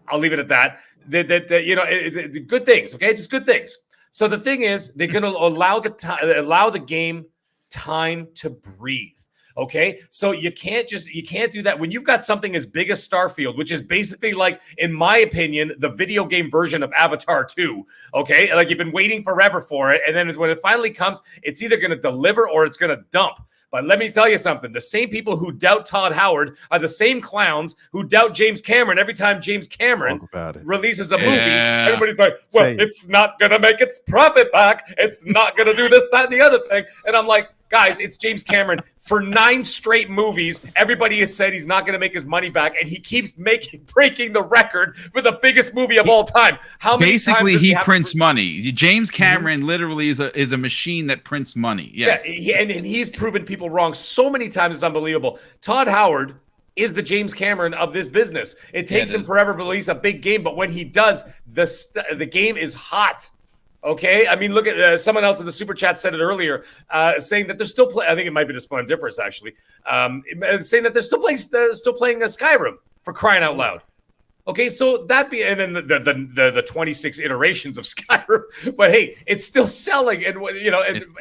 Speaker 7: I'll leave it at that. Good things, okay? Just good things. So the thing is, they're going to allow the game time to breathe. Okay, so you can't do that when you've got something as big as Starfield, which is basically like, in my opinion, the video game version of Avatar 2. Okay, like you've been waiting forever for it, and then when it finally comes, it's either going to deliver or it's going to dump. But let me tell you something. The same people who doubt Todd Howard are the same clowns who doubt James Cameron every time James Cameron releases a movie. Everybody's like, well, it's not going to make its profit back. It's not going to do this, that, and the other thing. And I'm like, guys, it's James Cameron. For 9 straight movies, everybody has said he's not going to make his money back, and he keeps breaking the record for the biggest movie of all time. How many
Speaker 1: basically
Speaker 7: times
Speaker 1: he prints money? James Cameron literally is a machine that prints money. Yes,
Speaker 7: yeah, and he's proven people wrong so many times. It's unbelievable. Todd Howard is the James Cameron of this business. It takes him forever to release a big game, but when he does, the game is hot. Okay, I mean, look at someone else in the super chat said it earlier, saying that they're still playing. I think it might be Splendiferous actually, saying that they're still playing Skyrim, for crying out loud. Okay, so and then the 26 iterations of Skyrim, but hey, it's still selling, and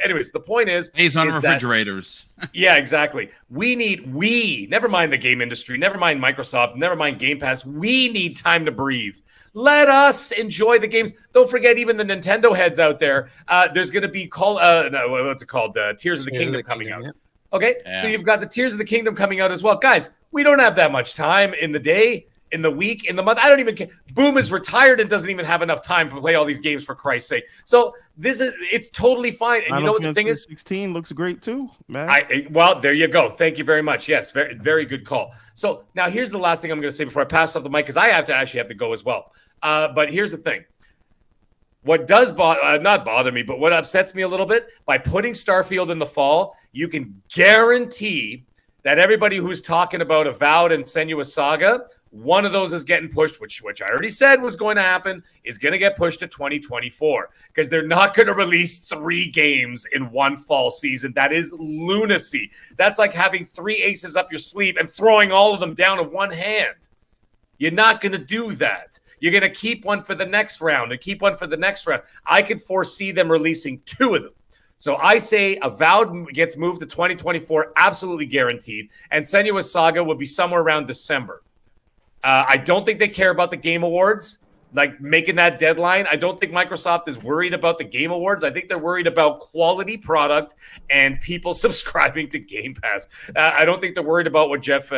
Speaker 7: anyways, the point is,
Speaker 1: it's on refrigerators.
Speaker 7: Yeah, exactly. We never mind the game industry, never mind Microsoft, never mind Game Pass. We need time to breathe. Let us enjoy the games. Don't forget, even the Nintendo heads out there. There's going to be what's it called? Tears of the Kingdom coming out. Yeah. Okay, so you've got the Tears of the Kingdom coming out as well, guys. We don't have that much time in the day, in the week, in the month. I don't even care. Boom is retired and doesn't even have enough time to play all these games, for Christ's sake. So it's totally fine. And you know what the thing is?
Speaker 3: 16 looks great too, man.
Speaker 7: Well, there you go. Thank you very much. Yes, very, very good call. So now here's the last thing I'm going to say before I pass off the mic, because I have to go as well. But here's the thing. What does not bother me, but what upsets me a little bit, by putting Starfield in the fall, you can guarantee that everybody who's talking about Avowed and Senua's Saga, one of those is getting pushed, which I already said was going to happen, is going to get pushed to 2024, because they're not going to release 3 games in one fall season. That is lunacy. That's like having 3 aces up your sleeve and throwing all of them down in one hand. You're not going to do that. You're going to keep one for the next round and keep one for the next round. I could foresee them releasing 2 of them. So I say Avowed gets moved to 2024, absolutely guaranteed. And Senua's Saga will be somewhere around December. I don't think they care about the Game Awards, like making that deadline. I don't think Microsoft is worried about the Game Awards. I think they're worried about quality product and people subscribing to Game Pass. I don't think they're worried about what Jeff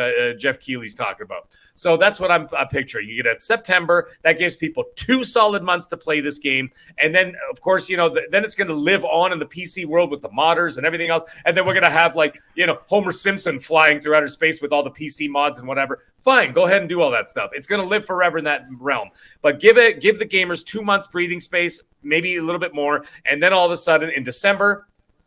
Speaker 7: Keighley's talking about. So that's what I'm picturing. You get at September. That gives people 2 solid months to play this game. And then, of course, then it's going to live on in the PC world with the modders and everything else. And then we're going to have, Homer Simpson flying through outer space with all the PC mods and whatever. Fine, go ahead and do all that stuff. It's going to live forever in that realm. But give the gamers 2 months breathing space, maybe a little bit more. And then all of a sudden, in December,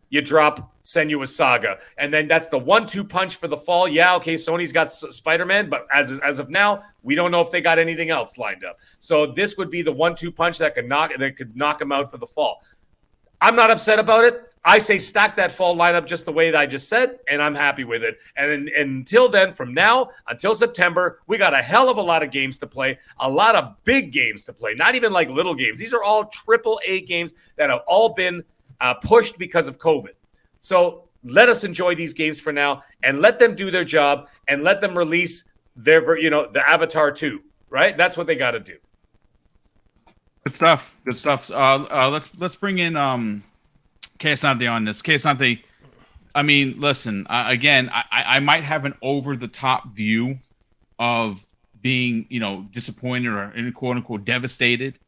Speaker 7: you drop Senua's Saga. And then that's the 1-2 punch for the fall. Yeah, okay, Sony's got Spider-Man, but as of now, we don't know if they got anything else lined up. So this would be the 1-2 punch that could knock them out for the fall. I'm not upset about it. I say stack that fall lineup just the way that I just said, and I'm happy with it. And until then, from now until September, we got a hell of a lot of games to play, a lot of big games to play, not even like little games. These are all AAA games that have all been pushed because of COVID. So let us enjoy these games for now and let them do their job and let them release their, the Avatar 2, right? That's what they got to do.
Speaker 1: Good stuff. Good stuff. Let's bring in Keisante on this. Keisante, I mean, listen, again, I might have an over-the-top view of being, disappointed or, quote unquote, devastated.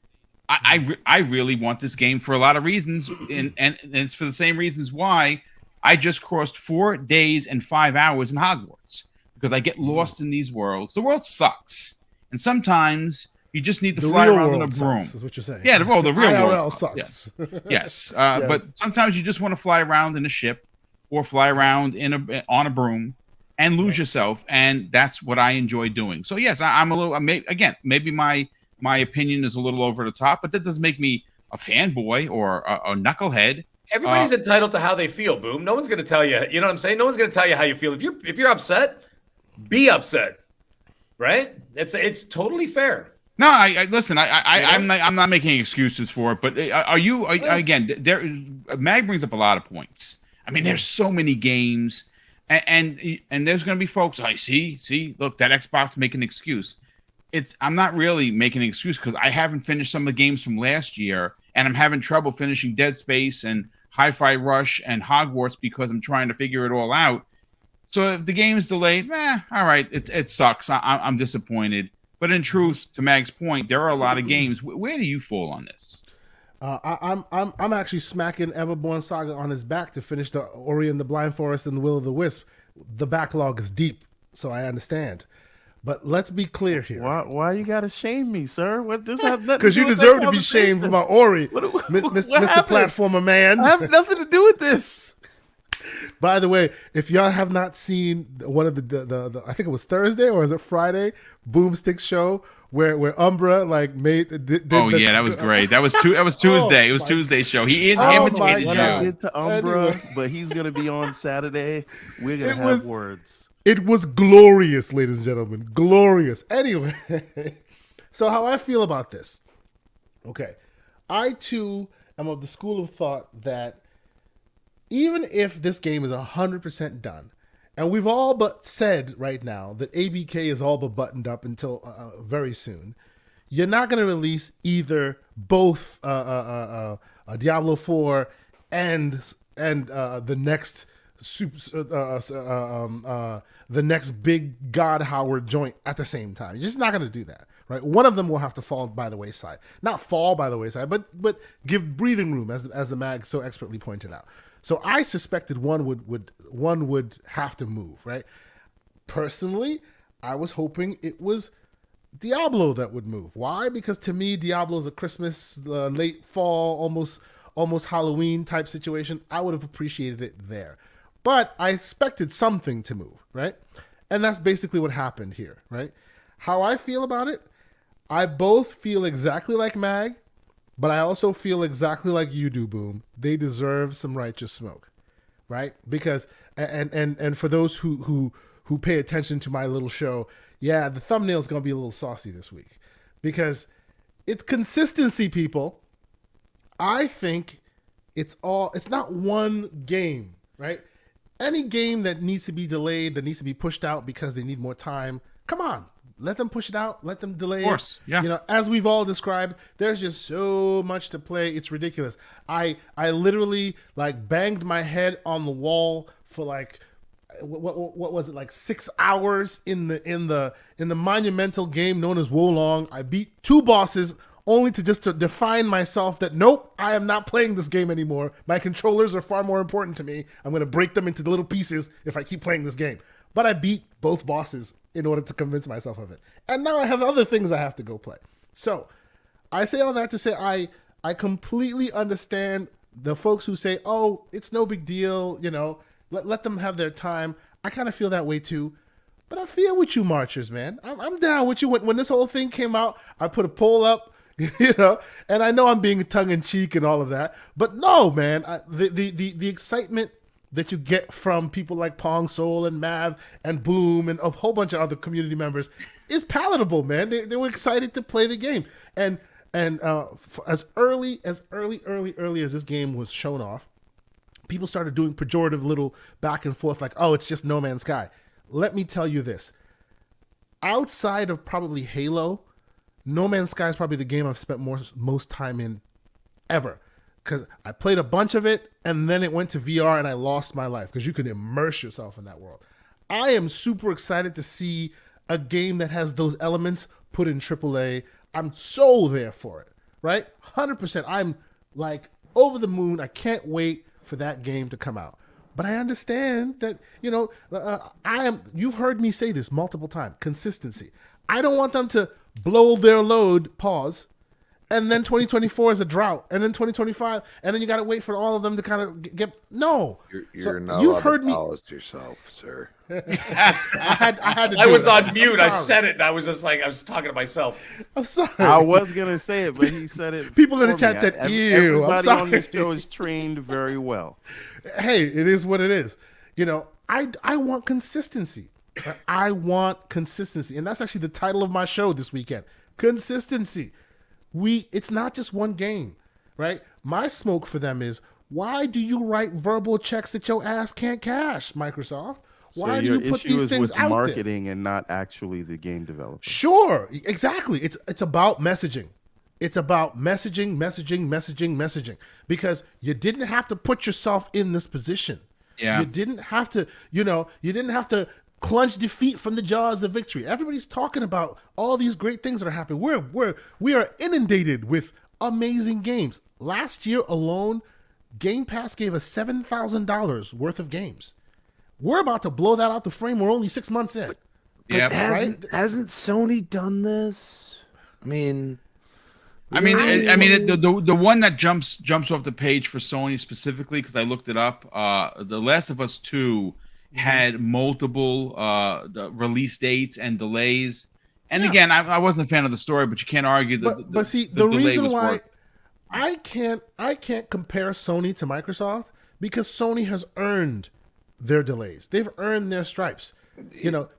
Speaker 1: I really want this game for a lot of reasons, and it's for the same reasons why I just crossed 4 days and 5 hours in Hogwarts, because I get lost in these worlds. The world sucks, and sometimes You just need to
Speaker 5: The
Speaker 1: fly
Speaker 5: real
Speaker 1: around in a
Speaker 5: world
Speaker 1: broom.
Speaker 5: sucks, is what you're saying.
Speaker 1: Yeah, the real
Speaker 5: IRL
Speaker 1: world
Speaker 5: sucks.
Speaker 1: Yes, yes.
Speaker 5: Yes.
Speaker 1: But sometimes you just want to fly around in a ship or fly around on a broom and lose yourself, and that's what I enjoy doing. So yes, I'm a little. Again, maybe my opinion is a little over the top, but that doesn't make me a fanboy or a knucklehead.
Speaker 7: Everybody's entitled to how they feel, Boom. No one's going to tell you. You know what I'm saying? No one's going to tell you how you feel. If you're upset, be upset. Right? It's totally fair.
Speaker 1: No, I listen. I'm not making excuses for it, but again? Mag brings up a lot of points. I mean, there's so many games, and there's going to be folks. I see. Look, that Xbox making an excuse. I'm not really making an excuse because I haven't finished some of the games from last year, and I'm having trouble finishing Dead Space and Hi-Fi Rush and Hogwarts because I'm trying to figure it all out. So if the game is delayed, all right, it sucks. I'm disappointed. But in truth, to Mag's point, there are a lot of games. Where do you fall on this?
Speaker 5: I'm actually smacking Everborn Saga on his back to finish the Ori and the Blind Forest and the Will of the Wisp. The backlog is deep, so I understand. But let's be clear here.
Speaker 3: Why you gotta shame me, sir? What does have nothing?
Speaker 5: Because you deserve to be shamed about Ori, Mr. Platformer Man.
Speaker 3: I have nothing to do with this.
Speaker 5: By the way, if y'all have not seen one of the I think it was Thursday or is it Friday, BoomStick show where Umbra like made.
Speaker 1: That was great. That was Tuesday. It was Tuesday's show. He imitated you.
Speaker 3: Into Umbra, but he's gonna be on Saturday. We're gonna have words.
Speaker 5: It was glorious, ladies and gentlemen. Glorious. Anyway, so how I feel about this. Okay. I, too, am of the school of thought that even if this game is 100% done, and we've all but said right now that ABK is all but buttoned up until very soon, you're not going to release either both Diablo 4 and the next the next big God Howard joint at the same time. You're just not going to do that, right? One of them will have to fall by the wayside. Not fall by the wayside, but give breathing room, as the mag so expertly pointed out. So I suspected one would have to move, right? Personally, I was hoping it was Diablo that would move. Why? Because to me, Diablo is a Christmas, late fall, almost Halloween type situation. I would have appreciated it there. But I expected something to move, right? And that's basically what happened here, right? How I feel about it, I both feel exactly like Mag, but I also feel exactly like you do, Boom. They deserve some righteous smoke, right? Because, and for those who pay attention to my little show, yeah, the thumbnail's going to be a little saucy this week. Because it's consistency, people. I think it's not one game, right? Any game that needs to be delayed, that needs to be pushed out because they need more time, come on, let them push it out, let them delay it.
Speaker 1: Of course, yeah.
Speaker 5: You know, as we've all described, there's just so much to play. It's ridiculous. I literally like banged my head on the wall for like what was it, like 6 hours in the monumental game known as Wolong. I beat 2 bosses only to define myself that, nope, I am not playing this game anymore. My controllers are far more important to me. I'm going to break them into little pieces if I keep playing this game. But I beat both bosses in order to convince myself of it. And now I have other things I have to go play. So I say all that to say I completely understand the folks who say, oh, it's no big deal, you know, let them have their time. I kind of feel that way too. But I feel with you, Marchers, man. I'm down with you. When this whole thing came out, I put a poll up. You know, and I know I'm being tongue-in-cheek and all of that, but no, man, the excitement that you get from people like Pong Soul and Mav and Boom and a whole bunch of other community members is palatable, man. They were excited to play the game, and as early as this game was shown off, people started doing pejorative little back and forth like, oh, it's just No Man's Sky. Let me tell you this: outside of probably Halo, No Man's Sky is probably the game I've spent most time in ever, because I played a bunch of it and then it went to VR and I lost my life because you can immerse yourself in that world. I am super excited to see a game that has those elements put in AAA. I'm so there for it, right? 100%. I'm like over the moon. I can't wait for that game to come out. But I understand that, you know, you've heard me say this multiple times, consistency. I don't want them to blow their load, pause, and then 2024 is a drought, and then 2025, and then you got to wait for all of them to kind of get. No,
Speaker 4: You're not
Speaker 5: you
Speaker 4: allowed
Speaker 5: heard
Speaker 4: to
Speaker 5: me.
Speaker 4: pause yourself, sir.
Speaker 5: I had to.
Speaker 7: I
Speaker 5: do
Speaker 7: was
Speaker 5: it.
Speaker 7: on
Speaker 5: I'm
Speaker 7: mute. I
Speaker 5: sorry.
Speaker 7: said it. And I was just like, I was talking to myself.
Speaker 5: I'm sorry.
Speaker 3: I was gonna say it, but he said it.
Speaker 5: People in the
Speaker 3: for
Speaker 5: chat
Speaker 3: me.
Speaker 5: said, "Ew." I'm
Speaker 3: Everybody on this
Speaker 5: sorry.
Speaker 3: show is trained very well.
Speaker 5: Hey, it is what it is. You know, I want consistency. I want consistency, and that's actually the title of my show this weekend. Consistency. It's not just one game, right? My smoke for them is, why do you write verbal checks that your ass can't cash, Microsoft? Why
Speaker 3: So
Speaker 5: do
Speaker 3: your
Speaker 5: you put
Speaker 3: issue
Speaker 5: these
Speaker 3: is
Speaker 5: things
Speaker 3: with
Speaker 5: out there?
Speaker 3: marketing and not actually the game developer.
Speaker 5: Sure, exactly. It's about messaging. It's about messaging, because you didn't have to put yourself in this position.
Speaker 1: Yeah.
Speaker 5: You didn't have to, you didn't have to clutch defeat from the jaws of victory. Everybody's talking about all these great things that are happening. We are inundated with amazing games. Last year alone, Game Pass gave us $7,000 worth of games. We're about to blow that out the frame. We're only 6 months in.
Speaker 1: Yeah.
Speaker 4: Hasn't Sony done this? I mean,
Speaker 1: the one that jumps off the page for Sony specifically, because I looked it up. The Last of Us 2 had multiple the release dates and delays. And again, I wasn't a fan of the story, but you can't argue that.
Speaker 5: But see, the reason why I can't compare Sony to Microsoft, because Sony has earned their delays. They've earned their stripes.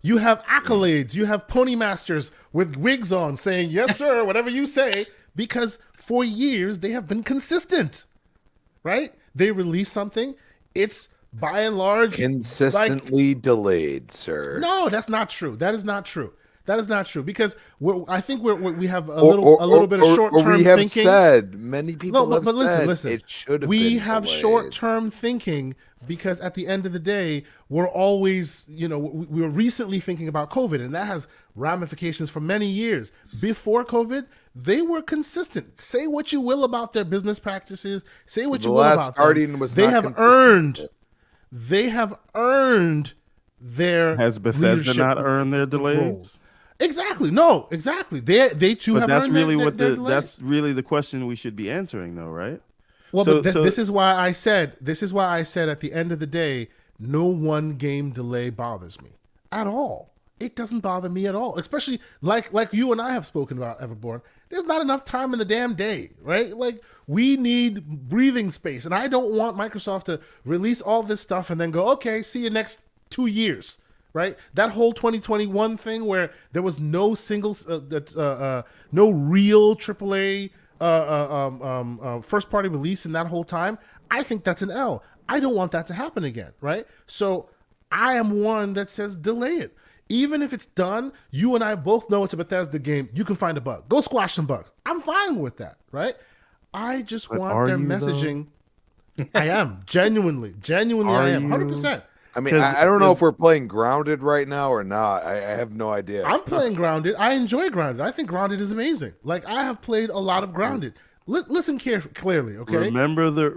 Speaker 5: You have accolades. You have pony masters with wigs on saying, yes, sir, whatever you say, because for years they have been consistent, right? They release something. It's by and large
Speaker 4: consistently delayed, sir.
Speaker 5: No, that's not true. That is not true. Because I think we have a little bit of short-term
Speaker 4: we have
Speaker 5: thinking.
Speaker 4: Said many people have said
Speaker 5: listen.
Speaker 4: It should have
Speaker 5: we
Speaker 4: been
Speaker 5: have
Speaker 4: delayed.
Speaker 5: short-term thinking, because at the end of the day, we're always, we were recently thinking about COVID, and that has ramifications for many years. Before COVID, they were consistent. Say what you will about their business practices. Say what you will about
Speaker 4: Guardian
Speaker 5: them.
Speaker 4: was
Speaker 5: They
Speaker 4: not
Speaker 5: have
Speaker 4: consistent.
Speaker 5: earned their
Speaker 3: Has Bethesda
Speaker 5: leadership
Speaker 3: not earned their delays?
Speaker 5: role. Exactly. No, exactly. They too
Speaker 3: But
Speaker 5: have
Speaker 3: that's
Speaker 5: earned
Speaker 3: really
Speaker 5: their
Speaker 3: what
Speaker 5: delays.
Speaker 3: that's really the question we should be answering, though, right?
Speaker 5: Well,
Speaker 3: So-
Speaker 5: but
Speaker 3: so-
Speaker 5: this is why I said at the end of the day, no one game delay bothers me at all. It doesn't bother me at all, especially like you and I have spoken about, Everborn. There's not enough time in the damn day, right? Like, we need breathing space, and I don't want Microsoft to release all this stuff and then go, okay, see you next 2 years, right? That whole 2021 thing where there was no single, no real AAA first party release in that whole time. I think that's an L. I don't want that to happen again, right? So I am one that says delay it. Even if it's done, you and I both know it's a Bethesda game. You can find a bug. Go squash some bugs. I'm fine with that, right? I just
Speaker 3: But
Speaker 5: want
Speaker 3: are
Speaker 5: their
Speaker 3: you, though?
Speaker 5: messaging. I am. Genuinely,
Speaker 3: Are
Speaker 5: I am.
Speaker 3: you?
Speaker 5: 100%.
Speaker 4: I mean,
Speaker 3: 'Cause-
Speaker 4: I don't know if
Speaker 3: because-
Speaker 4: we're playing Grounded right now or not. I have no idea.
Speaker 5: I'm playing Grounded. I enjoy Grounded. I think Grounded is amazing. Like, I have played a lot of Grounded. Listen clearly, okay?
Speaker 3: Remember the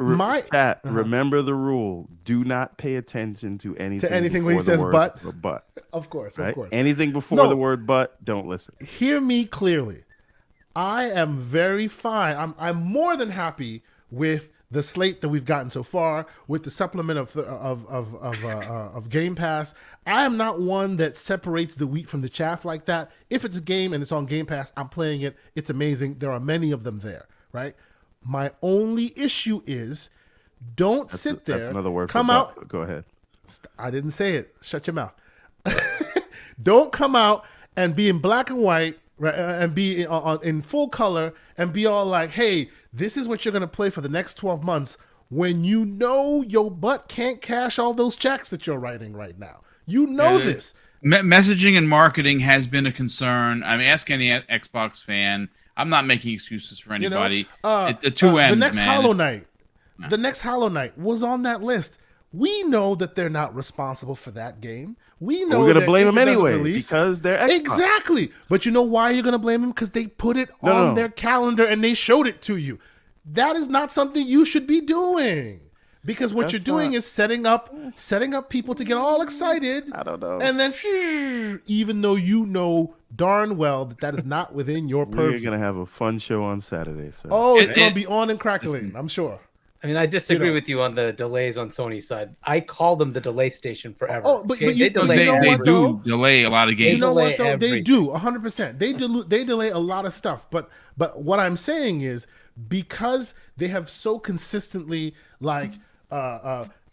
Speaker 3: chat.
Speaker 5: Uh-huh.
Speaker 4: remember
Speaker 3: the rule. Do not pay attention to anything.
Speaker 5: anything when he
Speaker 3: before the
Speaker 5: says
Speaker 3: word
Speaker 5: but? Of course,
Speaker 3: right?
Speaker 5: of course.
Speaker 3: Anything before
Speaker 5: No.
Speaker 3: the word but, don't listen.
Speaker 5: Hear me clearly. I am very fine. I'm more than happy with the slate that we've gotten so far, with the supplement of Game Pass. I am not one that separates the wheat from the chaff like that. If it's a game and it's on Game Pass, I'm playing it. It's amazing. There are many of them there, right? My only issue is, don't sit there.
Speaker 3: That's another word.
Speaker 5: Come
Speaker 3: for
Speaker 5: out.
Speaker 3: but. Go ahead.
Speaker 5: I didn't say it. Shut your mouth. Don't come out and be in black and white, right, and be in full color and be all like, hey, this is what you're going to play for the next 12 months, when you know your butt can't cash all those checks that you're writing right now. You know this.
Speaker 1: Messaging and marketing has been a concern. I mean, ask any Xbox fan. I'm not making excuses for anybody. The two ends,
Speaker 5: the next
Speaker 1: man.
Speaker 5: Hollow Knight, the next Hollow Knight was on that list. We know that they're not responsible for that game. We know
Speaker 3: We're gonna
Speaker 5: that
Speaker 3: blame
Speaker 5: if
Speaker 3: them
Speaker 5: it doesn't
Speaker 3: anyway
Speaker 5: release-
Speaker 3: because they're Xbox.
Speaker 5: Exactly. But you know why you're going to blame them? Because they put it on their calendar and they showed it to you. That is not something you should be doing. Because what
Speaker 3: That's
Speaker 5: you're doing
Speaker 3: not-
Speaker 5: is setting up people to get all excited.
Speaker 3: I don't know.
Speaker 5: And then, even though you know darn well that is not within your
Speaker 3: We're
Speaker 5: purview.
Speaker 3: gonna have a fun show on Saturday. So.
Speaker 5: Oh, it's
Speaker 1: It-
Speaker 5: gonna
Speaker 1: it-
Speaker 5: be on and crackling. I'm sure.
Speaker 6: I mean, I disagree
Speaker 5: know.
Speaker 6: with you on the delays on Sony's side. I call them the delay station forever.
Speaker 5: Oh, but
Speaker 6: okay?
Speaker 5: you-
Speaker 6: they
Speaker 5: but
Speaker 6: delay
Speaker 5: you know
Speaker 1: they
Speaker 5: what,
Speaker 1: do
Speaker 5: though?
Speaker 1: delay a lot of games.
Speaker 5: You know
Speaker 6: delay
Speaker 5: what though? They
Speaker 6: everything.
Speaker 5: do 100%. They delay a lot of stuff. But what I'm saying is because they have so consistently like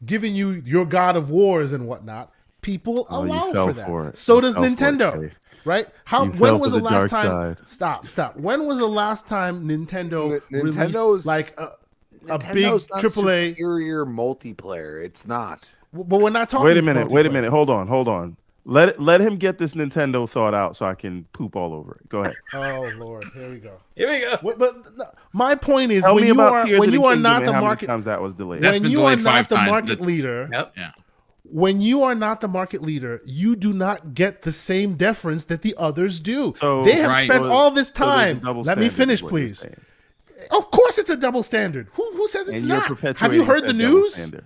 Speaker 5: giving you your God of Wars and whatnot, people
Speaker 3: Oh, you
Speaker 5: allow
Speaker 3: fell
Speaker 5: for that.
Speaker 3: for it.
Speaker 5: So
Speaker 3: You
Speaker 5: does
Speaker 3: fell for it,
Speaker 5: Nintendo.
Speaker 3: Jay.
Speaker 5: Right?
Speaker 3: You
Speaker 5: When
Speaker 3: fell
Speaker 5: was
Speaker 3: for
Speaker 5: the
Speaker 3: the
Speaker 5: last
Speaker 3: dark
Speaker 5: time?
Speaker 3: side.
Speaker 5: Stop. When was the last time Nintendo released
Speaker 4: Nintendo's-
Speaker 5: like a big
Speaker 4: Nintendo's not
Speaker 5: AAA?
Speaker 4: superior multiplayer. It's not.
Speaker 5: But we're not talking.
Speaker 3: Wait a minute.
Speaker 5: multiplayer.
Speaker 3: Hold on. Let him get this Nintendo thought out so I can poop all over it. Go ahead.
Speaker 5: Oh Lord, here we go.
Speaker 6: Here we go.
Speaker 5: But no, my point is,
Speaker 3: Tell
Speaker 5: when
Speaker 3: me
Speaker 5: you
Speaker 3: about
Speaker 5: are
Speaker 3: Tears
Speaker 5: when
Speaker 3: of
Speaker 5: you
Speaker 3: the
Speaker 5: are
Speaker 3: Kingdom
Speaker 5: not
Speaker 3: and
Speaker 5: the
Speaker 3: how many
Speaker 5: market,
Speaker 3: times that was delayed.
Speaker 1: That's
Speaker 5: when
Speaker 1: been
Speaker 5: you are
Speaker 1: delayed
Speaker 5: not
Speaker 1: 5
Speaker 5: the
Speaker 1: times.
Speaker 5: market
Speaker 1: That's-
Speaker 5: leader,
Speaker 6: Yep.
Speaker 1: Yeah.
Speaker 5: when you are not the market leader, you do not get the same deference that the others do.
Speaker 3: So-
Speaker 5: they have
Speaker 1: Right.
Speaker 5: spent
Speaker 3: So-
Speaker 5: all this
Speaker 3: so there's a
Speaker 5: time.
Speaker 3: double
Speaker 5: Let me
Speaker 3: standard
Speaker 5: finish,
Speaker 3: is what you're
Speaker 5: please.
Speaker 3: saying.
Speaker 5: Of course, it's a double standard. Who says it's
Speaker 3: And you're
Speaker 5: not? Have
Speaker 3: perpetuating
Speaker 5: you heard the
Speaker 3: said double
Speaker 5: news?
Speaker 3: standard.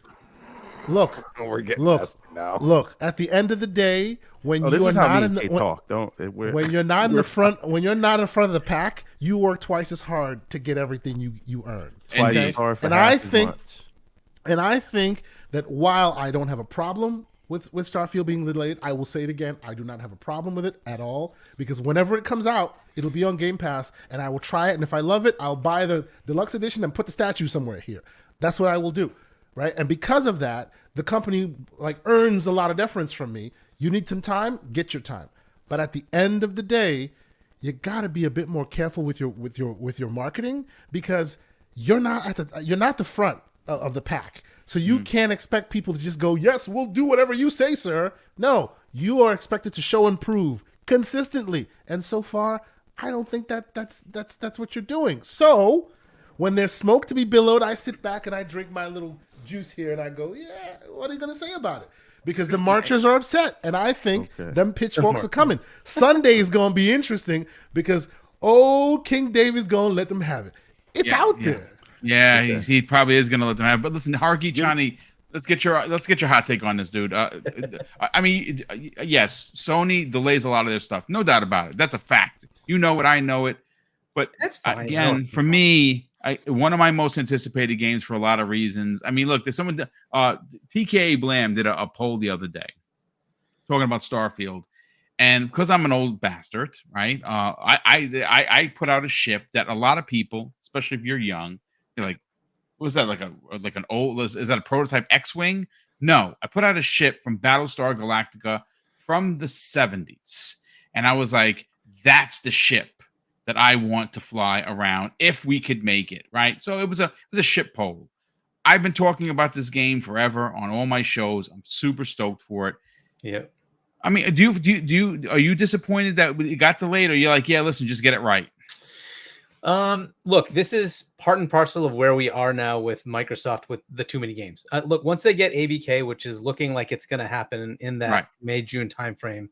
Speaker 5: Look,
Speaker 4: We're getting
Speaker 5: Look.
Speaker 4: past it now.
Speaker 5: look. At the end of the day, when
Speaker 3: Oh,
Speaker 5: you
Speaker 3: this
Speaker 5: are
Speaker 3: is how
Speaker 5: not
Speaker 3: me
Speaker 5: in
Speaker 3: and
Speaker 5: the
Speaker 3: Kay
Speaker 5: when,
Speaker 3: talk. Don't.
Speaker 5: when you're not in the front, when you're not in front of the pack, you work twice as hard to get everything you earn.
Speaker 3: twice
Speaker 1: Indeed.
Speaker 3: as hard for
Speaker 5: And
Speaker 3: half
Speaker 5: I
Speaker 3: as
Speaker 5: think-
Speaker 3: much.
Speaker 5: And I think that while I don't have a problem with Starfield being delayed, I will say it again, I do not have a problem with it at all, because whenever it comes out, it'll be on Game Pass, and I will try it, and if I love it, I'll buy the deluxe edition and put the statue somewhere here. That's what I will do, right? And because of that, the company like earns a lot of deference from me. You need some time, get your time. But at the end of the day, you got to be a bit more careful with your marketing, because you're not the front of the pack. So you can't expect people to just go, yes, we'll do whatever you say, sir. No, you are expected to show and prove consistently. And so far, I don't think that's what you're doing. So when there's smoke to be billowed, I sit back and I drink my little juice here and I go, yeah, what are you going to say about it? Because the marchers are upset. And I think them pitchforks are coming. Sunday is going to be interesting because old King David's going to let them have it. It's out there.
Speaker 1: Yeah, he probably is going to let them have. But listen, Harky Chani, let's get your hot take on this, dude. I mean, yes, Sony delays a lot of their stuff, no doubt about it. That's a fact. You know it, I know it. But
Speaker 6: That's fine.
Speaker 1: again, for me, one of my most anticipated games for a lot of reasons. I mean, look, there's someone. TKA Blam did a poll the other day talking about Starfield. And because I'm an old bastard, right? I put out a ship that a lot of people, especially if you're young, you're like, was that like an old? Is that a prototype X-wing? No, I put out a ship from Battlestar Galactica from the 70s, and I was like, that's the ship that I want to fly around if we could make it, right? So it was a ship poll. I've been talking about this game forever on all my shows. I'm super stoked for it.
Speaker 6: Yeah.
Speaker 1: I mean, are you disappointed that it got delayed, or you're like, yeah, listen, just get it right?
Speaker 6: Look, this is part and parcel of where we are now with Microsoft with the too many games. Look, once they get ABK, which is looking like it's going to happen in that May-June timeframe,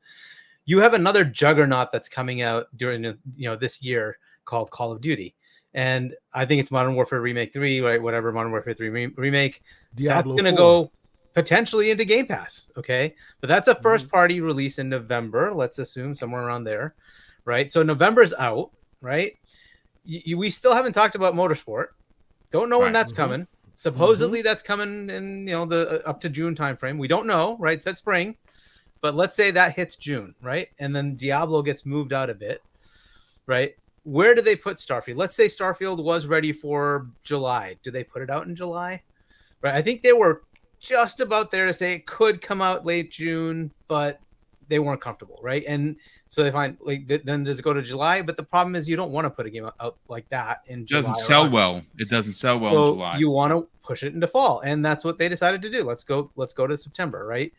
Speaker 6: you have another juggernaut that's coming out during this year called Call of Duty, and I think it's Modern Warfare Remake 3, right? Whatever, Modern Warfare 3 remake.
Speaker 5: Diablo
Speaker 6: that's going to
Speaker 5: 4.
Speaker 6: go potentially into Game Pass, okay? But that's a first-party release in November. Let's assume somewhere around there, right? So November's out, right? We still haven't talked about Motorsport. Don't know when that's coming. Supposedly that's coming in the up to June timeframe. We don't know, right? It said spring, but let's say that hits June, right? And then Diablo gets moved out a bit, right? Where do they put Starfield? Let's say Starfield was ready for July. Do they put it out in July? Right? I think they were just about there to say it could come out late June, but they weren't comfortable, right? And so they find then does it go to July? But the problem is you don't want to put a game out like that in July.
Speaker 1: It doesn't sell well. It doesn't sell well in July.
Speaker 6: You want to push it into fall, and that's what they decided to do. Let's go to September, right?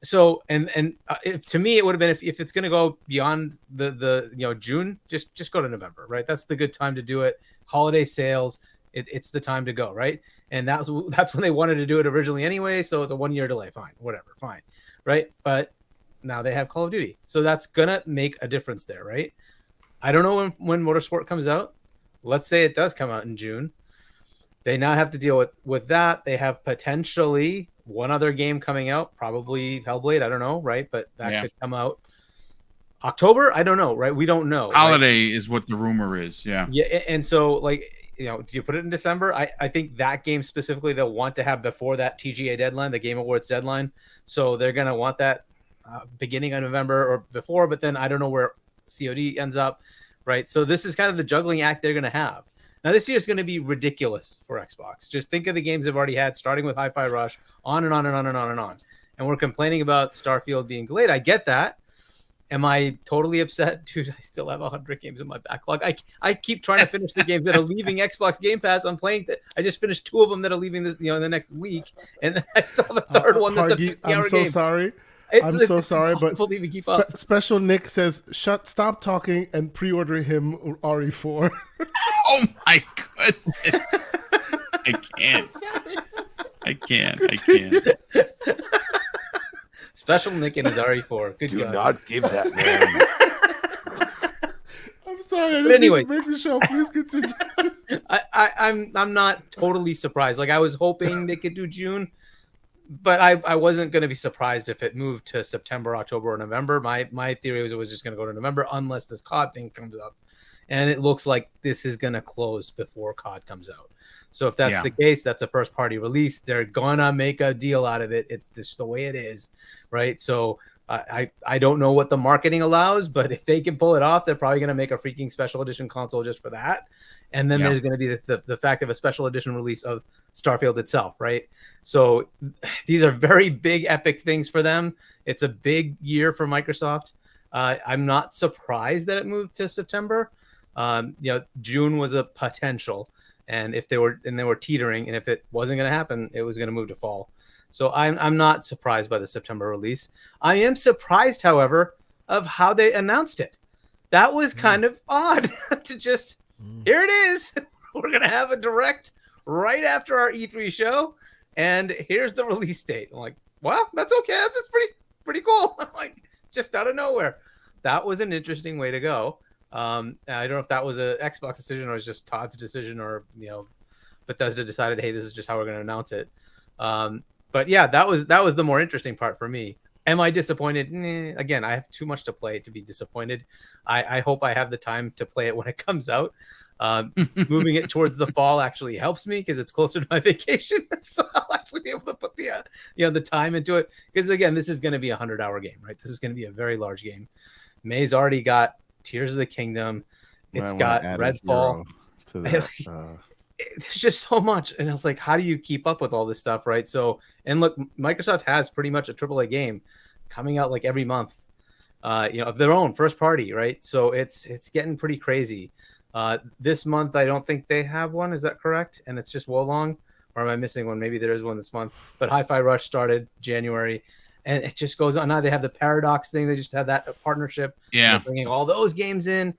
Speaker 6: So if, to me, it would have been if it's going to go beyond the June, just go to November, right? That's the good time to do it. Holiday sales, it's the time to go, right? And that's when they wanted to do it originally anyway. So it's a 1 year delay. Fine, whatever, fine, right? But now they have Call of Duty, so that's gonna make a difference there, right? I don't know when Motorsport comes out. Let's say it does come out in June. They now have to deal with that. They have potentially one other game coming out, probably Hellblade. I don't know, right? But that could come out. October, I don't know, right? We don't know.
Speaker 1: Holiday is what the rumor is. Yeah.
Speaker 6: Yeah, and so like, you know, do you put it in December? I think that game specifically they'll want to have before that TGA deadline, the Game Awards deadline. So they're gonna want that beginning of November or before. But then I don't know where COD ends up, right? So this is kind of the juggling act they're gonna have. Now this year is going to be ridiculous for Xbox. Just think of the games they've already had, starting with Hi-Fi Rush, on and on and on and on and on. And we're complaining about Starfield being delayed. I get that. Am I totally upset? Dude, I still have 100 games in my backlog. I keep trying to finish the games that are leaving Xbox Game Pass. I'm playing that. I just finished 2 of them that are leaving this, in the next week, and I still have a third one that's
Speaker 5: Hargy,
Speaker 6: a 50-hour game.
Speaker 5: Sorry.
Speaker 6: It's
Speaker 5: so sorry, but
Speaker 6: to even keep up.
Speaker 5: Special Nick says, stop talking and pre-order him RE4.
Speaker 1: Oh my goodness! I can't. I can't.
Speaker 6: Special Nick and his RE4. Good
Speaker 4: Do
Speaker 6: God.
Speaker 4: not give that man.
Speaker 5: I'm sorry. I
Speaker 6: But anyway,
Speaker 5: break the show. Please continue.
Speaker 6: I'm not totally surprised. Like I was hoping they could do June, but I wasn't going to be surprised if it moved to September, October, or November. My theory was it was just going to go to November unless this COD thing comes up, and it looks like this is going to close before COD comes out. So if that's the case, that's a first party release. They're gonna make a deal out of it. It's just the way it is, right? So I don't know what the marketing allows, but if they can pull it off, they're probably gonna make a freaking special edition console just for that. And then there's gonna be the fact of a special edition release of Starfield itself, right? So these are very big, epic things for them. It's a big year for Microsoft. I'm not surprised that it moved to September. June was a potential. And if they were teetering, and if it wasn't going to happen, it was going to move to fall. So I'm not surprised by the September release. I am surprised, however, of how they announced it. That was kind of odd to just here it is. We're going to have a direct right after our E3 show, and here's the release date. I'm like, well, that's okay. That's just pretty cool. I'm like, just out of nowhere. That was an interesting way to go. I don't know if that was a Xbox decision or it was just Todd's decision, or Bethesda decided, hey, this is just how we're going to announce it. But yeah, that was the more interesting part for me. Am I disappointed? Again, I have too much to play to be disappointed. I hope I have the time to play it when it comes out. Moving it towards the fall actually helps me because it's closer to my vacation, so I'll actually be able to put the time into it. Because again, this is going to be a 100-hour game, right? This is going to be a very large game. May's already got Tears of the Kingdom. It's got Redfall. There's just so much, and I was like, how do you keep up with all this stuff, right? So, and look, Microsoft has pretty much a AAA game coming out like every month, of their own first party, right? So it's getting pretty crazy. This month, I don't think they have one. Is that correct? And it's just Wolong, or am I missing one? Maybe there is one this month. But Hi-Fi Rush started January. And it just goes on. Now they have the Paradox thing. They just had that partnership.
Speaker 1: Yeah.
Speaker 6: They're bringing all those games in.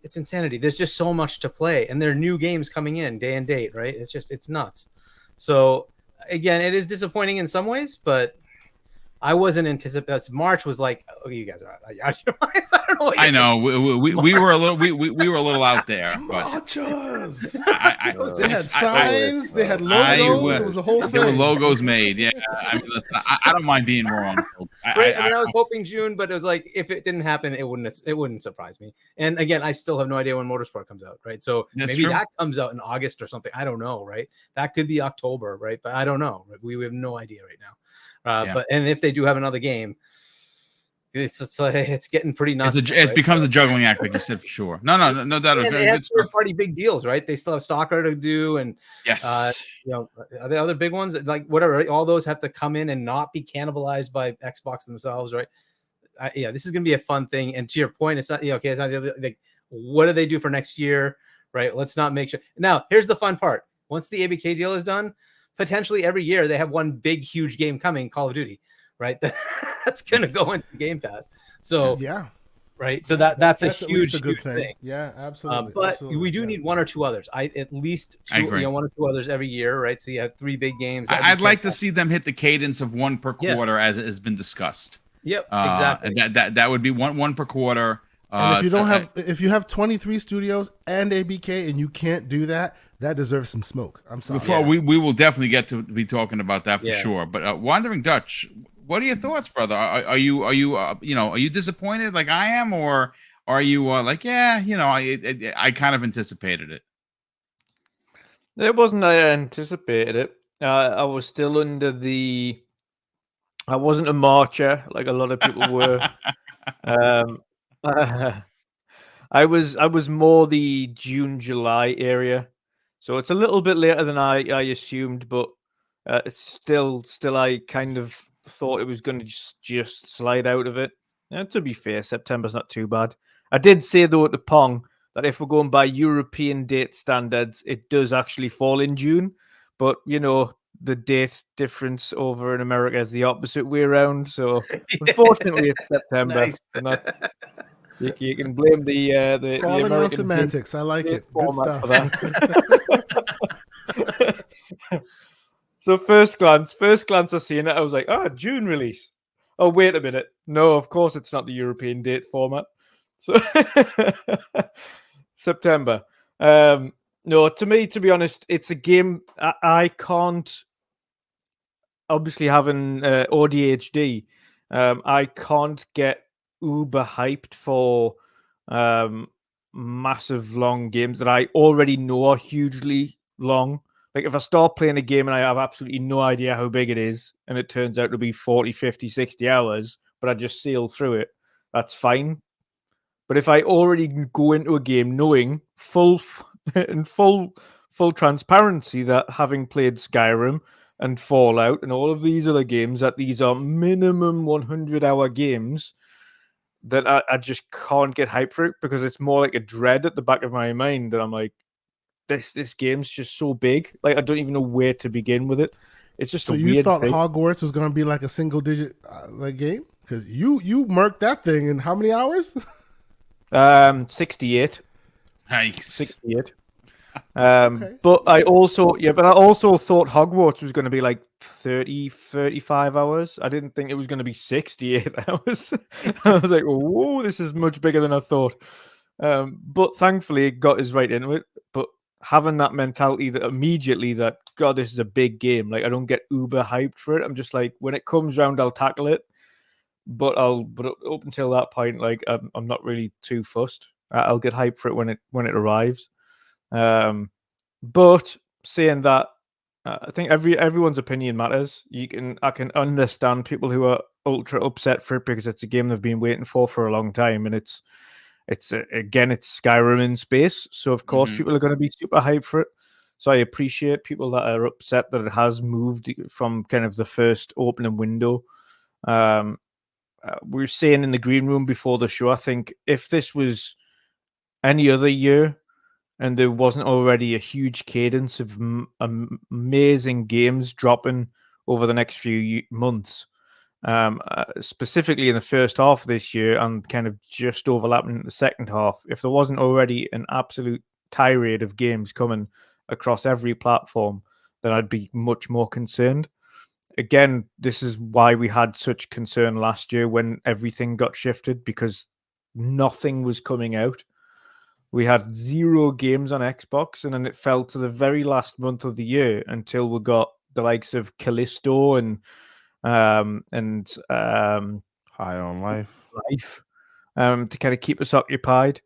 Speaker 6: It's insanity. There's just so much to play. And there are new games coming in day and date, right? It's nuts. So, again, it is disappointing in some ways, but I wasn't anticipating. March was like, oh, you guys are out of your minds. I don't know.
Speaker 1: I know we were a little we were a little out there, but
Speaker 5: Marchers.
Speaker 1: they
Speaker 5: had signs. They had logos. It was a whole thing.
Speaker 1: There were logos made. Yeah, I mean, listen, I don't mind being wrong.
Speaker 6: I was hoping June, but it was like if it didn't happen, it wouldn't surprise me. And again, I still have no idea when Motorsport comes out, right? So maybe that comes out in August or something. I don't know, right? That could be October, right? But I don't know. We have no idea right now. But if they do have another game, it's getting pretty nuts.
Speaker 1: It becomes a juggling act, like you said, for sure. No doubt.
Speaker 6: And they have third-party big deals, right? They still have Stalker to do, and
Speaker 1: yes,
Speaker 6: are there other big ones like whatever? Right? All those have to come in and not be cannibalized by Xbox themselves, right? This is gonna be a fun thing. And to your point, it's not okay. It's not like what do they do for next year, right? Let's not make sure. Now, here's the fun part: once the ABK deal is done, potentially every year they have one big, huge game coming, Call of Duty, right? That's going to go into Game Pass. So, right. So that's a huge thing.
Speaker 5: Yeah, absolutely.
Speaker 6: But
Speaker 5: absolutely.
Speaker 6: we do need one or two others. At least two, one or two others every year, right? So you have 3 big games.
Speaker 1: I'd like to see them hit the cadence of 1 per quarter, as it has been discussed.
Speaker 6: Yep, exactly.
Speaker 1: That would be one per quarter.
Speaker 5: And if you don't if you have 23 studios and ABK and you can't do that, that deserves some smoke. I'm sorry.
Speaker 1: We will definitely get to be talking about that for sure. But Wandering Dutch, what are your thoughts, brother? Are you are you disappointed like I am, or are you like, yeah, I kind of anticipated it?
Speaker 2: It wasn't I anticipated it. I was still under the. I wasn't a marcher like a lot of people were. Um, I was more the June July area, so it's a little bit later than I assumed, but it's still I kind of thought it was going to just slide out of it. And to be fair, September's not too bad. I did say though at the Pong that if we're going by European date standards, it does actually fall in June, but the date difference over in America is the opposite way around. So unfortunately, it's September.
Speaker 6: Nice.
Speaker 2: And that you can blame the
Speaker 5: Falling on
Speaker 2: American
Speaker 5: semantics. I like it. Good
Speaker 2: format
Speaker 5: stuff.
Speaker 2: for that. So first glance I seen it, I was like, June release. Oh, wait a minute. No, of course it's not the European date format. So September. No, to me, to be honest, it's a game I can't. Obviously, having ADHD, I can't get uber hyped for massive long games that I already know are hugely long. Like if I start playing a game and I have absolutely no idea how big it is and it turns out to be 40, 50, 60 hours, but I just sail through it, that's fine. But if I already go into a game knowing full transparency that having played Skyrim and Fallout and all of these other games, that these are minimum 100-hour games, that I just can't get hyped for it because it's more like a dread at the back of my mind that I'm like, this game's just so big. Like I don't even know where to begin with it. It's just
Speaker 5: So
Speaker 2: a
Speaker 5: you
Speaker 2: weird
Speaker 5: thought
Speaker 2: thing.
Speaker 5: Hogwarts was going to be like a single digit like game? Because you murked that thing in how many hours?
Speaker 2: 68.
Speaker 1: Nice.
Speaker 2: 68.
Speaker 5: Okay.
Speaker 2: But I also thought Hogwarts was going to be like 30, 35 hours. I didn't think it was going to be 68 hours. I was like, whoa, this is much bigger than I thought. But thankfully it got us right into it. But having that mentality that immediately that, God, this is a big game. Like I don't get uber hyped for it. I'm just like, when it comes round, I'll tackle it. But up until that point, like I'm not really too fussed. I'll get hyped for it when it arrives. But saying that, I think everyone's opinion matters. I can understand people who are ultra upset for it because it's a game they've been waiting for a long time, and it's Skyrim in space. So of course people are going to be super hyped for it. So I appreciate people that are upset that it has moved from kind of the first opening window. We were saying in the green room before the show, I think if this was any other year and there wasn't already a huge cadence of amazing games dropping over the next few months, specifically in the first half of this year and kind of just overlapping in the second half, if there wasn't already an absolute tirade of games coming across every platform, then I'd be much more concerned. Again, this is why we had such concern last year when everything got shifted, because nothing was coming out. We had 0 games on Xbox, and then it fell to the very last month of the year until we got the likes of Callisto and
Speaker 3: High on Life.
Speaker 2: to kind of keep us occupied.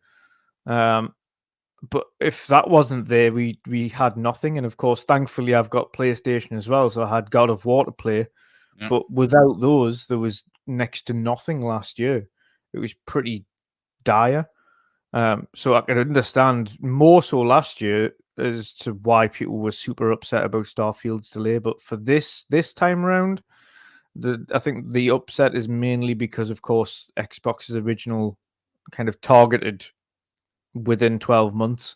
Speaker 2: But if that wasn't there, we had nothing. And of course, thankfully, I've got PlayStation as well, so I had God of War to play.
Speaker 1: Yeah.
Speaker 2: But without those, there was next to nothing last year. It was pretty dire. So I can understand more so last year as to why people were super upset about Starfield's delay. But for this time around, I think the upset is mainly because, of course, Xbox's original kind of targeted within 12 months.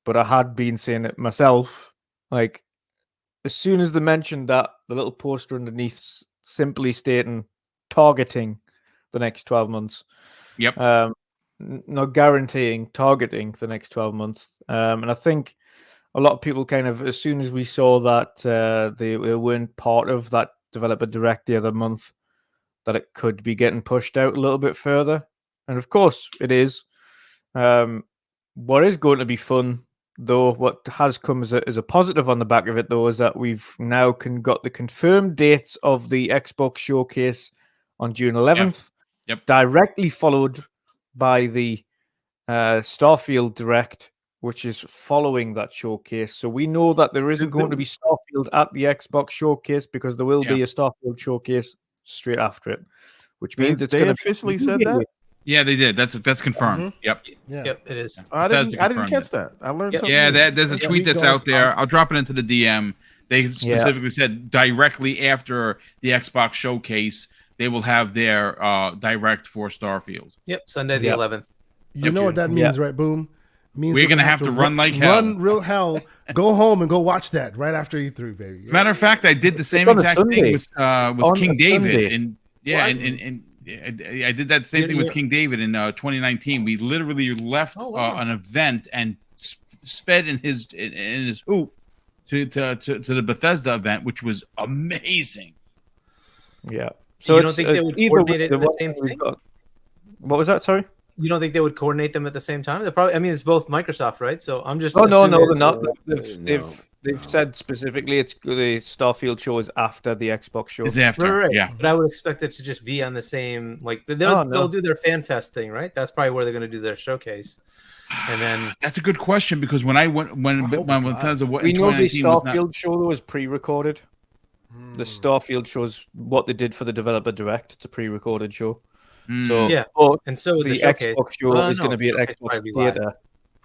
Speaker 2: But I had been saying it myself, like, as soon as they mentioned that, the little poster underneath simply stating targeting the next 12 months.
Speaker 1: Yep.
Speaker 2: Not guaranteeing, targeting the next 12 months. And I think a lot of people kind of, as soon as we saw that they weren't part of that developer direct the other month, that it could be getting pushed out a little bit further. And of course it is. What is going to be fun though, what has come as a positive on the back of it, though, is that we've now got the confirmed dates of the Xbox Showcase on June 11th.
Speaker 1: Yep.
Speaker 2: Directly followed by the Starfield Direct, which is following that showcase. So we know that there isn't going to be Starfield at the Xbox Showcase because there will be a Starfield Showcase straight after it, which means it's
Speaker 3: they
Speaker 2: going
Speaker 3: officially said that.
Speaker 1: Yeah, they did. That's confirmed. Yep.
Speaker 5: Yeah.
Speaker 6: Yep, it is.
Speaker 3: I didn't
Speaker 1: confirmed
Speaker 3: catch that. I learned something.
Speaker 1: Yeah,
Speaker 3: new.
Speaker 1: there's a tweet that's out there. I'll drop it into the DM. They specifically said directly after the Xbox Showcase, they will have their direct for Starfield.
Speaker 6: Yep, Sunday the 11th.
Speaker 5: You know what that means, right? Boom. Means
Speaker 1: we're gonna have to run like hell.
Speaker 5: Run real hell. Go home and go watch that right after E3, baby. Yeah.
Speaker 1: Matter of fact, I did the same exact thing with King David, and I did that same thing with King David in 2019. We literally left an event and sped in his hoop to the Bethesda event, which was amazing.
Speaker 2: Yeah. So
Speaker 6: you don't think they would coordinate it at the same thing?
Speaker 2: What was that? Sorry.
Speaker 6: You don't think they would coordinate them at the same time? They're probably. I mean, it's both Microsoft, right? So I'm just.
Speaker 2: Oh no, they're not. They've said specifically it's the Starfield show is after the Xbox show.
Speaker 1: It's after,
Speaker 6: right.
Speaker 1: Yeah.
Speaker 6: But I would expect it to just be on the same. Like they'll do their fan fest thing, right? That's probably where they're going to do their showcase. And then
Speaker 1: that's a good question because when I went when terms of what
Speaker 2: we know the Starfield show though is pre-recorded. The Starfield shows what they did for the developer direct. It's a pre-recorded show. So
Speaker 6: yeah, and so
Speaker 2: the Xbox show is going to be at Xbox Theater,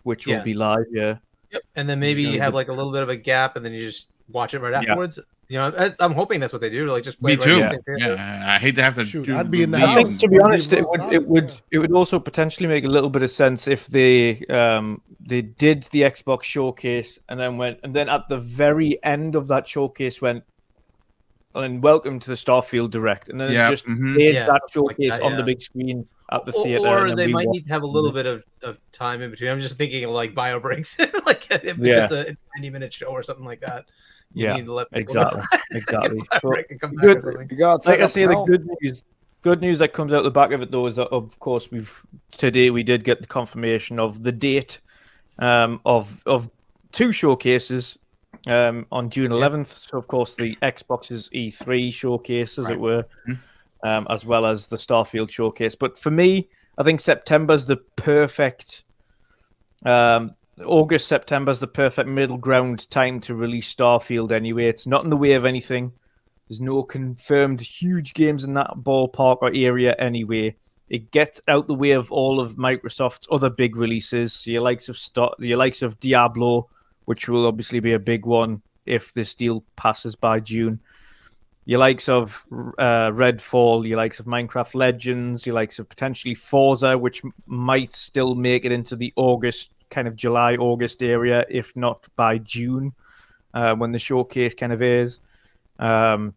Speaker 2: which will be live. Yeah.
Speaker 6: Yep. And then maybe you have like a little bit of a gap, and then you just watch it right afterwards. You know, I'm hoping that's what they do. Like just play.
Speaker 1: Me too.
Speaker 6: Right
Speaker 1: Yeah, I hate to have to.
Speaker 5: I'd be in the
Speaker 2: I think, to be honest, it would also potentially make a little bit of sense if they did the Xbox showcase and then at the very end of that showcase went and welcome to the Starfield Direct, and then just made that showcase like that, on the big screen at the theater.
Speaker 6: Or they might need to have a little bit of time in between. I'm just thinking of like bio breaks, like if it's a 90-minute show or something like that. You need to let exactly.
Speaker 2: Good. Like I say, the good news that comes out the back of it though is that of course today we did get the confirmation of the date of two showcases. On June 11th, so of course the Xbox's E3 showcase, as it were, as well as the Starfield showcase. But for me, I think September's the perfect August, September's the perfect middle ground time to release Starfield anyway. It's not in the way of anything. There's no confirmed huge games in that ballpark or area anyway. It gets out the way of all of Microsoft's other big releases, your likes of Diablo, which will obviously be a big one if this deal passes by June. Your likes of Redfall, your likes of Minecraft Legends, your likes of potentially Forza, which might still make it into the August, kind of July, August area, if not by June, when the showcase kind of airs. And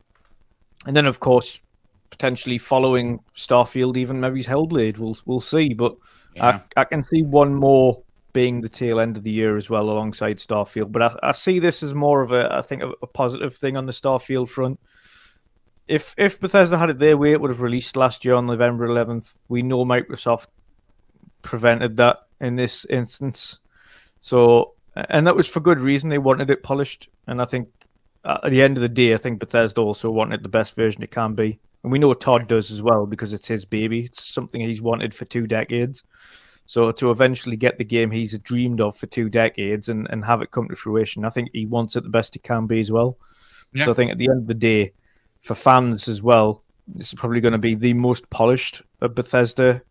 Speaker 2: then, of course, potentially following Starfield, even maybe Hellblade. We'll see. But I can see one more being the tail end of the year as well, alongside Starfield. But I see this as more of a positive thing on the Starfield front. If Bethesda had it their way, it would have released last year on November 11th. We know Microsoft prevented that in this instance. So, and that was for good reason. They wanted it polished. And I think at the end of the day, I think Bethesda also wanted the best version it can be. And we know Todd does as well, because it's his baby. It's something he's wanted for 2 decades. So to eventually get the game he's dreamed of for 2 decades and have it come to fruition, I think he wants it the best it can be as well. Yeah. So I think at the end of the day, for fans as well, this is probably going to be the most polished Bethesda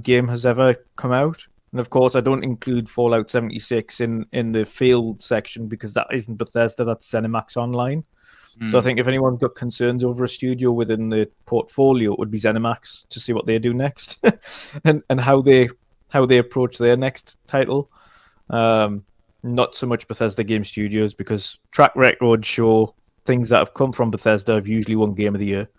Speaker 2: game has ever come out. And of course, I don't include Fallout 76 in the field section because that isn't Bethesda, that's ZeniMax Online. So I think if anyone's got concerns over a studio within the portfolio, it would be ZeniMax to see what they do next and how they approach their next title. Not so much Bethesda Game Studios, because track records show things that have come from Bethesda have usually won Game of the Year.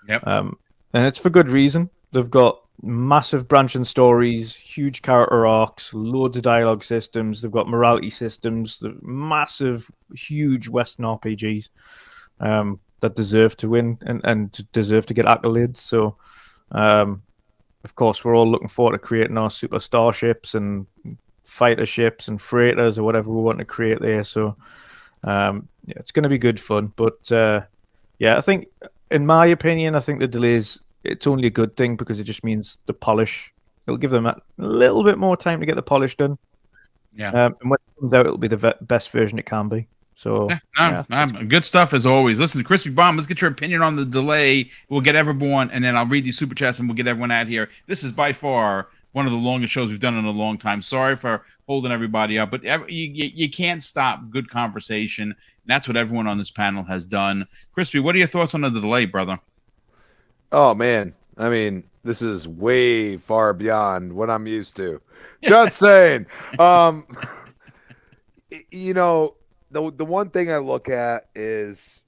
Speaker 1: Yep.
Speaker 2: And it's for good reason. They've got massive branching stories, huge character arcs, loads of dialogue systems. They've got morality systems, the massive, huge Western RPGs that deserve to win and deserve to get accolades. So, of course, we're all looking forward to creating our super starships and fighter ships and freighters or whatever we want to create there. So yeah, it's going to be good fun. But yeah, I think, in my opinion, I think the delays, it's only a good thing because it just means the polish. It'll give them a little bit more time to get the polish done.
Speaker 1: Yeah.
Speaker 2: And when it comes out, it'll be the best version it can be. So
Speaker 1: good stuff as always. Listen, Crispy Bomb, let's get your opinion on the delay. We'll get everyone, and then I'll read these super chats and we'll get everyone out here. This is by far one of the longest shows we've done in a long time. Sorry for holding everybody up, but you can't stop good conversation. And that's what everyone on this panel has done. Crispy, what are your thoughts on the delay, brother?
Speaker 4: Oh man, I mean, this is way far beyond what I'm used to. Just saying. You know, the one thing I look at is,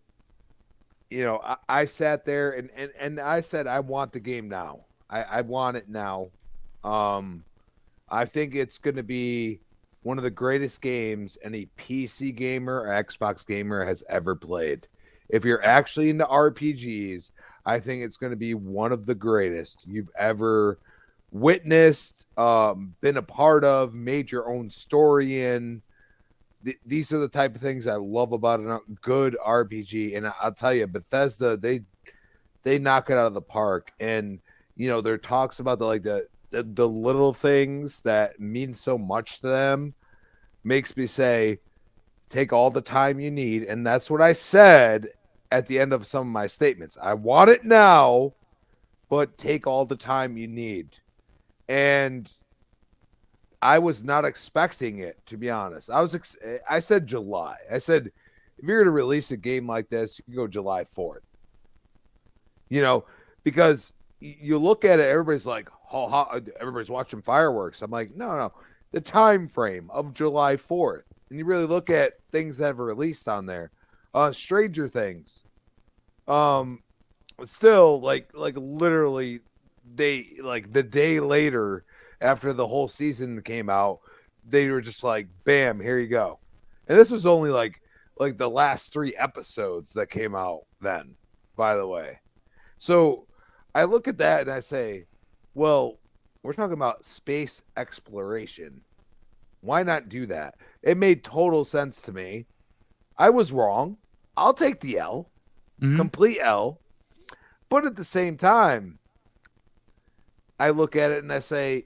Speaker 4: you know, I sat there and I said I want the game now. I want it now. I think it's going to be one of the greatest games any PC gamer or Xbox gamer has ever played. If you're actually into RPGs, I think it's going to be one of the greatest you've ever witnessed, been a part of, made your own story in. These are the type of things I love about a good RPG. And I'll tell you, Bethesda, they knock it out of the park. And, you know, there talks about the little things that mean so much to them. Makes me say, take all the time you need. And that's what I said at the end of some of my statements. I want it now, but take all the time you need. And I was not expecting it, to be honest. I said July. I said, if you're going to release a game like this, you can go July 4th. You know, because you look at it, everybody's like, oh, everybody's watching fireworks. I'm like, no. The time frame of July 4th. And you really look at things that have released on there. Stranger Things. Still, like literally, they, like, the day later, after the whole season came out, they were just like, bam, here you go. And this was only like the last 3 episodes that came out then, by the way. So I look at that and I say, well, we're talking about space exploration. Why not do that? It made total sense to me. I was wrong. I'll take the L, complete L. But at the same time, I look at it and I say,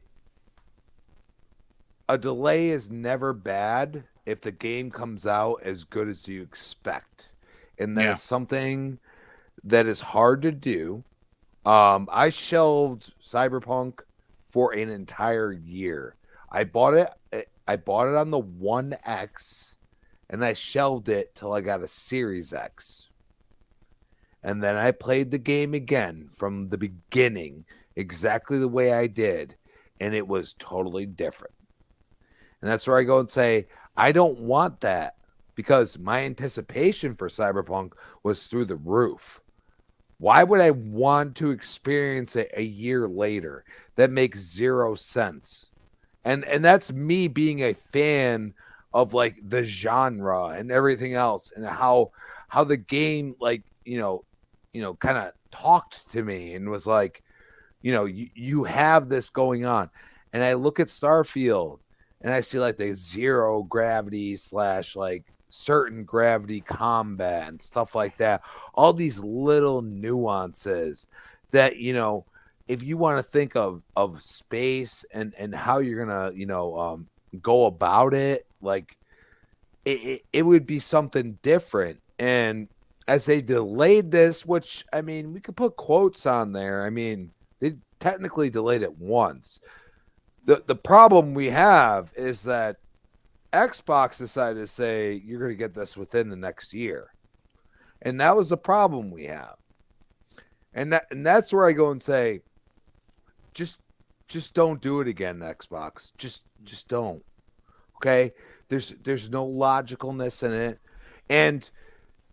Speaker 4: a delay is never bad if the game comes out as good as you expect. And that is something that is hard to do. I shelved Cyberpunk for an entire year. I bought it on the One X, and I shelved it till I got a Series X. And then I played the game again from the beginning, exactly the way I did, and it was totally different. And that's where I go and say, I don't want that, because my anticipation for Cyberpunk was through the roof. Why would I want to experience it a year later? That makes zero sense. And that's me being a fan of like the genre and everything else, and how the game, like, you know, kind of talked to me and was like, you know, you have this going on. And I look at Starfield and I see like the zero gravity / like certain gravity combat and stuff like that. All these little nuances that, you know, if you want to think of space and how you're going to, you know, go about it, like it would be something different. And as they delayed this, which, I mean, we could put quotes on there. I mean, they technically delayed it once. The problem we have is that Xbox decided to say, you're going to get this within the next year. And that was the problem we have. And that's where I go and say, just don't do it again, Xbox. Just don't. Okay? There's no logicalness in it. And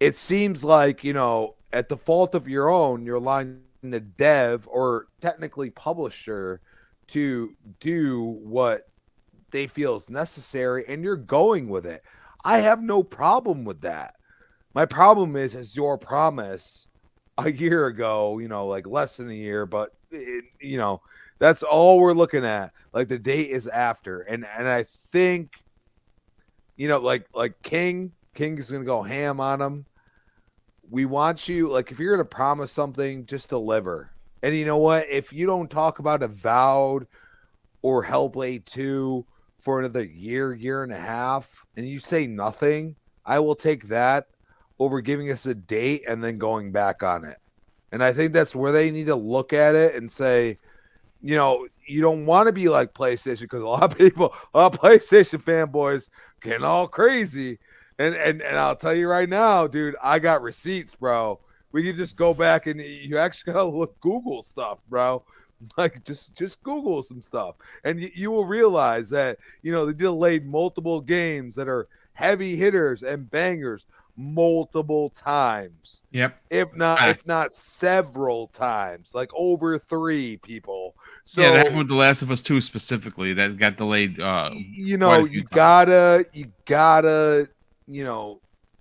Speaker 4: it seems like, you know, at the fault of your own, you're allowing the dev or technically publisher to do what they feel is necessary, and you're going with it. I have no problem with that. My problem is your promise a year ago, you know, like less than a year, but it, you know, That's all we're looking at. Like the date is after, and I think, like King is gonna go ham on them. We want you, like, if you're gonna promise something, just deliver. And you know what? If you don't talk about Avowed or Hellblade 2 for another year and a half, and you say nothing, I will take that over giving us a date and then going back on it. And I think that's where they need to look at it and say, you don't want to be like PlayStation, because a lot of PlayStation fanboys getting all crazy. And I'll tell you right now, dude, I got receipts, bro. We can just go back and you actually gotta Google stuff, bro. Like just Google some stuff, and you will realize that they delayed multiple games that are heavy hitters and bangers multiple times.
Speaker 1: Yep.
Speaker 4: If not several times, like over 3 people. So
Speaker 1: yeah, that happened with The Last of Us 2 specifically. That got delayed.
Speaker 4: You gotta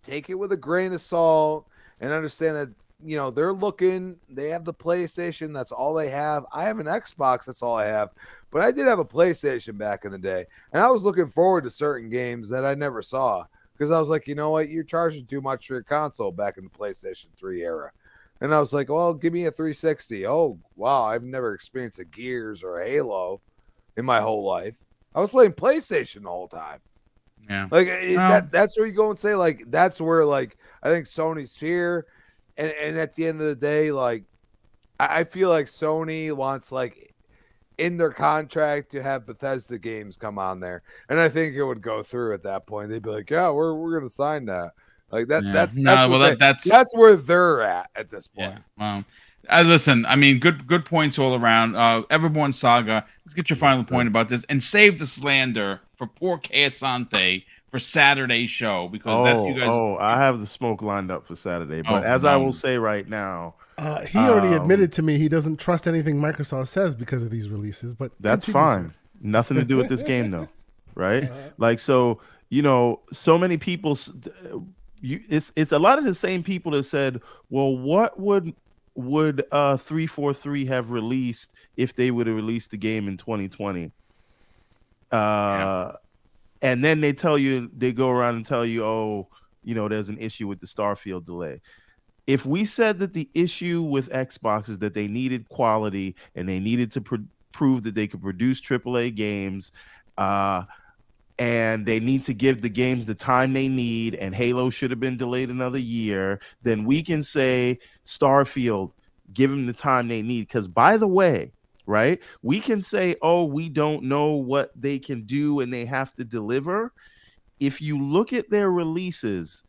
Speaker 4: take it with a grain of salt and understand that they're looking. They have the PlayStation. That's all they have. I have an Xbox. That's all I have. But I did have a PlayStation back in the day, and I was looking forward to certain games that I never saw. Because I was like, you know what? You're charging too much for your console back in the PlayStation 3 era. And I was like, well, give me a 360. Oh, wow. I've never experienced a Gears or a Halo in my whole life. I was playing PlayStation the whole time.
Speaker 1: Yeah.
Speaker 4: Like, that's where you go and say, like, that's where, like, I think Sony's here. And at the end of the day, like, I feel like Sony wants, like, in their contract to have Bethesda games come on there, and I think it would go through at that point. They'd be like, "Yeah, we're gonna sign that." Like that.
Speaker 1: Yeah.
Speaker 4: That's where they're at this point.
Speaker 1: Yeah. Listen, I mean, good points all around. Everborn Saga. Let's get your final point about this, and save the slander for poor Asante for Saturday's show, because that's you guys.
Speaker 3: I have the smoke lined up for Saturday, but I will say right now.
Speaker 5: He already admitted to me he doesn't trust anything Microsoft says because of these releases, but
Speaker 3: that's fine. Nothing to do with this game, though, right? Like, so many people. It's a lot of the same people that said, "Well, what would 343 have released if they would have released the game in 2020?" And then they go around and tell you, there's an issue with the Starfield delay. If we said that the issue with Xbox is that they needed quality and they needed to prove that they could produce AAA games, and they need to give the games the time they need, and Halo should have been delayed another year, then we can say Starfield, give them the time they need. Because, by the way, right, we can say, we don't know what they can do and they have to deliver. If you look at their releases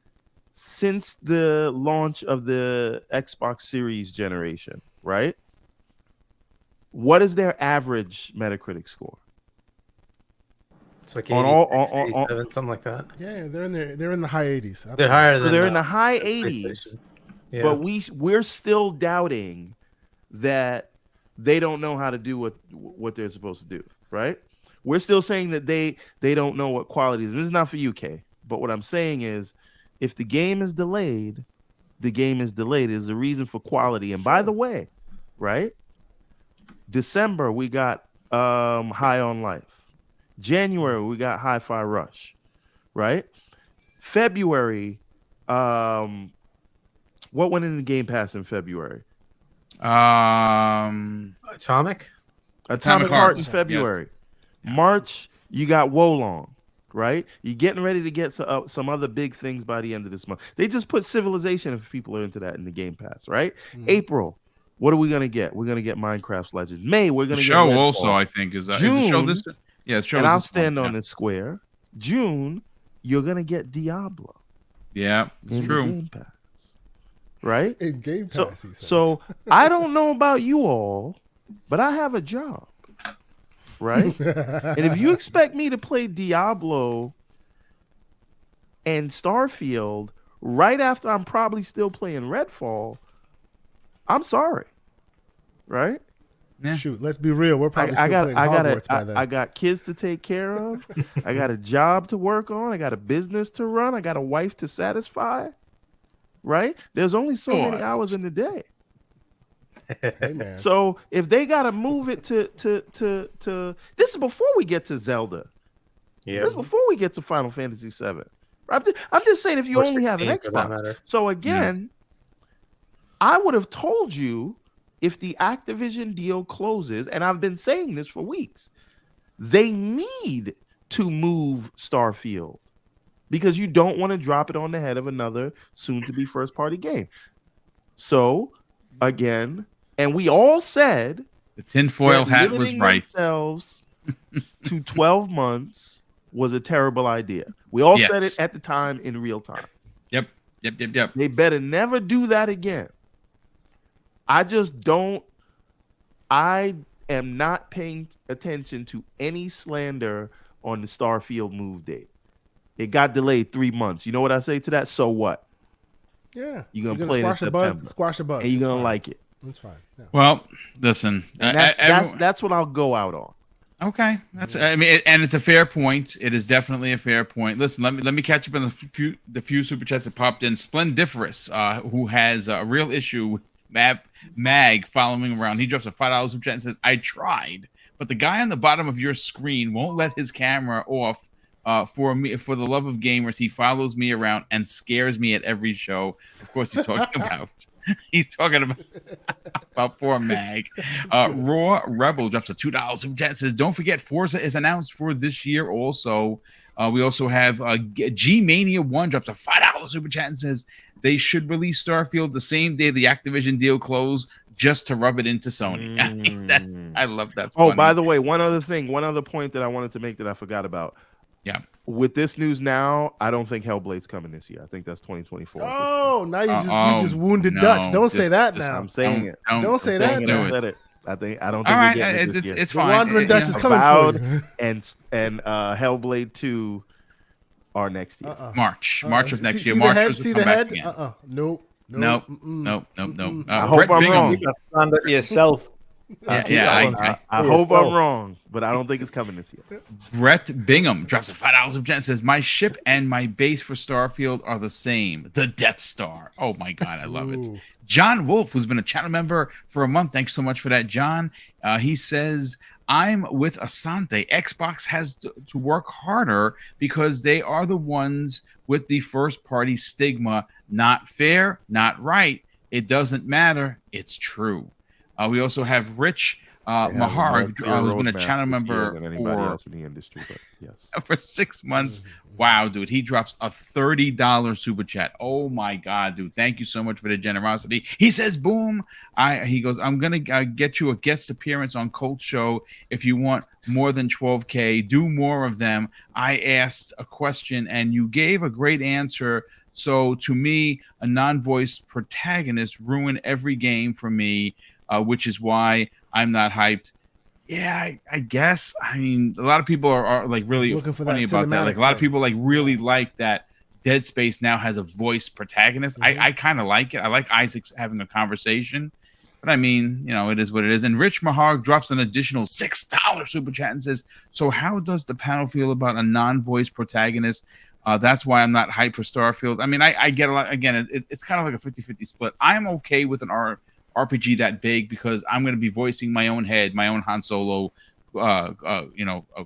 Speaker 3: since the launch of the Xbox Series generation, right? What is their average Metacritic score?
Speaker 6: It's like 87, something like that.
Speaker 5: Yeah, they're in the high 80s.
Speaker 6: They're higher than
Speaker 3: they're in the high 80s.
Speaker 6: Yeah.
Speaker 3: But we're still doubting that they don't know how to do what they're supposed to do, right? We're still saying that they don't know what quality is. This is not for UK, but what I'm saying is, if the game is delayed, the game is delayed. There's a reason for quality. And by the way, right? December, we got High on Life. January, we got Hi-Fi Rush, right? February, what went in the Game Pass in February?
Speaker 6: Atomic
Speaker 3: Heart in February.
Speaker 1: Yes.
Speaker 3: March, you got Wolong. Right? You're getting ready to get some other big things by the end of this month. They just put Civilization, if people are into that, in the Game Pass, right? April, what are we going to get? We're going to get Minecraft Legends. May, we're going to get
Speaker 1: show
Speaker 3: Redfall.
Speaker 1: Also, I think, is
Speaker 3: June,
Speaker 1: the show this? Yeah,
Speaker 3: and I'll stand on this square. June, you're going to get Diablo.
Speaker 1: Yeah, it's true.
Speaker 3: Game Pass, right?
Speaker 5: In Game Pass,
Speaker 3: so I don't know about you all, but I have a job. Right? And if you expect me to play Diablo and Starfield right after I'm probably still playing Redfall, I'm sorry. Right?
Speaker 5: Yeah. Shoot, let's be real. We're probably still playing Hogwarts by then.
Speaker 3: I got kids to take care of. I got a job to work on. I got a business to run. I got a wife to satisfy. Right? There's only so many hours in the day.
Speaker 5: Hey, man.
Speaker 3: So if they gotta move it to this is before we get to Zelda.
Speaker 6: Yeah.
Speaker 3: This is before we get to Final Fantasy VII. I'm just saying, if you
Speaker 6: Or
Speaker 3: only have an
Speaker 6: 16 for that
Speaker 3: Xbox.
Speaker 6: matter.
Speaker 3: So again, I would have told you if the Activision deal closes, and I've been saying this for weeks, they need to move Starfield because you don't want to drop it on the head of another soon-to-be first-party game. So again, and we all said
Speaker 1: The tinfoil
Speaker 3: that
Speaker 1: hat was
Speaker 3: limiting
Speaker 1: right.
Speaker 3: themselves to 12 months was a terrible idea. We all said it
Speaker 1: Yes.
Speaker 3: at the time in real time.
Speaker 1: Yep.
Speaker 3: They better never do that again. I just don't. I am not paying attention to any slander on the Starfield move date. It got delayed 3 months. You know what I say to that? So what?
Speaker 5: Yeah.
Speaker 3: You're gonna play it in September.
Speaker 5: Squash a bug.
Speaker 3: And you're
Speaker 5: It's
Speaker 3: gonna
Speaker 5: fine.
Speaker 3: like it.
Speaker 5: It's fine. Yeah.
Speaker 1: Well, listen.
Speaker 3: And that's what I'll go out on.
Speaker 1: Okay, I mean, and it's a fair point. It is definitely a fair point. Listen, let me catch up on the few super chats that popped in. Splendiferous, who has a real issue with Mag following around. He drops a $5 super chat and says, "I tried, but the guy on the bottom of your screen won't let his camera off. For me, for the love of gamers, he follows me around and scares me at every show." Of course, he's talking about. He's talking about poor Mag. Raw Rebel drops a $2 super chat and says, "Don't forget, Forza is announced for this year also." We also have G Mania 1 drops a $5 super chat and says, "They should release Starfield the same day the Activision deal closed just to rub it into Sony." I love that.
Speaker 3: Oh, by the way, one other point that I wanted to make that I forgot about.
Speaker 1: Yeah.
Speaker 3: With this news now, I don't think Hellblade's coming this year. I think that's 2024.
Speaker 5: Oh, now you
Speaker 1: Oh,
Speaker 5: just wounded
Speaker 1: no,
Speaker 5: Dutch. Don't
Speaker 1: just-
Speaker 5: say that
Speaker 1: just-
Speaker 5: now.
Speaker 3: I'm saying it.
Speaker 5: Don't say
Speaker 3: I'm
Speaker 5: that
Speaker 3: saying it.
Speaker 5: now.
Speaker 3: I said it. I don't think
Speaker 1: All
Speaker 3: we're
Speaker 1: right,
Speaker 3: getting it this year.
Speaker 1: it's
Speaker 5: The
Speaker 1: fine.
Speaker 5: Wandering Dutch is coming for
Speaker 3: Avowed
Speaker 5: you.
Speaker 3: and Hellblade 2 are next year.
Speaker 1: March of next year.
Speaker 5: See the
Speaker 1: March
Speaker 5: head?
Speaker 1: will
Speaker 5: See
Speaker 1: come
Speaker 5: the
Speaker 1: back
Speaker 5: head?
Speaker 1: again.
Speaker 5: Nope.
Speaker 1: Nope.
Speaker 3: I hope
Speaker 1: Brett
Speaker 3: I'm
Speaker 1: Bingham.
Speaker 3: wrong.
Speaker 2: You got to stand up to yourself.
Speaker 3: I hope I'm wrong, but I don't think it's coming this year.
Speaker 1: Brett Bingham drops a $5 super chat and says, "My ship and my base for Starfield are the same, the Death Star." Oh my God, I love it.
Speaker 5: Ooh.
Speaker 1: John Wolf, who's been a channel member for a month, thanks so much for that, John. He says, "I'm with Asante. Xbox has to work harder because they are the ones with the first party stigma. Not fair, not right. It doesn't matter. It's true." We also have Rich Mahar, who's been a channel member
Speaker 3: than anybody else in the industry, but yes.
Speaker 1: for 6 months. Wow, dude. He drops a $30 super chat. Oh my God, dude. Thank you so much for the generosity. He says, "Boom." He goes, "I'm going to get you a guest appearance on Colt Show. If you want more than 12K, do more of them. I asked a question and you gave a great answer. So to me, a non-voice protagonist ruined every game for me, which is why I'm not hyped." Yeah, I guess. I mean, a lot of people are like really
Speaker 5: Looking for
Speaker 1: funny
Speaker 5: that
Speaker 1: about that.
Speaker 5: cinematic
Speaker 1: Like a lot of
Speaker 5: thing.
Speaker 1: people like really like that Dead Space now has a voice protagonist. I kind of like it. I like Isaac having a conversation. But I mean, you know, it is what it is. And Rich Mahar drops an additional $6 super chat and says, "So how does the panel feel about a non-voice protagonist? That's why I'm not hyped for Starfield." I mean, I get a lot. Again, it's kind of like a 50-50 split. I'm okay with an RPG that big because I'm going to be voicing my own head, my own Han Solo,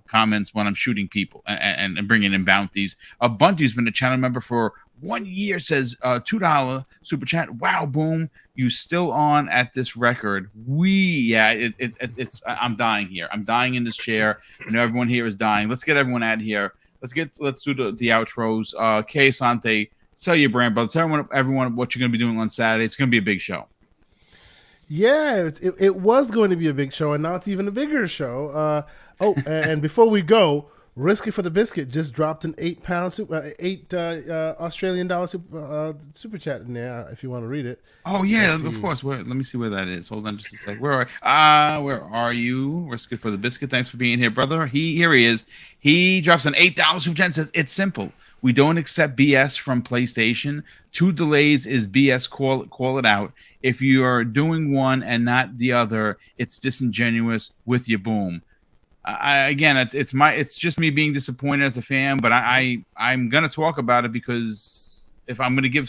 Speaker 1: comments when I'm shooting people and bringing in bounties. Bunty's been a channel member for 1 year, says $2 super chat. "Wow, Boom, you still on at this record?" It's I'm dying here. I'm dying in this chair. I know everyone here is dying. Let's get everyone out of here. Let's do the outros. Kay Asante, sell your brand, brother. Tell everyone what you're going to be doing on Saturday. It's going to be a big show.
Speaker 5: Yeah, it was going to be a big show, and now it's even a bigger show. And before we go, Risky for the Biscuit just dropped an $8 Australian dollar super chat in there. If you want to read it.
Speaker 1: Oh yeah,
Speaker 5: Let's
Speaker 1: of
Speaker 5: see.
Speaker 1: course. Let me see where that is. Hold on just a sec. Where are you? Risky for the Biscuit. Thanks for being here, brother. Here he is. He drops an $8 super chat and says, "It's simple. We don't accept BS from PlayStation. 2 delays is BS. Call it out. If you are doing one and not the other, it's disingenuous with your Boom." It's just me being disappointed as a fan, but I'm gonna talk about it because if I'm gonna give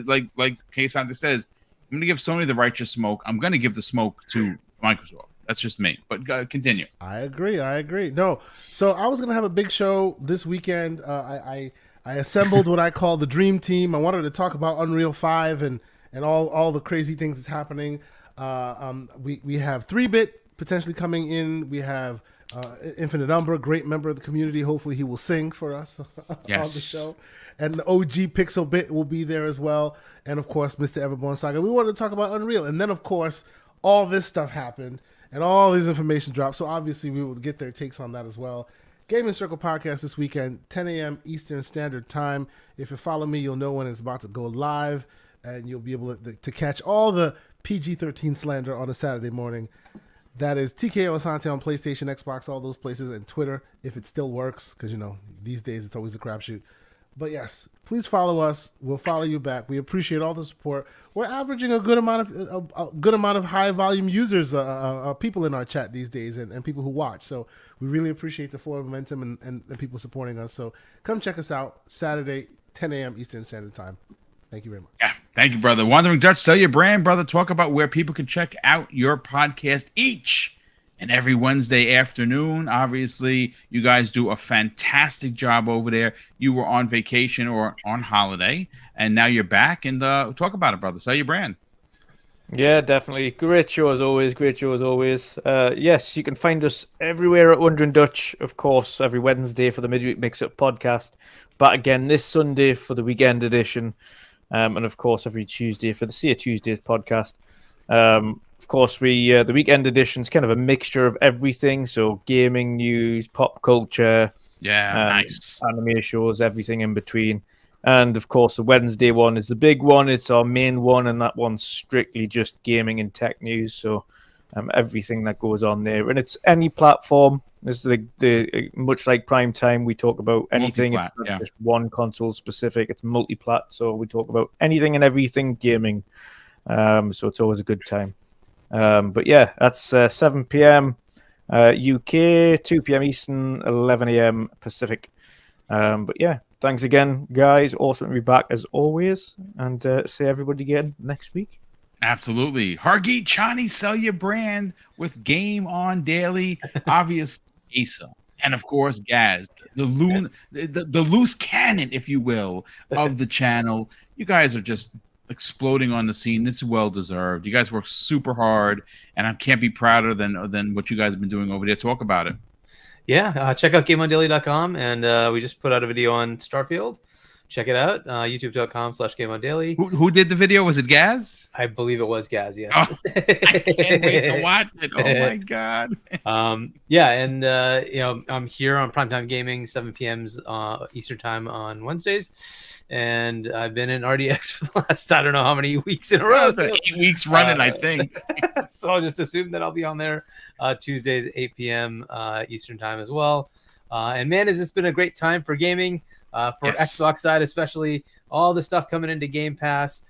Speaker 1: like Kay Santa says, I'm going to give Sony the righteous smoke. I'm going to give the smoke to Microsoft. That's just me. But continue.
Speaker 5: I agree. No, so I was gonna have a big show this weekend. I assembled what I call the dream team. I wanted to talk about Unreal 5 and all the crazy things that's happening. We have 3-bit potentially coming in. We have Infinite Umbra, great member of the community. Hopefully he will sing for us on the show. And the OG Pixel Bit will be there as well. And of course, Mr. Everborn Saga. We wanted to talk about Unreal. And then of course, all this stuff happened. And all this information dropped. So obviously we will get their takes on that as well. Gaming Circle podcast this weekend, 10 a.m. Eastern Standard Time. If you follow me, you'll know when it's about to go live. And you'll be able to catch all the PG-13 slander on a Saturday morning. That is TKO Asante on PlayStation, Xbox, all those places, and Twitter, if it still works. Because, these days it's always a crapshoot. But yes, please follow us. We'll follow you back. We appreciate all the support. We're averaging a good amount of high volume users, people in our chat these days, and people who watch. So we really appreciate the forward momentum and people supporting us. So come check us out Saturday, 10 a.m. Eastern Standard Time. Thank you very much.
Speaker 1: Yeah, thank you, brother. Wandering Dutch, sell your brand, brother. Talk about where people can check out your podcast each and every Wednesday afternoon. Obviously, you guys do a fantastic job over there. You were on vacation or on holiday, and now you're back. And talk about it, brother. Sell your brand.
Speaker 2: Yeah, definitely. Great show as always. Yes, you can find us everywhere at Wondering Dutch, of course, every Wednesday for the Midweek Mix-Up podcast. But again, this Sunday for the weekend edition. And of course, every Tuesday for the See It Tuesdays podcast. Of course, the weekend edition is kind of a mixture of everything. So gaming news, pop culture,
Speaker 1: nice
Speaker 2: anime shows, everything in between. And of course, the Wednesday one is the big one. It's our main one, and that one's strictly just gaming and tech news. So everything that goes on there, and it's any platform. It's the much like Prime Time, we talk about anything. It's not just one console specific. It's multi-plat, so we talk about anything and everything gaming. So it's always a good time. But yeah, that's 7 p.m. UK, 2 p.m. Eastern, 11 a.m. Pacific. But yeah, thanks again, guys. Awesome to be back as always, and see everybody again next week.
Speaker 1: Absolutely. Hargeet Chani, sell your brand with Game On Daily. Obviously, Asa. And of course, Gaz, the loose cannon, if you will, of the channel. You guys are just exploding on the scene. It's well deserved. You guys work super hard, and I can't be prouder than what you guys have been doing over there. Talk about it.
Speaker 6: Yeah, check out GameOnDaily.com, and we just put out a video on Starfield. Check it out, youtube.com/GameOnDaily.
Speaker 1: Who did the video? Was it Gaz?
Speaker 6: I believe it was Gaz, yes.
Speaker 1: Oh, I can't wait to watch it. Oh, my God.
Speaker 6: Yeah, and, I'm here on Primetime Gaming, 7 p.m. Eastern Time on Wednesdays. And I've been in RDX for the last, I don't know how many weeks in a row.
Speaker 1: 8 weeks running, I think.
Speaker 6: So I'll just assume that I'll be on there Tuesdays, 8 p.m. Eastern Time as well. And man, has this been a great time for gaming, for Xbox side especially. All the stuff coming into Game Pass.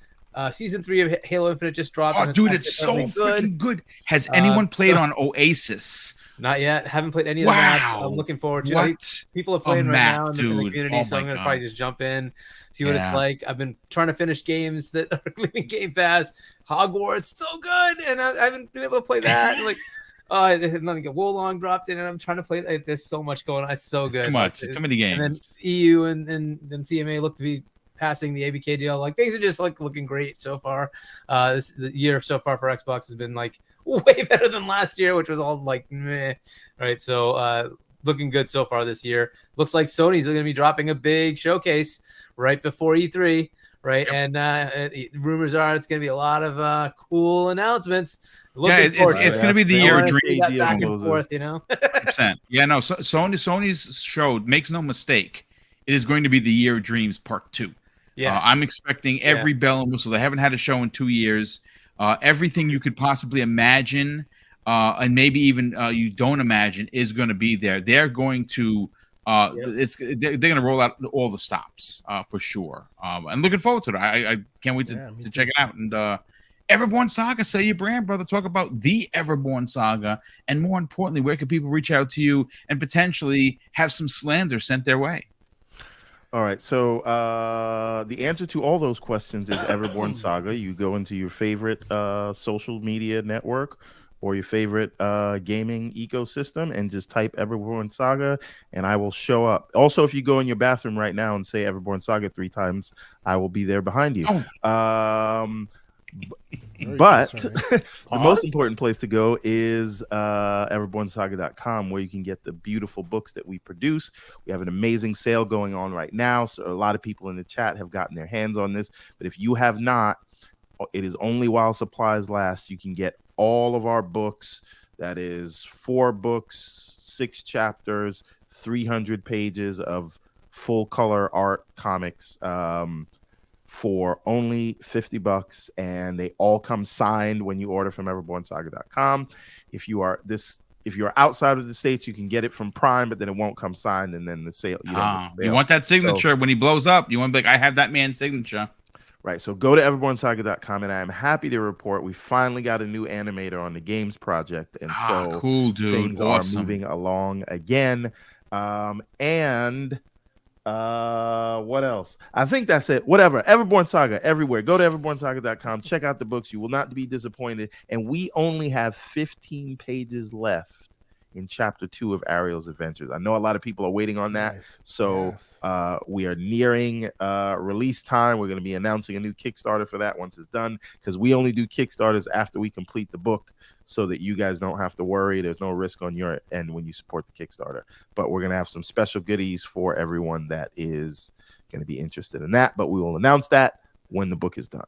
Speaker 6: Season 3 of Halo Infinite just dropped.
Speaker 1: Oh, dude, it's so freaking good. Has anyone played on Oasis?
Speaker 6: Not yet. Haven't played any of that. I'm looking forward to it. People are playing right now in the community, so I'm going to probably just jump in, see what it's like. I've been trying to finish games that are leaving Game Pass. Hogwarts, so good, and I haven't been able to play that. And nothing. Wolong dropped in, and I'm trying to play. There's so much going on. It's so good.
Speaker 1: Too much. Too many games.
Speaker 6: And then EU and then CMA look to be passing the ABK deal. Like things are just looking great so far. The year so far for Xbox has been way better than last year, which was all meh. Right. So looking good so far this year. Looks like Sony's going to be dropping a big showcase right before E3. Right. Yep. And rumors are it's going to be a lot of cool announcements.
Speaker 1: It's going to be the year of dreams.
Speaker 6: Back and forth, 100%.
Speaker 1: Yeah, no. So Sony's show, makes no mistake, it is going to be the year of dreams part 2. Yeah, I'm expecting every bell and whistle. They haven't had a show in 2 years. Everything you could possibly imagine, and maybe even you don't imagine, is going to be there. They're going to. They're going to roll out all the stops for sure. And looking forward to it. I can't wait to check it out. And Everborn Saga, say your brand, brother. Talk about the Everborn Saga, and more importantly, where can people reach out to you and potentially have some slander sent their way?
Speaker 3: All right. So the answer to all those questions is Everborn Saga. You go into your favorite social media network or your favorite gaming ecosystem and just type Everborn Saga, and I will show up. Also, if you go in your bathroom right now and say Everborn Saga 3 times, I will be there behind you. But the most important place to go is everbornsaga.com, where you can get the beautiful books that we produce. We have an amazing sale going on right now, so a lot of people in the chat have gotten their hands on this. But if you have not, it is only while supplies last. You can get all of our books. That is 4 books, 6 chapters, 300 pages of full color art comics for only $50, and they all come signed when you order from everbornsaga.com. If you're outside of the States, you can get it from Prime, but then it won't come signed, and then the sale.
Speaker 1: You want that signature when he blows up. You want to be like, I have that man's signature.
Speaker 3: Right. So go to everbornsaga.com, and I am happy to report we finally got a new animator on the games project, and so
Speaker 1: cool, dude.
Speaker 3: Things are moving along again. And what else? I think that's it. Whatever. Everborn Saga everywhere. Go to everbornsaga.com. Check out the books. You will not be disappointed. And we only have 15 pages left in chapter 2 of Ariel's Adventures. I know a lot of people are waiting on that.
Speaker 5: Nice.
Speaker 3: So we are nearing release time. We're going to be announcing a new Kickstarter for that once it's done, because we only do Kickstarters after we complete the book, so that you guys don't have to worry. There's no risk on your end when you support the Kickstarter. But we're going to have some special goodies for everyone that is going to be interested in that. But we will announce that when the book is done.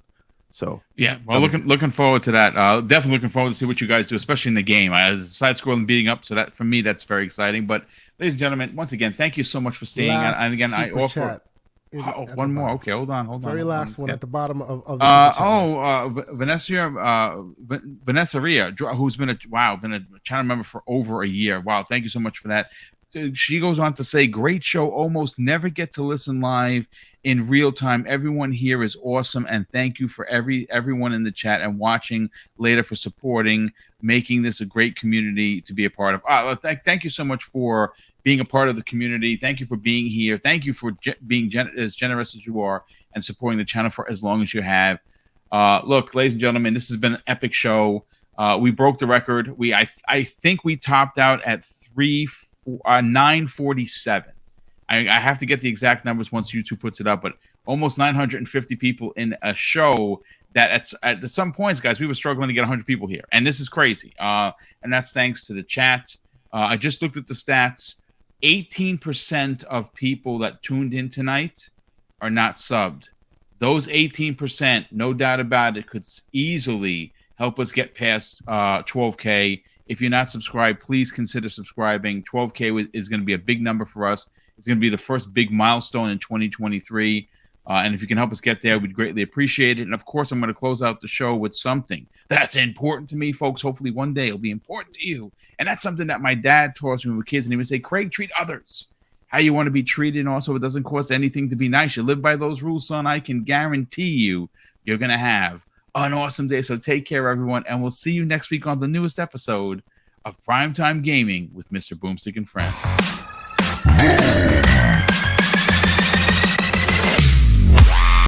Speaker 3: So
Speaker 1: yeah, well, looking forward to that. Definitely looking forward to see what you guys do, especially in the game. Side scrolling, beating up, so that for me that's very exciting. But ladies and gentlemen, once again, thank you so much for staying. And again, I offer one more. Okay, hold on.
Speaker 5: Very last one at the bottom of the
Speaker 1: Vanessa Ria, who's been a channel member for over a year. Wow, thank you so much for that. She goes on to say, great show. Almost never get to listen live in real time. Everyone here is awesome, and thank you for everyone in the chat and watching later for supporting, making this a great community to be a part of. Thank you so much for being a part of the community. Thank you for being here. Thank you for being as generous as you are and supporting the channel for as long as you have. Look, ladies and gentlemen, this has been an epic show. We broke the record. I think we topped out at 947. I have to get the exact numbers once YouTube puts it up, but almost 950 people in a show that at some points, guys, we were struggling to get 100 people here, and this is crazy. And that's thanks to the chat. I just looked at the stats. 18% of people that tuned in tonight are not subbed. Those 18%, no doubt about it, could easily help us get past 12K. If you're not subscribed, please consider subscribing. 12K is going to be a big number for us. It's going to be the first big milestone in 2023. And if you can help us get there, we'd greatly appreciate it. And, of course, I'm going to close out the show with something that's important to me, folks. Hopefully one day it'll be important to you. And that's something that my dad taught us when we were kids. And he would say, Craig, treat others how you want to be treated. And also, it doesn't cost anything to be nice. You live by those rules, son. I can guarantee you're going to have an awesome day. So take care, everyone. And we'll see you next week on the newest episode of Primetime Gaming with Mr. BoomStick and Friends.